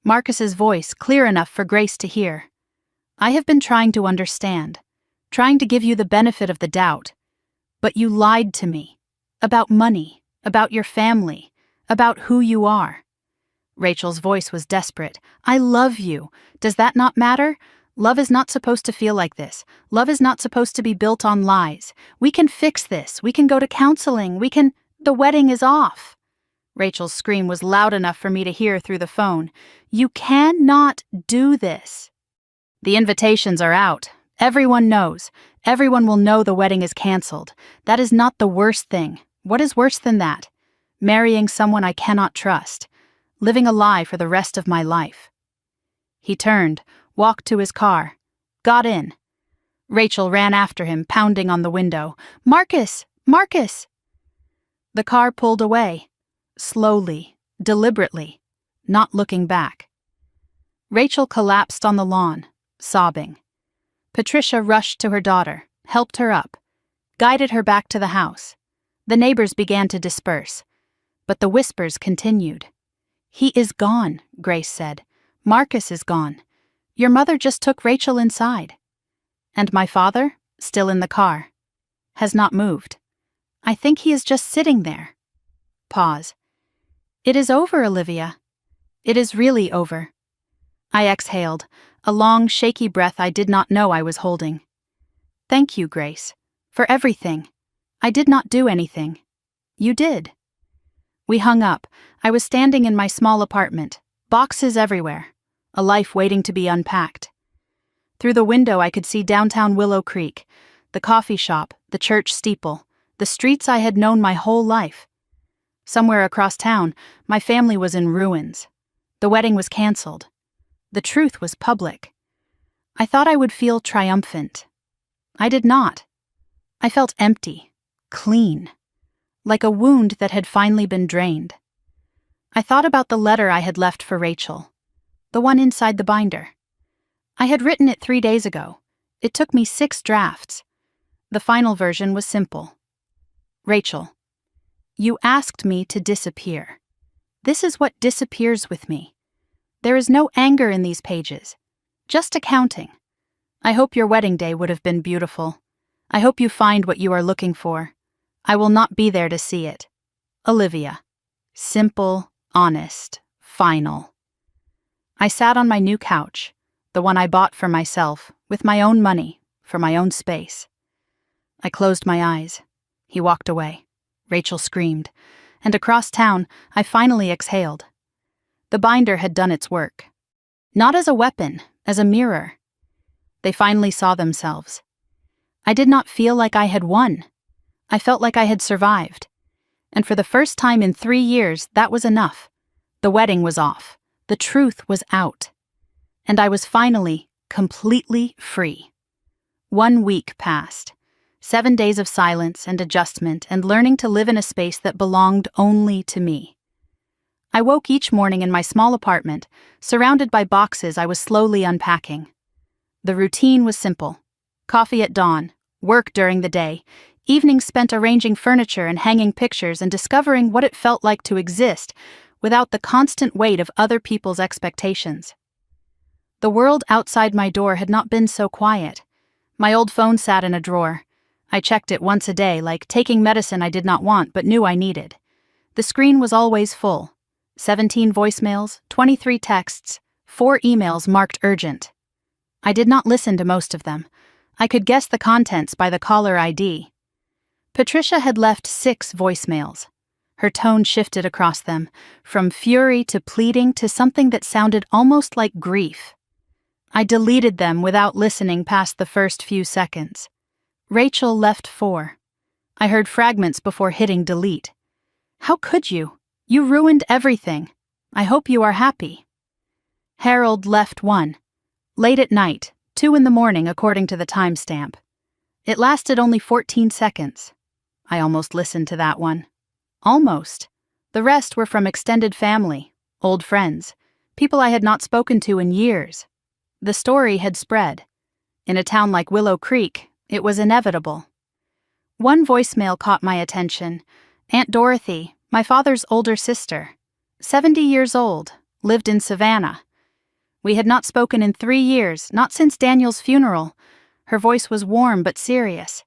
Marcus's voice clear enough for Grace to hear. "I have been trying to understand, trying to give you the benefit of the doubt. But you lied to me. About money, about your family, about who you are." Rachel's voice was desperate. "I love you. Does that not matter? Love is not supposed to feel like this. Love is not supposed to be built on lies. We can fix this. We can go to counseling. The wedding is off." Rachel's scream was loud enough for me to hear through the phone. "You cannot do this." "The invitations are out. Everyone knows. Everyone will know the wedding is canceled. That is not the worst thing. What is worse than that? Marrying someone I cannot trust. Living a lie for the rest of my life." He turned, walked to his car, got in. Rachel ran after him, pounding on the window. "Marcus! Marcus!" The car pulled away, slowly, deliberately, not looking back. Rachel collapsed on the lawn, sobbing. Patricia rushed to her daughter, helped her up, guided her back to the house. The neighbors began to disperse, but the whispers continued. "He is gone," Grace said. "Marcus is gone. Your mother just took Rachel inside. And my father, still in the car, has not moved. I think he is just sitting there." Pause. "It is over, Olivia. It is really over." I exhaled. a long, shaky breath I did not know I was holding. "Thank you, Grace. For everything. I did not do anything. You did." We hung up. I was standing in my small apartment, boxes everywhere, a life waiting to be unpacked. Through the window I could see downtown Willow Creek, the coffee shop, the church steeple, the streets I had known my whole life. Somewhere across town, my family was in ruins. The wedding was canceled. The truth was public. I thought I would feel triumphant. I did not. I felt empty, clean, like a wound that had finally been drained. I thought about the letter I had left for Rachel, the one inside the binder. I had written it 3 days ago. It took me 6 drafts. The final version was simple. "Rachel, you asked me to disappear. This is what disappears with me. There is no anger in these pages, just accounting. I hope your wedding day would have been beautiful. I hope you find what you are looking for. I will not be there to see it. Olivia." Simple, honest, final. I sat on my new couch, the one I bought for myself, with my own money, for my own space. I closed my eyes. He walked away. Rachel screamed, and across town, I finally exhaled. The binder had done its work. Not as a weapon, as a mirror. They finally saw themselves. I did not feel like I had won. I felt like I had survived. And for the first time in 3 years, that was enough. The wedding was off. The truth was out. And I was finally, completely free. 1 week passed. 7 days of silence and adjustment and learning to live in a space that belonged only to me. I woke each morning in my small apartment, surrounded by boxes I was slowly unpacking. The routine was simple. Coffee at dawn, work during the day, evenings spent arranging furniture and hanging pictures and discovering what it felt like to exist without the constant weight of other people's expectations. The world outside my door had not been so quiet. My old phone sat in a drawer. I checked it once a day, like taking medicine I did not want but knew I needed. The screen was always full. 17 voicemails, 23 texts, 4 emails marked urgent. I did not listen to most of them. I could guess the contents by the caller ID. Patricia had left 6 voicemails. Her tone shifted across them, from fury to pleading to something that sounded almost like grief. I deleted them without listening past the first few seconds. Rachel left 4. I heard fragments before hitting delete. "How could you? You ruined everything. I hope you are happy." Harold left 1. Late at night, 2 in the morning according to the timestamp. It lasted only 14 seconds. I almost listened to that one. Almost. The rest were from extended family, old friends, people I had not spoken to in years. The story had spread. In a town like Willow Creek, it was inevitable. One voicemail caught my attention. Aunt Dorothy, my father's older sister, 70 years old, lived in Savannah. We had not spoken in 3 years, not since Daniel's funeral. Her voice was warm but serious.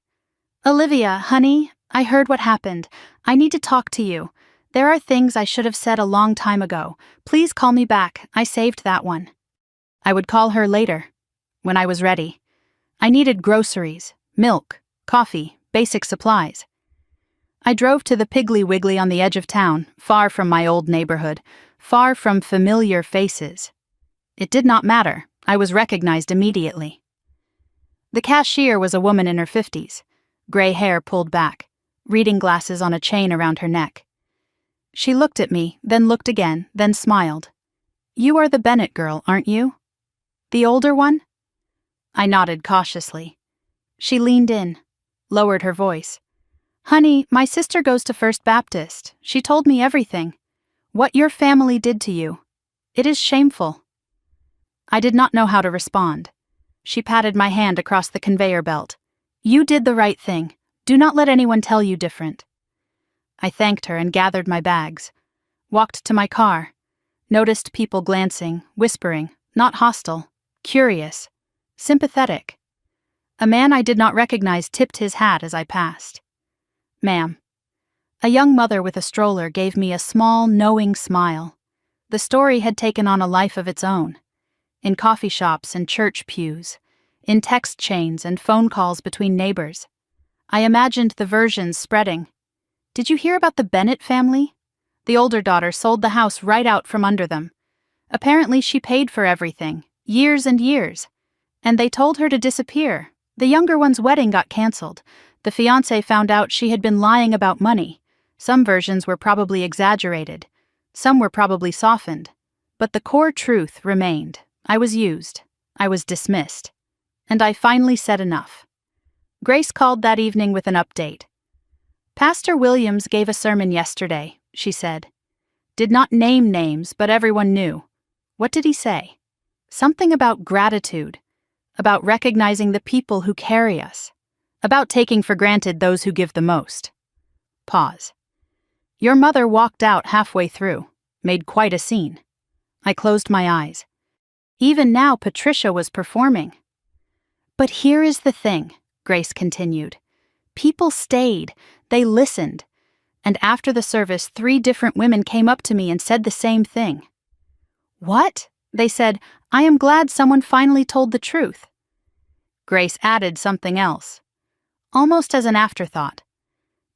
"Olivia, honey, I heard what happened. I need to talk to you. There are things I should have said a long time ago. Please call me back. I saved that one." I would call her later, when I was ready. I needed groceries, milk, coffee, basic supplies. I drove to the Piggly Wiggly on the edge of town, far from my old neighborhood, far from familiar faces. It did not matter. I was recognized immediately. The cashier was a woman in her 50s, gray hair pulled back, reading glasses on a chain around her neck. She looked at me, then looked again, then smiled. "You are the Bennett girl, aren't you? The older one?" I nodded cautiously. She leaned in, lowered her voice. "Honey, my sister goes to First Baptist. She told me everything. What your family did to you. It is shameful." I did not know how to respond. She patted my hand across the conveyor belt. "You did the right thing. Do not let anyone tell you different." I thanked her and gathered my bags. Walked to my car. Noticed people glancing, whispering, not hostile, curious, sympathetic. A man I did not recognize tipped his hat as I passed. "Ma'am." A young mother with a stroller gave me a small, knowing smile. The story had taken on a life of its own. in coffee shops and church pews, in text chains and phone calls between neighbors. I imagined the versions spreading. Did you hear about the Bennett family? The older daughter sold the house right out from under them. Apparently she paid for everything, years and years. And they told her to disappear. The younger one's wedding got canceled. The fiancé found out she had been lying about money. Some versions were probably exaggerated. Some were probably softened. But the core truth remained. I was used. I was dismissed. And I finally said enough. Grace called that evening with an update. Pastor Williams gave a sermon yesterday, she said. Did not name names, but everyone knew. What did he say? Something about gratitude, about recognizing the people who carry us, about taking for granted those who give the most. Pause. Your mother walked out halfway through, made quite a scene. I closed my eyes. Even now, Patricia was performing. But here is the thing, Grace continued. People stayed, they listened, and after the service 3 different women came up to me and said the same thing. What? They said, I am glad someone finally told the truth. Grace added something else, almost as an afterthought.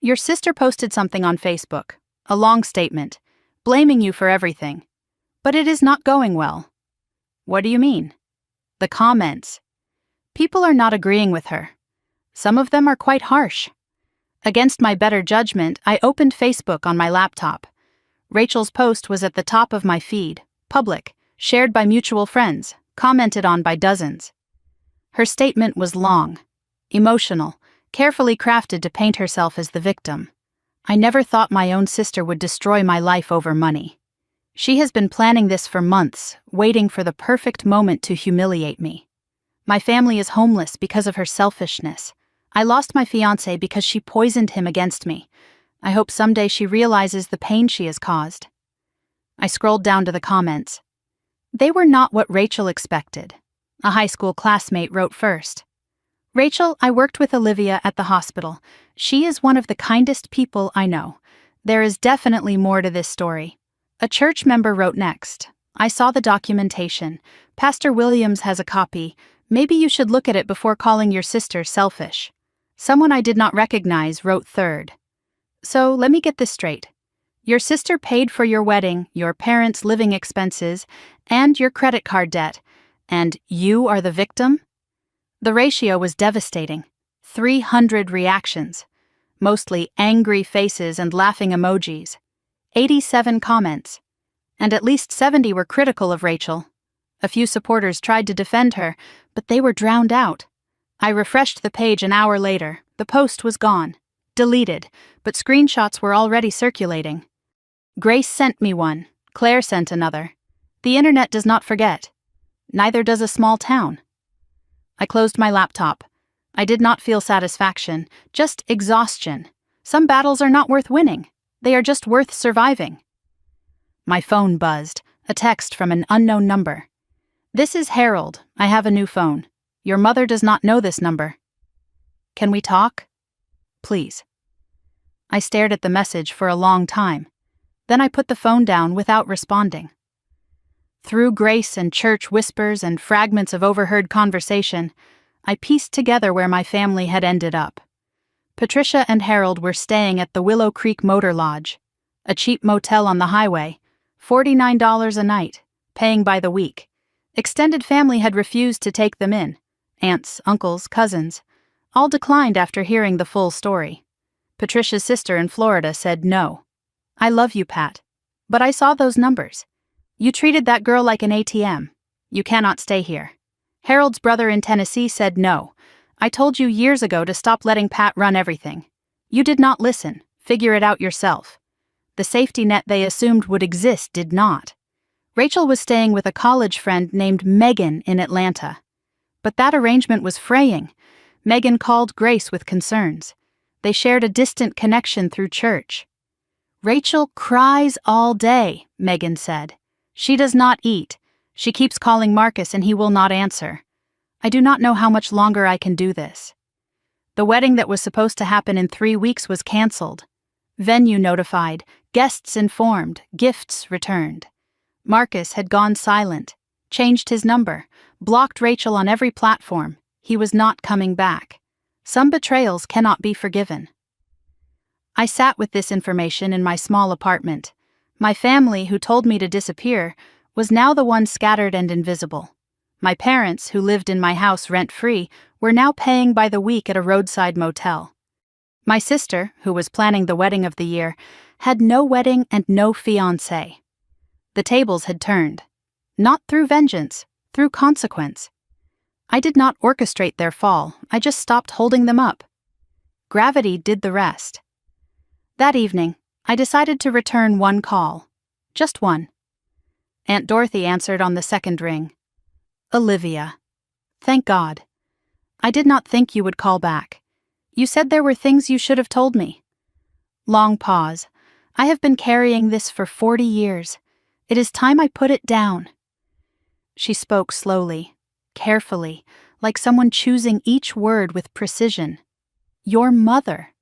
Your sister posted something on Facebook, a long statement, blaming you for everything. But it is not going well. What do you mean? The comments. People are not agreeing with her. Some of them are quite harsh. Against my better judgment, I opened Facebook on my laptop. Rachel's post was at the top of my feed, public, shared by mutual friends, commented on by dozens. Her statement was long, emotional, carefully crafted to paint herself as the victim. I never thought my own sister would destroy my life over money. She has been planning this for months, waiting for the perfect moment to humiliate me. My family is homeless because of her selfishness. I lost my fiancé because she poisoned him against me. I hope someday she realizes the pain she has caused. I scrolled down to the comments. They were not what Rachel expected. A high school classmate wrote first. Rachel, I worked with Olivia at the hospital. She is one of the kindest people I know. There is definitely more to this story. A church member wrote next. I saw the documentation. Pastor Williams has a copy. Maybe you should look at it before calling your sister selfish. Someone I did not recognize wrote third. So let me get this straight. Your sister paid for your wedding, your parents' living expenses, and your credit card debt, and you are the victim? The ratio was devastating. 300 reactions, mostly angry faces and laughing emojis. 87 comments, and at least 70 were critical of Rachel. A few supporters tried to defend her, but they were drowned out. I refreshed the page an hour later. The post was gone. Deleted, but screenshots were already circulating. Grace sent me one. Claire sent another. The internet does not forget. Neither does a small town. I closed my laptop. I did not feel satisfaction, just exhaustion. Some battles are not worth winning. They are just worth surviving. My phone buzzed, a text from an unknown number. This is Harold. I have a new phone. Your mother does not know this number. Can we talk? Please. I stared at the message for a long time. Then I put the phone down without responding. Through Grace and church whispers and fragments of overheard conversation, I pieced together where my family had ended up. Patricia and Harold were staying at the Willow Creek Motor Lodge, a cheap motel on the highway, $49 a night, paying by the week. Extended family had refused to take them in. Aunts, uncles, cousins, all declined after hearing the full story. Patricia's sister in Florida said no. I love you, Pat. But I saw those numbers. You treated that girl like an ATM. You cannot stay here. Harold's brother in Tennessee said no. I told you years ago to stop letting Pat run everything. You did not listen. Figure it out yourself. The safety net they assumed would exist did not. Rachel was staying with a college friend named Megan in Atlanta. But that arrangement was fraying. Megan called Grace with concerns. They shared a distant connection through church. Rachel cries all day, Megan said. She does not eat. She keeps calling Marcus and he will not answer. I do not know how much longer I can do this. The wedding that was supposed to happen in 3 weeks was canceled. Venue notified, guests informed, gifts returned. Marcus had gone silent. changed his number, blocked Rachel on every platform. He was not coming back. Some betrayals cannot be forgiven. I sat with this information in my small apartment. My family, who told me to disappear, was now the one scattered and invisible. My parents, who lived in my house rent-free, were now paying by the week at a roadside motel. My sister, who was planning the wedding of the year, had no wedding and no fiancé. The tables had turned. Not through vengeance, through consequence. I did not orchestrate their fall, I just stopped holding them up. Gravity did the rest. That evening, I decided to return one call. Just one. Aunt Dorothy answered on the second ring. Olivia. Thank God. I did not think you would call back. You said there were things you should have told me. Long pause. I have been carrying this for 40 years. It is time I put it down. She spoke slowly, carefully, like someone choosing each word with precision. Your mother.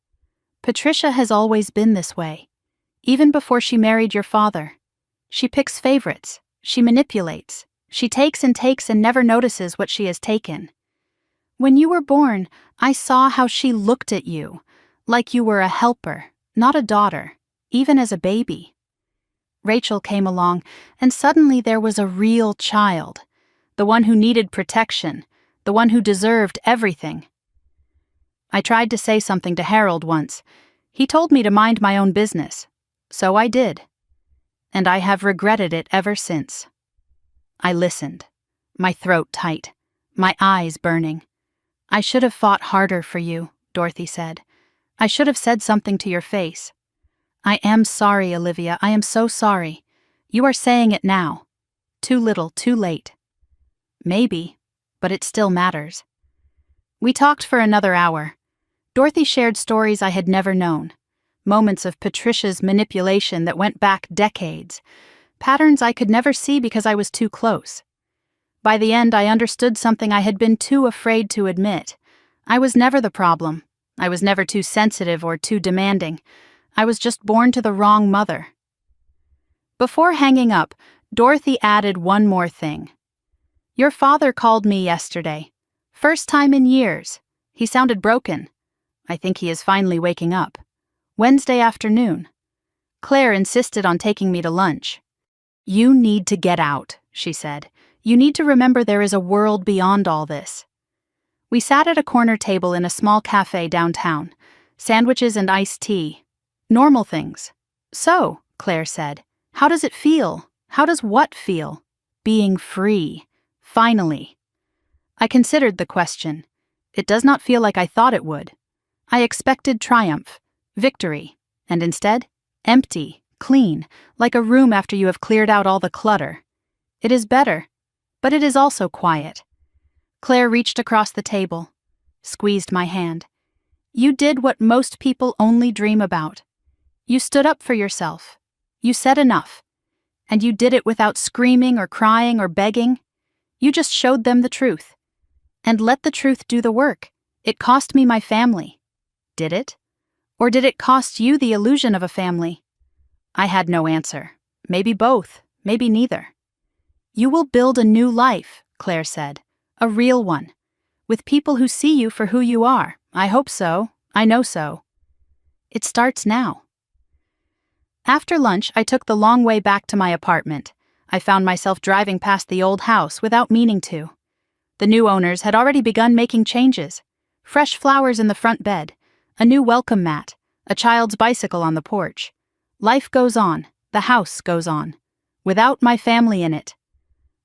Patricia has always been this way. Even before she married your father. She picks favorites. She manipulates. She takes and never notices what she has taken. When you were born, I saw how she looked at you, like you were a helper, not a daughter, even as a baby. Rachel came along, and suddenly there was a real child, the one who needed protection, the one who deserved everything. I tried to say something to Harold once. He told me to mind my own business, so I did. And I have regretted it ever since. I listened, my throat tight, my eyes burning. I should have fought harder for you, Dorothy said. I should have said something to your face. I am sorry, Olivia, I am so sorry. You are saying it now. Too little, too late. Maybe, but it still matters. We talked for another hour. Dorothy shared stories I had never known. Moments of Patricia's manipulation that went back decades. Patterns I could never see because I was too close. By the end, I understood something I had been too afraid to admit. I was never the problem. I was never too sensitive or too demanding. I was just born to the wrong mother. Before hanging up, Dorothy added one more thing. Your father called me yesterday. First time in years. He sounded broken. I think he is finally waking up. Wednesday afternoon. Claire insisted on taking me to lunch. You need to get out, she said. You need to remember there is a world beyond all this. We sat at a corner table in a small cafe downtown. Sandwiches and iced tea. Normal things. So, Claire said, how does it feel? How does what feel? Being free. Finally. I considered the question. It does not feel like I thought it would. I expected triumph, victory, and instead, empty, clean, like a room after you have cleared out all the clutter. It is better, but it is also quiet. Claire reached across the table, squeezed my hand. You did what most people only dream about. You stood up for yourself. You said enough. And you did it without screaming or crying or begging. You just showed them the truth. And let the truth do the work. It cost me my family. Did it? Or did it cost you the illusion of a family? I had no answer. Maybe both, maybe neither. You will build a new life, Claire said. A real one. With people who see you for who you are. I hope so. I know so. It starts now. After lunch, I took the long way back to my apartment. I found myself driving past the old house without meaning to. The new owners had already begun making changes. Fresh flowers in the front bed, a new welcome mat, a child's bicycle on the porch. Life goes on, the house goes on, without my family in it.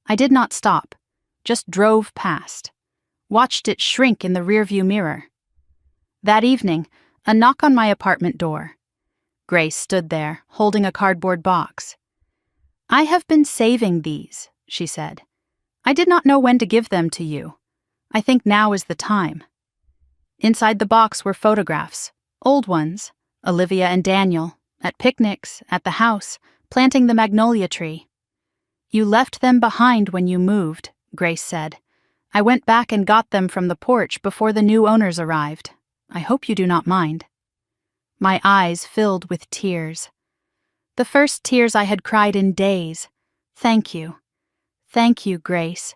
I did not stop, just drove past, watched it shrink in the rearview mirror. That evening, a knock on my apartment door. Grace stood there, holding a cardboard box. I have been saving these, she said. I did not know when to give them to you. I think now is the time. Inside the box were photographs, old ones, Olivia and Daniel, at picnics, at the house, planting the magnolia tree. You left them behind when you moved, Grace said. I went back and got them from the porch before the new owners arrived. I hope you do not mind. My eyes filled with tears. The first tears I had cried in days. Thank you. Thank you, Grace.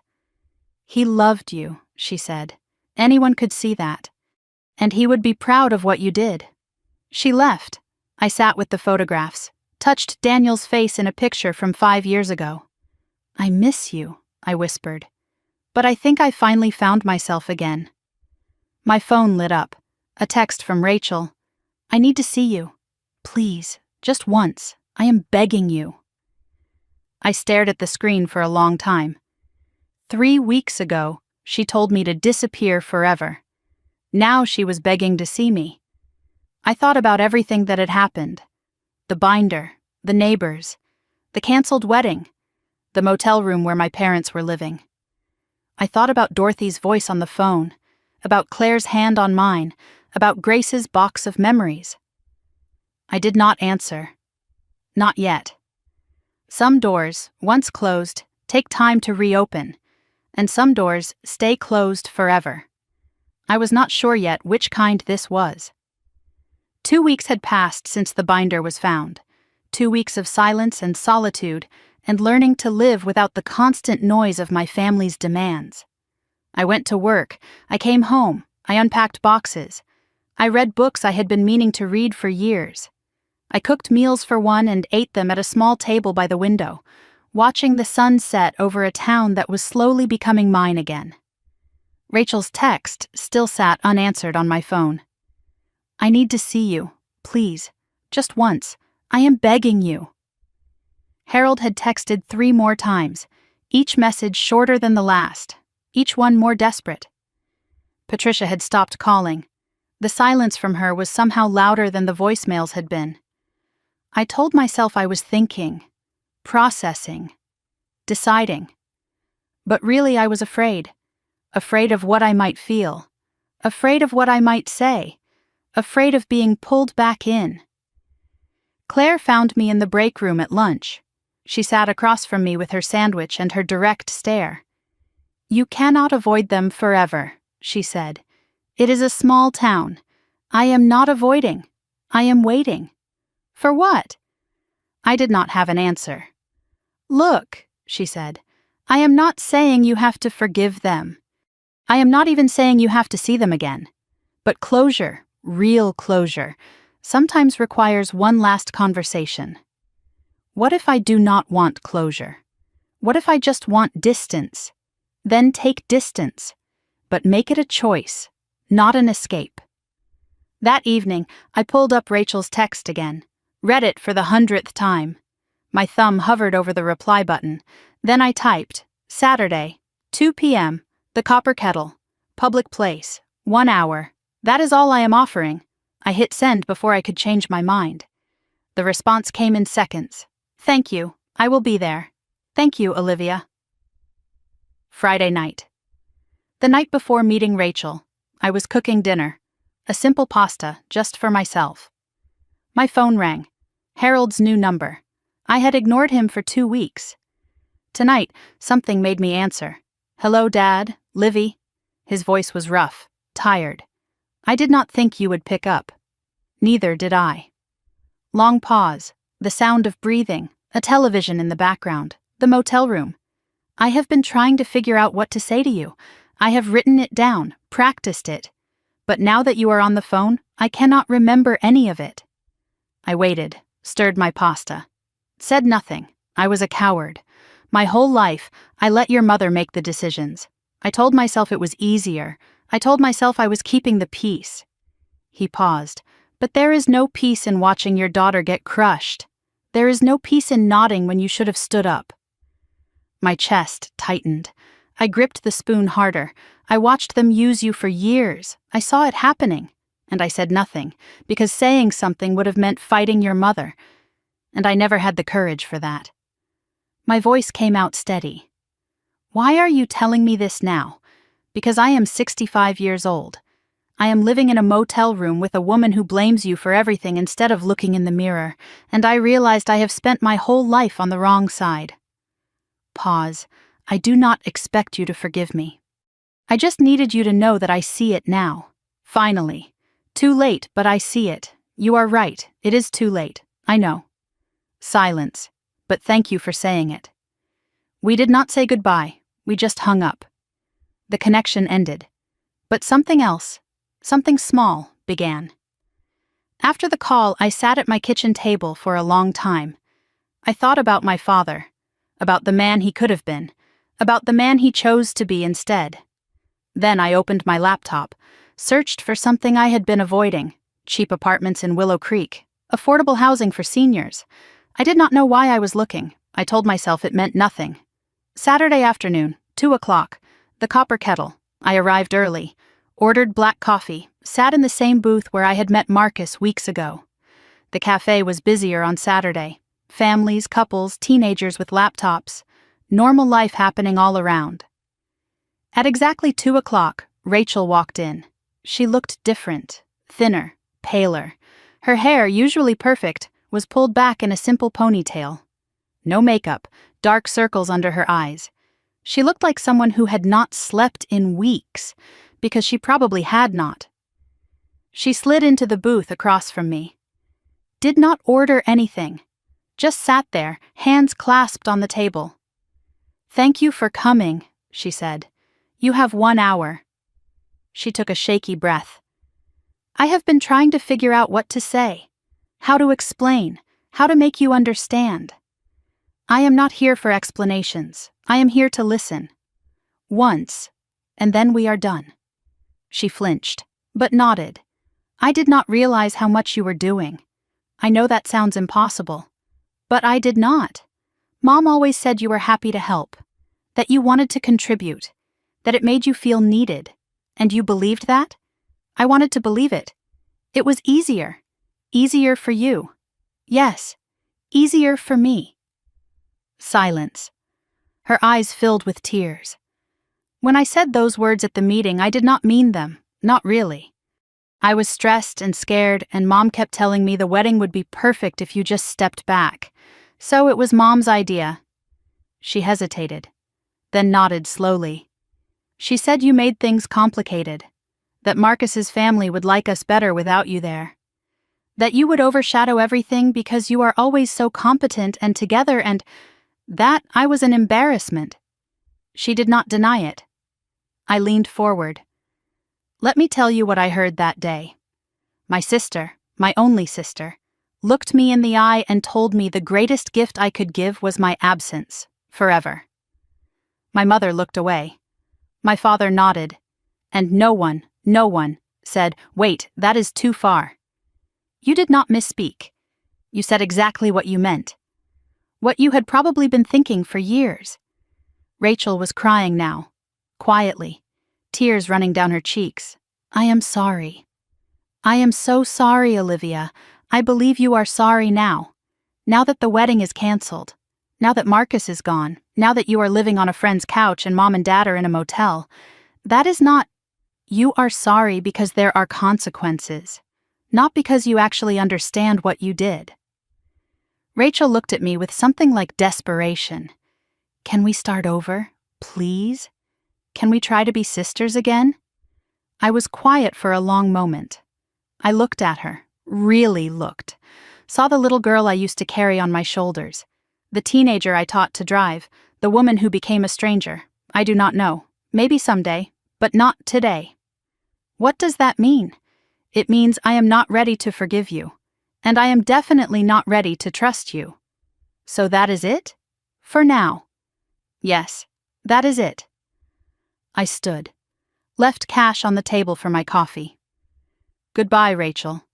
He loved you, she said. Anyone could see that. And he would be proud of what you did. She left. I sat with the photographs, touched Daniel's face in a picture from 5 years ago. I miss you, I whispered. But I think I finally found myself again. My phone lit up. A text from Rachel. I need to see you. Please, just once. I am begging you. I stared at the screen for a long time. 3 weeks ago, she told me to disappear forever. Now she was begging to see me. I thought about everything that had happened. The binder, the neighbors, the canceled wedding, the motel room where my parents were living. I thought about Dorothy's voice on the phone, about Claire's hand on mine, about Grace's box of memories. I did not answer. Not yet. Some doors, once closed, take time to reopen, and some doors stay closed forever. I was not sure yet which kind this was. 2 weeks had passed since the binder was found. 2 weeks of silence and solitude, and learning to live without the constant noise of my family's demands. I went to work, I came home, I unpacked boxes. I read books I had been meaning to read for years. I cooked meals for one and ate them at a small table by the window, watching the sun set over a town that was slowly becoming mine again. Rachel's text still sat unanswered on my phone. I need to see you, please, just once. I am begging you. Harold had texted 3 more times, each message shorter than the last, each one more desperate. Patricia had stopped calling. The silence from her was somehow louder than the voicemails had been. I told myself I was thinking, processing, deciding. But really I was afraid. Afraid of what I might feel. Afraid of what I might say. Afraid of being pulled back in. Claire found me in the break room at lunch. She sat across from me with her sandwich and her direct stare. You cannot avoid them forever, she said. It is a small town. I am not avoiding. I am waiting. For what? I did not have an answer. Look, she said, I am not saying you have to forgive them. I am not even saying you have to see them again. But closure, real closure, sometimes requires one last conversation. What if I do not want closure? What if I just want distance? Then take distance, but make it a choice, not an escape. That evening, I pulled up Rachel's text again, read it for the 100th time. My thumb hovered over the reply button. Then I typed, Saturday, 2 p.m., the Copper Kettle, public place, 1 hour. That is all I am offering. I hit send before I could change my mind. The response came in seconds. Thank you, I will be there. Thank you, Olivia. Friday night. The night before meeting Rachel, I was cooking dinner, a simple pasta just for myself. My phone rang. Harold's new number. I had ignored him for 2 weeks. Tonight, something made me answer. Hello, Dad, Livy. His voice was rough, tired. I did not think you would pick up. Neither did I. Long pause, the sound of breathing, a television in the background, the motel room. I have been trying to figure out what to say to you. I have written it down, practiced it. But now that you are on the phone, I cannot remember any of it. I waited, stirred my pasta. Said nothing. I was a coward. My whole life, I let your mother make the decisions. I told myself it was easier. I told myself I was keeping the peace. He paused. But there is no peace in watching your daughter get crushed. There is no peace in nodding when you should have stood up. My chest tightened. I gripped the spoon harder. I watched them use you for years. I saw it happening. And I said nothing, because saying something would have meant fighting your mother. And I never had the courage for that. My voice came out steady. Why are you telling me this now? Because I am 65 years old. I am living in a motel room with a woman who blames you for everything instead of looking in the mirror, and I realized I have spent my whole life on the wrong side. Pause. I do not expect you to forgive me. I just needed you to know that I see it now. Finally. Too late, but I see it. You are right. It is too late. I know. Silence. But thank you for saying it. We did not say goodbye, we just hung up. The connection ended. But something else, something small, began. After the call, I sat at my kitchen table for a long time. I thought about my father, about the man he could have been, about the man he chose to be instead. Then I opened my laptop, searched for something I had been avoiding: cheap apartments in Willow Creek, affordable housing for seniors. I did not know why I was looking. I told myself it meant nothing. Saturday afternoon, 2:00, the Copper Kettle. I arrived early, ordered black coffee, sat in the same booth where I had met Marcus weeks ago. The cafe was busier on Saturday. Families, couples, teenagers with laptops. Normal life happening all around. At exactly 2:00, Rachel walked in. She looked different, thinner, paler. Her hair, usually perfect, was pulled back in a simple ponytail. No makeup, dark circles under her eyes. She looked like someone who had not slept in weeks, because she probably had not. She slid into the booth across from me. Did not order anything. Just sat there, hands clasped on the table. "Thank you for coming," she said. "You have 1 hour." She took a shaky breath. "I have been trying to figure out what to say, how to explain, how to make you understand. I am not here for explanations. I am here to listen. Once, and then we are done." She flinched, but nodded. "I did not realize how much you were doing. I know that sounds impossible. But I did not. Mom always said you were happy to help, that you wanted to contribute, that it made you feel needed. And you believed that? I wanted to believe it. It was easier. Easier for you. Yes, easier for me." Silence. Her eyes filled with tears. When I said those words at the meeting, I did not mean them, not really. I was stressed and scared, and Mom kept telling me the wedding would be perfect if you just stepped back. So it was Mom's idea. She hesitated, then nodded slowly. "She said you made things complicated, that Marcus's family would like us better without you there, that you would overshadow everything because you are always so competent and together, and that I was an embarrassment." She did not deny it. I leaned forward. "Let me tell you what I heard that day. My sister, my only sister, looked me in the eye and told me the greatest gift I could give was my absence, forever." My mother looked away. My father nodded, and no one said, "Wait, that is too far." You did not misspeak. You said exactly what you meant. What you had probably been thinking for years. Rachel was crying now, quietly, tears running down her cheeks. "I am sorry. I am so sorry, Olivia. I believe you are sorry now. Now that the wedding is canceled. Now that Marcus is gone. Now that you are living on a friend's couch and Mom and Dad are in a motel. That is not... You are sorry because there are consequences. Not because you actually understand what you did." Rachel looked at me with something like desperation. "Can we start over, please? Can we try to be sisters again?" I was quiet for a long moment. I looked at her, really looked. Saw the little girl I used to carry on my shoulders. The teenager I taught to drive. The woman who became a stranger. I do not know. Maybe someday, but not today. What does that mean? It means I am not ready to forgive you. And I am definitely not ready to trust you. So that is it? For now. Yes, that is it. I stood. Left cash on the table for my coffee. "Goodbye, Rachel."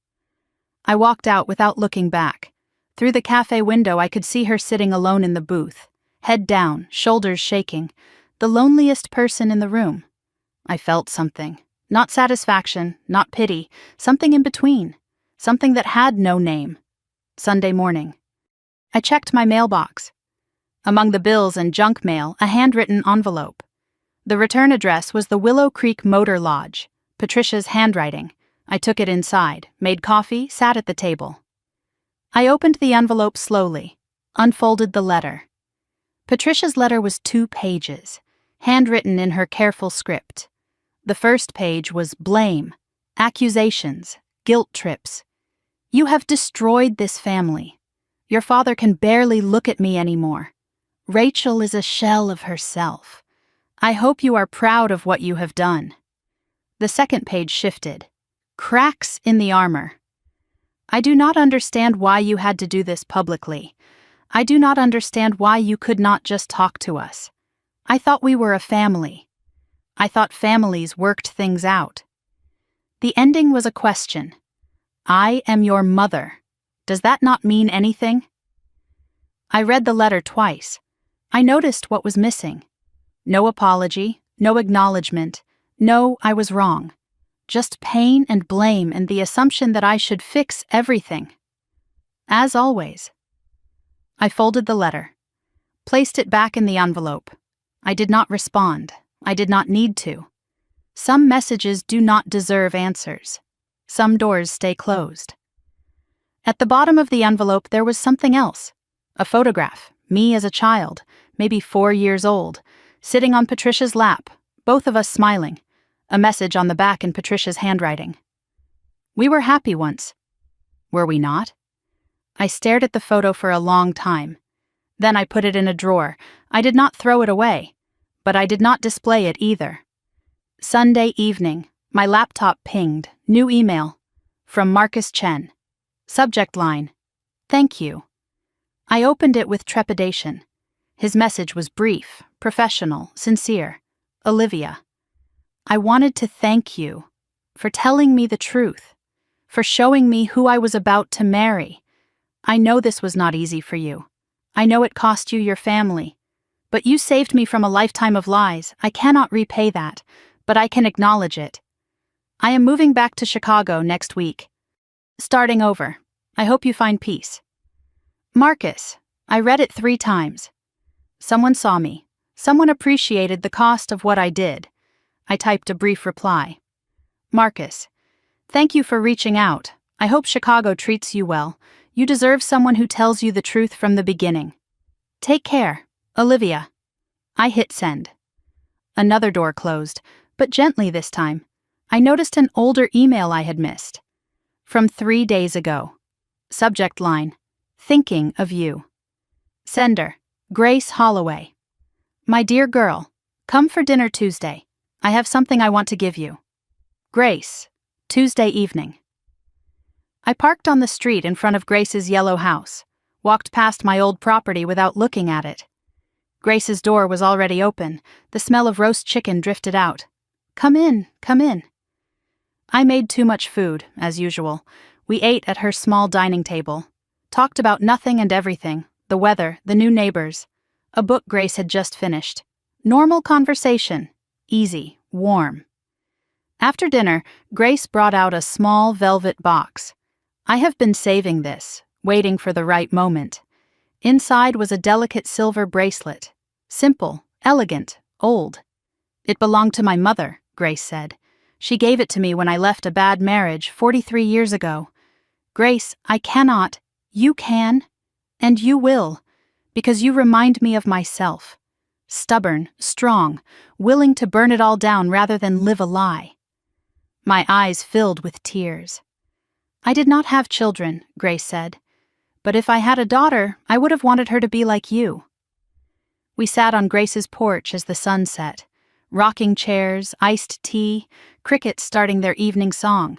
I walked out without looking back. Through the cafe window I could see her sitting alone in the booth, head down, shoulders shaking, the loneliest person in the room. I felt something. Not satisfaction, not pity, something in between. Something that had no name. Sunday morning. I checked my mailbox. Among the bills and junk mail, a handwritten envelope. The return address was the Willow Creek Motor Lodge. Patricia's handwriting. I took it inside, made coffee, sat at the table. I opened the envelope slowly, unfolded the letter. Patricia's letter was 2 pages, handwritten in her careful script. The first page was blame, accusations, guilt trips. "You have destroyed this family. Your father can barely look at me anymore. Rachel is a shell of herself. I hope you are proud of what you have done. The second page shifted. Cracks in the armor. I do not understand why you had to do this publicly. I do not understand why you could not just talk to us. I thought we were a family. I thought families worked things out. The ending was a question. I am your mother. Does that not mean anything? I read the letter twice. I noticed what was missing. No apology, no acknowledgement, no, I was wrong. Just pain and blame and the assumption that I should fix everything. As always. I folded the letter, placed it back in the envelope. I did not respond. I did not need to. Some messages do not deserve answers. Some doors stay closed. At the bottom of the envelope there was something else. A photograph, me as a child, maybe 4 years old, sitting on Patricia's lap, both of us smiling. A message on the back in Patricia's handwriting. We were happy once. Were we not? I stared at the photo for a long time. Then I put it in a drawer. I did not throw it away, but I did not display it either. Sunday evening, my laptop pinged. New email. From Marcus Chen. Subject line. Thank you. I opened it with trepidation. His message was brief, professional, sincere. Olivia. I wanted to thank you for telling me the truth, for showing me who I was about to marry. I know this was not easy for you. I know it cost you your family. But you saved me from a lifetime of lies. I cannot repay that, but I can acknowledge it. I am moving back to Chicago next week. Starting over. I hope you find peace. Marcus, I read it 3 times. Someone saw me. Someone appreciated the cost of what I did. I typed a brief reply. Marcus, thank you for reaching out. I hope Chicago treats you well. You deserve someone who tells you the truth from the beginning. Take care, Olivia. I hit send. Another door closed, but gently this time. I noticed an older email I had missed. From 3 days ago. Subject line, thinking of you. Sender, Grace Holloway. My dear girl, come for dinner Tuesday. I have something I want to give you. Grace, Tuesday evening. I parked on the street in front of Grace's yellow house, walked past my old property without looking at it. Grace's door was already open. The smell of roast chicken drifted out. Come in, come in. I made too much food, as usual. We ate at her small dining table, talked about nothing and everything, the weather, the new neighbors, a book Grace had just finished. Normal conversation. Easy, warm. After dinner, Grace brought out a small velvet box. I have been saving this, waiting for the right moment. Inside was a delicate silver bracelet. Simple, elegant, old. It belonged to my mother, Grace said. She gave it to me when I left a bad marriage 43 years ago. Grace, I cannot. You can. And you will. Because you remind me of myself. Stubborn, strong, willing to burn it all down rather than live a lie. My eyes filled with tears. I did not have children, Grace said. But if I had a daughter, I would have wanted her to be like you. We sat on Grace's porch as the sun set. Rocking chairs, iced tea, crickets starting their evening song.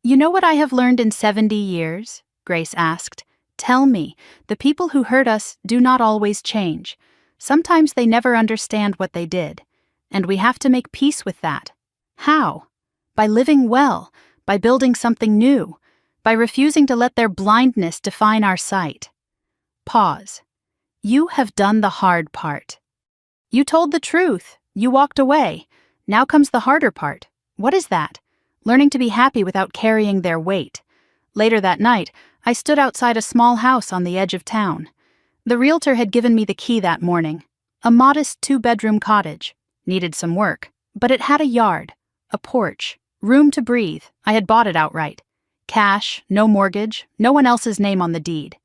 You know what I have learned in 70 years? Grace asked. Tell me, the people who hurt us do not always change. Sometimes they never understand what they did, and we have to make peace with that. How? By living well, by building something new, by refusing to let their blindness define our sight. Pause. You have done the hard part. You told the truth. You walked away. Now comes the harder part. What is that? Learning to be happy without carrying their weight. Later that night, I stood outside a small house on the edge of town. The realtor had given me the key that morning. A modest 2-bedroom cottage. Needed some work, but it had a yard, a porch, room to breathe. I had bought it outright. Cash, no mortgage, no one else's name on the deed.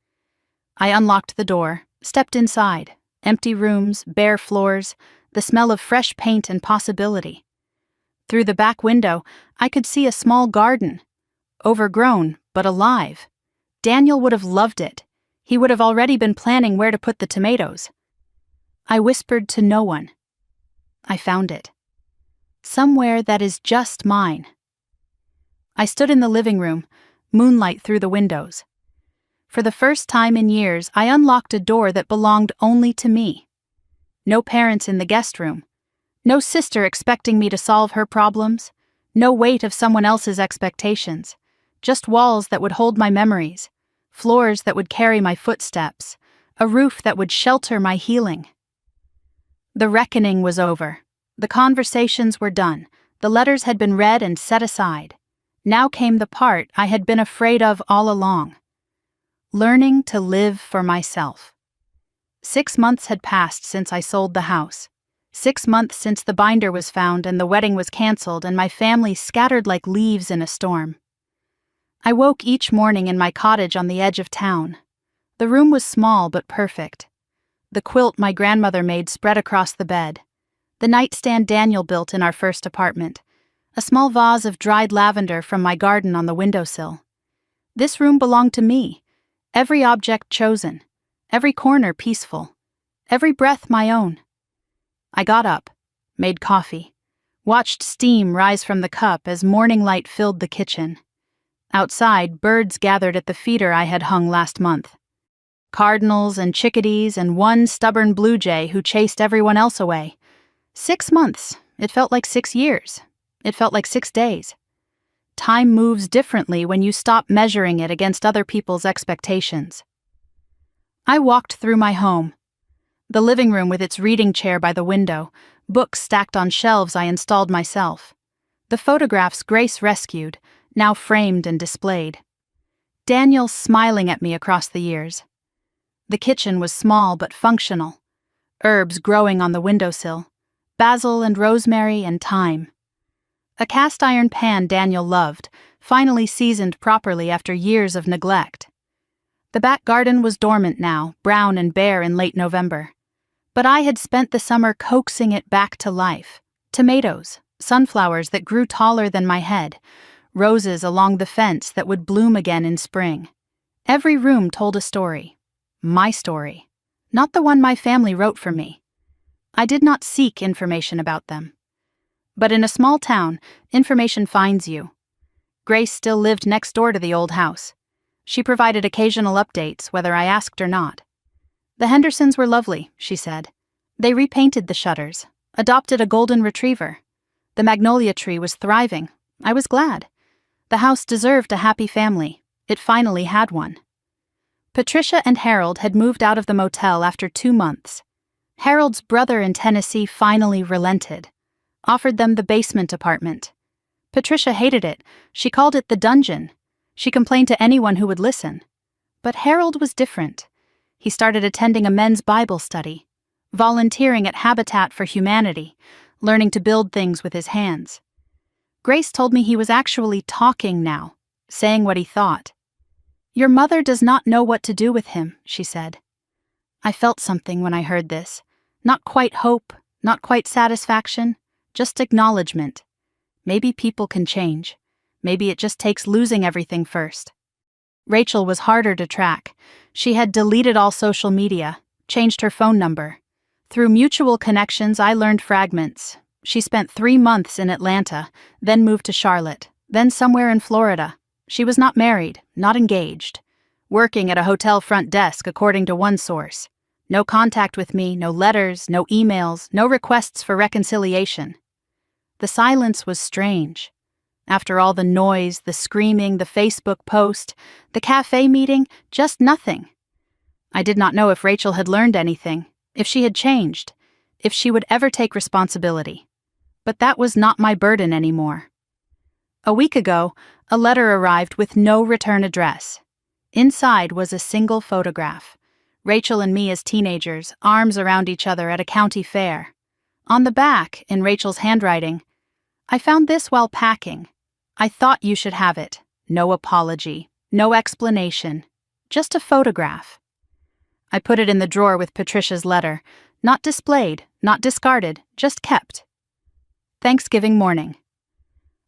I unlocked the door, stepped inside. Empty rooms, bare floors, the smell of fresh paint and possibility. Through the back window, I could see a small garden. Overgrown, but alive. Daniel would have loved it. He would have already been planning where to put the tomatoes. I whispered to no one. I found it. Somewhere that is just mine. I stood in the living room, moonlight through the windows. For the first time in years, I unlocked a door that belonged only to me. No parents in the guest room. No sister expecting me to solve her problems. No weight of someone else's expectations. Just walls that would hold my memories. Floors that would carry my footsteps. A roof that would shelter my healing. The reckoning was over. The conversations were done. The letters had been read and set aside. Now came the part I had been afraid of all along. Learning to live for myself. 6 months had passed since I sold the house. 6 months since the binder was found and the wedding was canceled and my family scattered like leaves in a storm. I woke each morning in my cottage on the edge of town. The room was small but perfect. The quilt my grandmother made spread across the bed. The nightstand Daniel built in our first apartment. A small vase of dried lavender from my garden on the windowsill. This room belonged to me. Every object chosen. Every corner peaceful. Every breath my own. I got up, made coffee, watched steam rise from the cup as morning light filled the kitchen. Outside, birds gathered at the feeder I had hung last month. Cardinals and chickadees and one stubborn blue jay who chased everyone else away. 6 months. It felt like 6 years. It felt like 6 days. Time moves differently when you stop measuring it against other people's expectations. I walked through my home. The living room with its reading chair by the window, books stacked on shelves I installed myself. The photographs Grace rescued, now framed and displayed. Daniel smiling at me across the years. The kitchen was small but functional. Herbs growing on the windowsill. Basil and rosemary and thyme. A cast iron pan Daniel loved, finally seasoned properly after years of neglect. The back garden was dormant now, brown and bare in late November. But I had spent the summer coaxing it back to life. Tomatoes, sunflowers that grew taller than my head, roses along the fence that would bloom again in spring. Every room told a story. My story. Not the one my family wrote for me. I did not seek information about them. But in a small town, information finds you. Grace still lived next door to the old house. She provided occasional updates, whether I asked or not. The Hendersons were lovely, she said. They repainted the shutters, adopted a golden retriever. The magnolia tree was thriving. I was glad. The house deserved a happy family. It finally had one. Patricia and Harold had moved out of the motel after 2 months. Harold's brother in Tennessee finally relented. Offered them the basement apartment. Patricia hated it. She called it the dungeon. She complained to anyone who would listen. But Harold was different. He started attending a men's Bible study, volunteering at Habitat for Humanity, learning to build things with his hands. Grace told me he was actually talking now, saying what he thought. "Your mother does not know what to do with him," she said. I felt something when I heard this. Not quite hope, not quite satisfaction, just acknowledgement. Maybe people can change. Maybe it just takes losing everything first. Rachel was harder to track. She had deleted all social media, changed her phone number. Through mutual connections, I learned fragments. She spent 3 months in Atlanta, then moved to Charlotte, then somewhere in Florida. She was not married, not engaged. Working at a hotel front desk, according to one source. No contact with me, no letters, no emails, no requests for reconciliation. The silence was strange. After all the noise, the screaming, the Facebook post, the cafe meeting, just nothing. I did not know if Rachel had learned anything, if she had changed, if she would ever take responsibility. But that was not my burden anymore. A week ago, a letter arrived with no return address. Inside was a single photograph. Rachel and me as teenagers, arms around each other at a county fair. On the back, in Rachel's handwriting, "I found this while packing. I thought you should have it. No apology, no explanation, just a photograph." I put it in the drawer with Patricia's letter, not displayed, not discarded, just kept. Thanksgiving morning.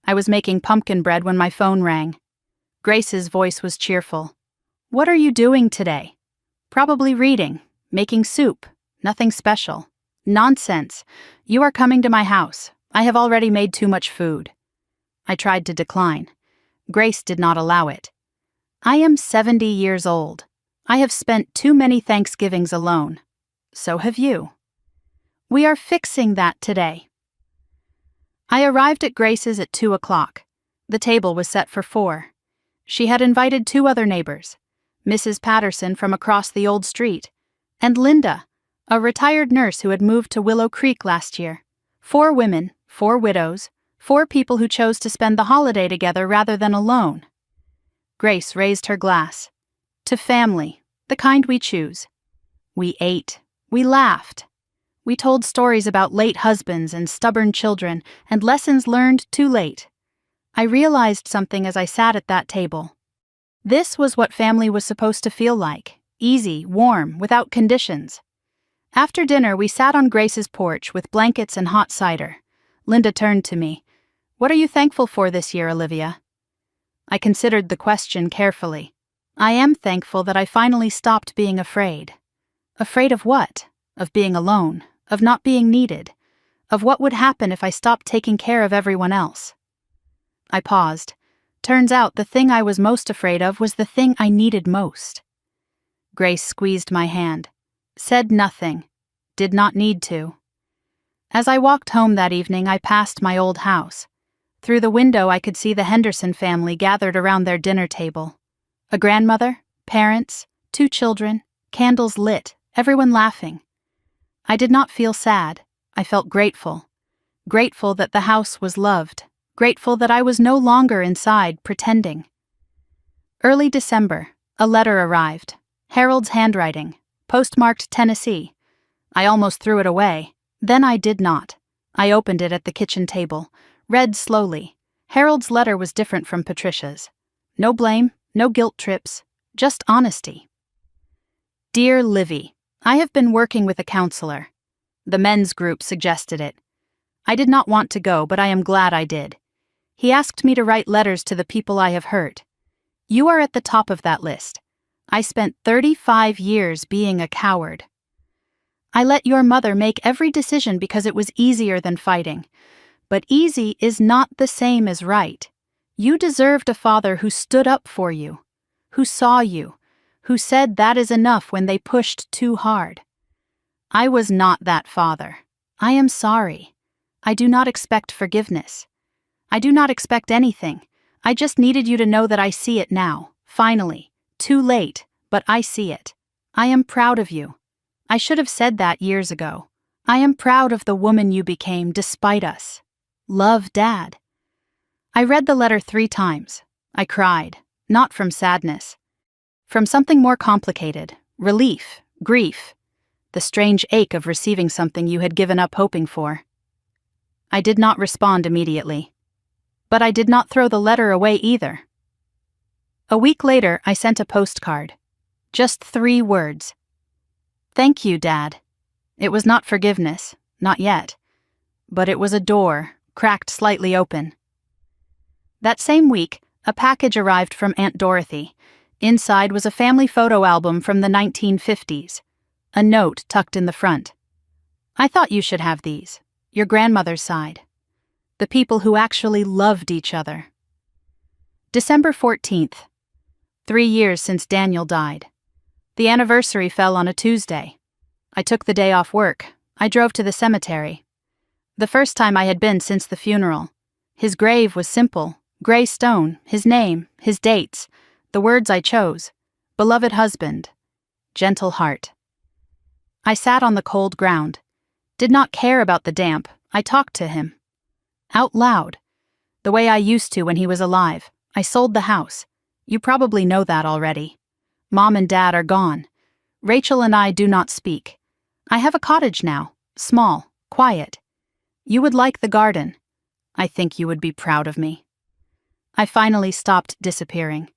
I was making pumpkin bread when my phone rang. Grace's voice was cheerful. "What are you doing today?" Probably reading, making soup, nothing special. Nonsense. You are coming to my house. I have already made too much food. I tried to decline. Grace did not allow it. I am 70 years old. I have spent too many Thanksgivings alone. So have you. We are fixing that today. I arrived at Grace's at 2 o'clock. The table was set for 4. She had invited 2 other neighbors, Mrs. Patterson from across the old street, and Linda, a retired nurse who had moved to Willow Creek last year. 4 women, 4 widows, 4 people who chose to spend the holiday together rather than alone. Grace raised her glass. To family, the kind we choose. We ate. We laughed. We told stories about late husbands and stubborn children and lessons learned too late. I realized something as I sat at that table. This was what family was supposed to feel like, easy, warm, without conditions. After dinner, we sat on Grace's porch with blankets and hot cider. Linda turned to me. "What are you thankful for this year, Olivia?" I considered the question carefully. I am thankful that I finally stopped being afraid. Afraid of what? Of being alone, of not being needed, of what would happen if I stopped taking care of everyone else. I paused. Turns out the thing I was most afraid of was the thing I needed most. Grace squeezed my hand. Said nothing. Did not need to. As I walked home that evening, I passed my old house. Through the window, I could see the Henderson family gathered around their dinner table. A grandmother, parents, 2 children, candles lit, everyone laughing. I did not feel sad. I felt grateful. Grateful that the house was loved. Grateful that I was no longer inside pretending. Early December, a letter arrived. Harold's handwriting, postmarked Tennessee. I almost threw it away. Then I did not. I opened it at the kitchen table, read slowly. Harold's letter was different from Patricia's. No blame, no guilt trips, just honesty. Dear Livy, I have been working with a counselor. The men's group suggested it. I did not want to go, but I am glad I did. He asked me to write letters to the people I have hurt. You are at the top of that list. I spent 35 years being a coward. I let your mother make every decision because it was easier than fighting. But easy is not the same as right. You deserved a father who stood up for you, who saw you, who said that is enough when they pushed too hard. I was not that father. I am sorry. I do not expect forgiveness. I do not expect anything. I just needed you to know that I see it now, finally. Too late, but I see it. I am proud of you. I should have said that years ago. I am proud of the woman you became despite us. Love, Dad. I read the letter 3 times. I cried, not from sadness. From something more complicated, relief, grief, the strange ache of receiving something you had given up hoping for. I did not respond immediately. But I did not throw the letter away either. A week later, I sent a postcard. Just 3 words. Thank you, Dad. It was not forgiveness, not yet. But it was a door, cracked slightly open. That same week, a package arrived from Aunt Dorothy. Inside was a family photo album from the 1950s. A note tucked in the front. I thought you should have these. Your grandmother's side. The people who actually loved each other. December 14th. 3 years since Daniel died. The anniversary fell on a Tuesday. I took the day off work. I drove to the cemetery. The first time I had been since the funeral. His grave was simple, gray stone, his name, his dates, the words I chose. Beloved husband. Gentle heart. I sat on the cold ground. Did not care about the damp. I talked to him. Out loud. The way I used to when he was alive. I sold the house. You probably know that already. Mom and Dad are gone. Rachel and I do not speak. I have a cottage now. Small, quiet. You would like the garden. I think you would be proud of me. I finally stopped disappearing.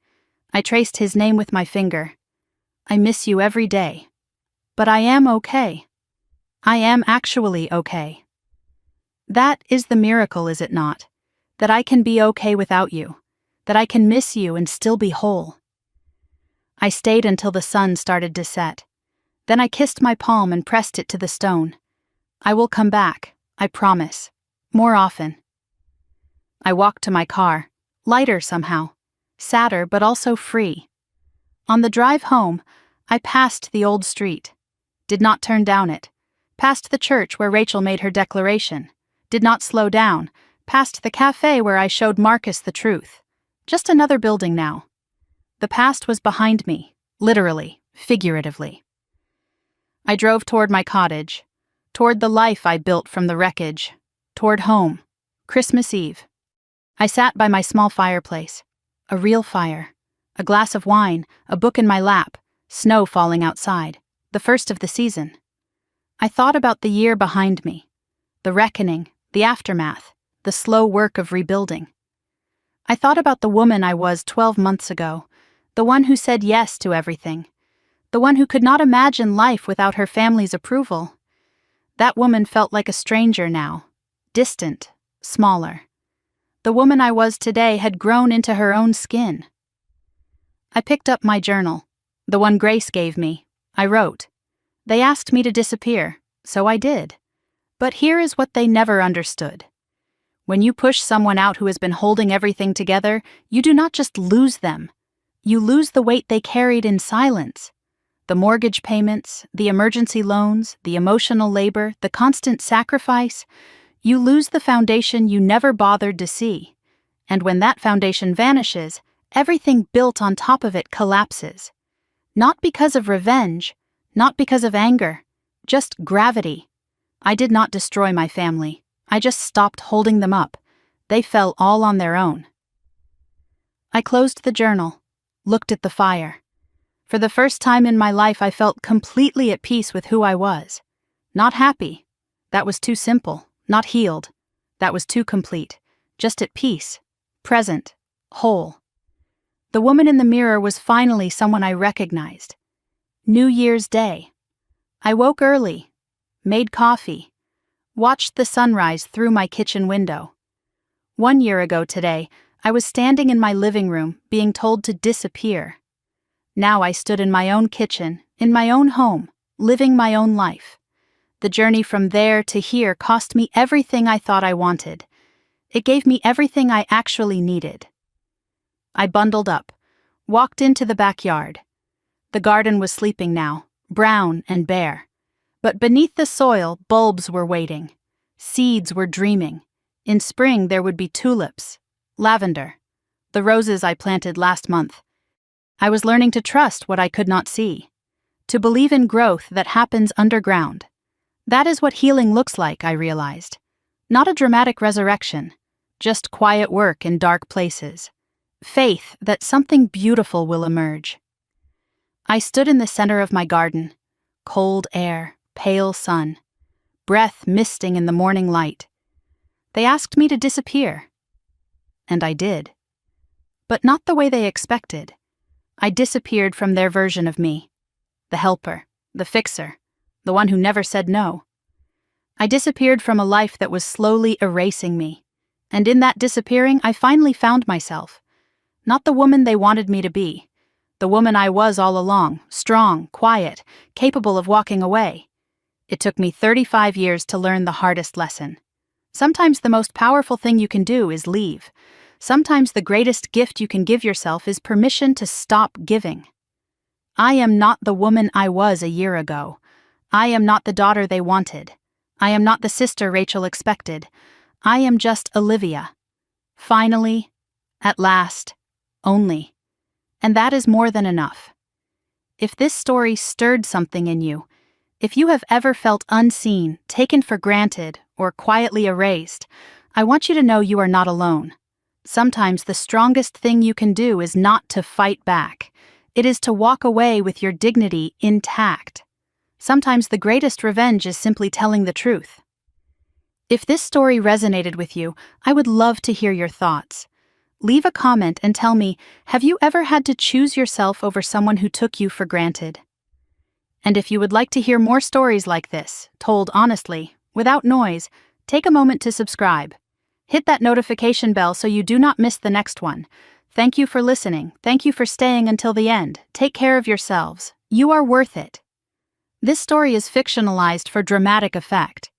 I traced his name with my finger. I miss you every day. But I am okay. I am actually okay. That is the miracle, is it not? That I can be okay without you. That I can miss you and still be whole. I stayed until the sun started to set. Then I kissed my palm and pressed it to the stone. I will come back, I promise. More often. I walked to my car, lighter somehow, sadder but also free. On the drive home, I passed the old street. Did not turn down it. Passed the church where Rachel made her declaration. Did not slow down. Passed the cafe where I showed Marcus the truth. Just another building now. The past was behind me, literally, figuratively. I drove toward my cottage, toward the life I built from the wreckage, toward home, Christmas Eve. I sat by my small fireplace, a real fire, a glass of wine, a book in my lap, snow falling outside, the first of the season. I thought about the year behind me, the reckoning, the aftermath, the slow work of rebuilding. I thought about the woman I was 12 months ago, the one who said yes to everything, the one who could not imagine life without her family's approval. That woman felt like a stranger now, distant, smaller. The woman I was today had grown into her own skin. I picked up my journal, the one Grace gave me. I wrote. They asked me to disappear, so I did. But here is what they never understood. When you push someone out who has been holding everything together, you do not just lose them. You lose the weight they carried in silence. The mortgage payments, the emergency loans, the emotional labor, the constant sacrifice. You lose the foundation you never bothered to see. And when that foundation vanishes, everything built on top of it collapses. Not because of revenge, not because of anger, just gravity. I did not destroy my family. I just stopped holding them up. They fell all on their own. I closed the journal, looked at the fire. For the first time in my life, I felt completely at peace with who I was. Not happy. That was too simple. Not healed. That was too complete. Just at peace. Present. Whole. The woman in the mirror was finally someone I recognized. New Year's Day. I woke early, made coffee, watched the sunrise through my kitchen window. 1 year ago today, I was standing in my living room being told to disappear. Now I stood in my own kitchen, in my own home, living my own life. The journey from there to here cost me everything I thought I wanted. It gave me everything I actually needed. I bundled up, walked into the backyard. The garden was sleeping now, brown and bare. But beneath the soil, bulbs were waiting. Seeds were dreaming. In spring there would be tulips, lavender, the roses I planted last month. I was learning to trust what I could not see, to believe in growth that happens underground. That is what healing looks like, I realized. Not a dramatic resurrection, just quiet work in dark places. Faith that something beautiful will emerge. I stood in the center of my garden. Cold air, pale sun, breath misting in the morning light. They asked me to disappear. And I did. But not the way they expected. I disappeared from their version of me. The helper, the fixer, the one who never said no. I disappeared from a life that was slowly erasing me. And in that disappearing, I finally found myself. Not the woman they wanted me to be. The woman I was all along, strong, quiet, capable of walking away. It took me 35 years to learn the hardest lesson. Sometimes the most powerful thing you can do is leave. Sometimes the greatest gift you can give yourself is permission to stop giving. I am not the woman I was a year ago. I am not the daughter they wanted. I am not the sister Rachel expected. I am just Olivia. Finally, at last, only. And that is more than enough. If this story stirred something in you, if you have ever felt unseen, taken for granted, or quietly erased, I want you to know you are not alone. Sometimes the strongest thing you can do is not to fight back. It is to walk away with your dignity intact. Sometimes the greatest revenge is simply telling the truth. If this story resonated with you, I would love to hear your thoughts. Leave a comment and tell me, have you ever had to choose yourself over someone who took you for granted? And if you would like to hear more stories like this, told honestly, without noise, take a moment to subscribe. Hit that notification bell so you do not miss the next one. Thank you for listening. Thank you for staying until the end. Take care of yourselves. You are worth it. This story is fictionalized for dramatic effect.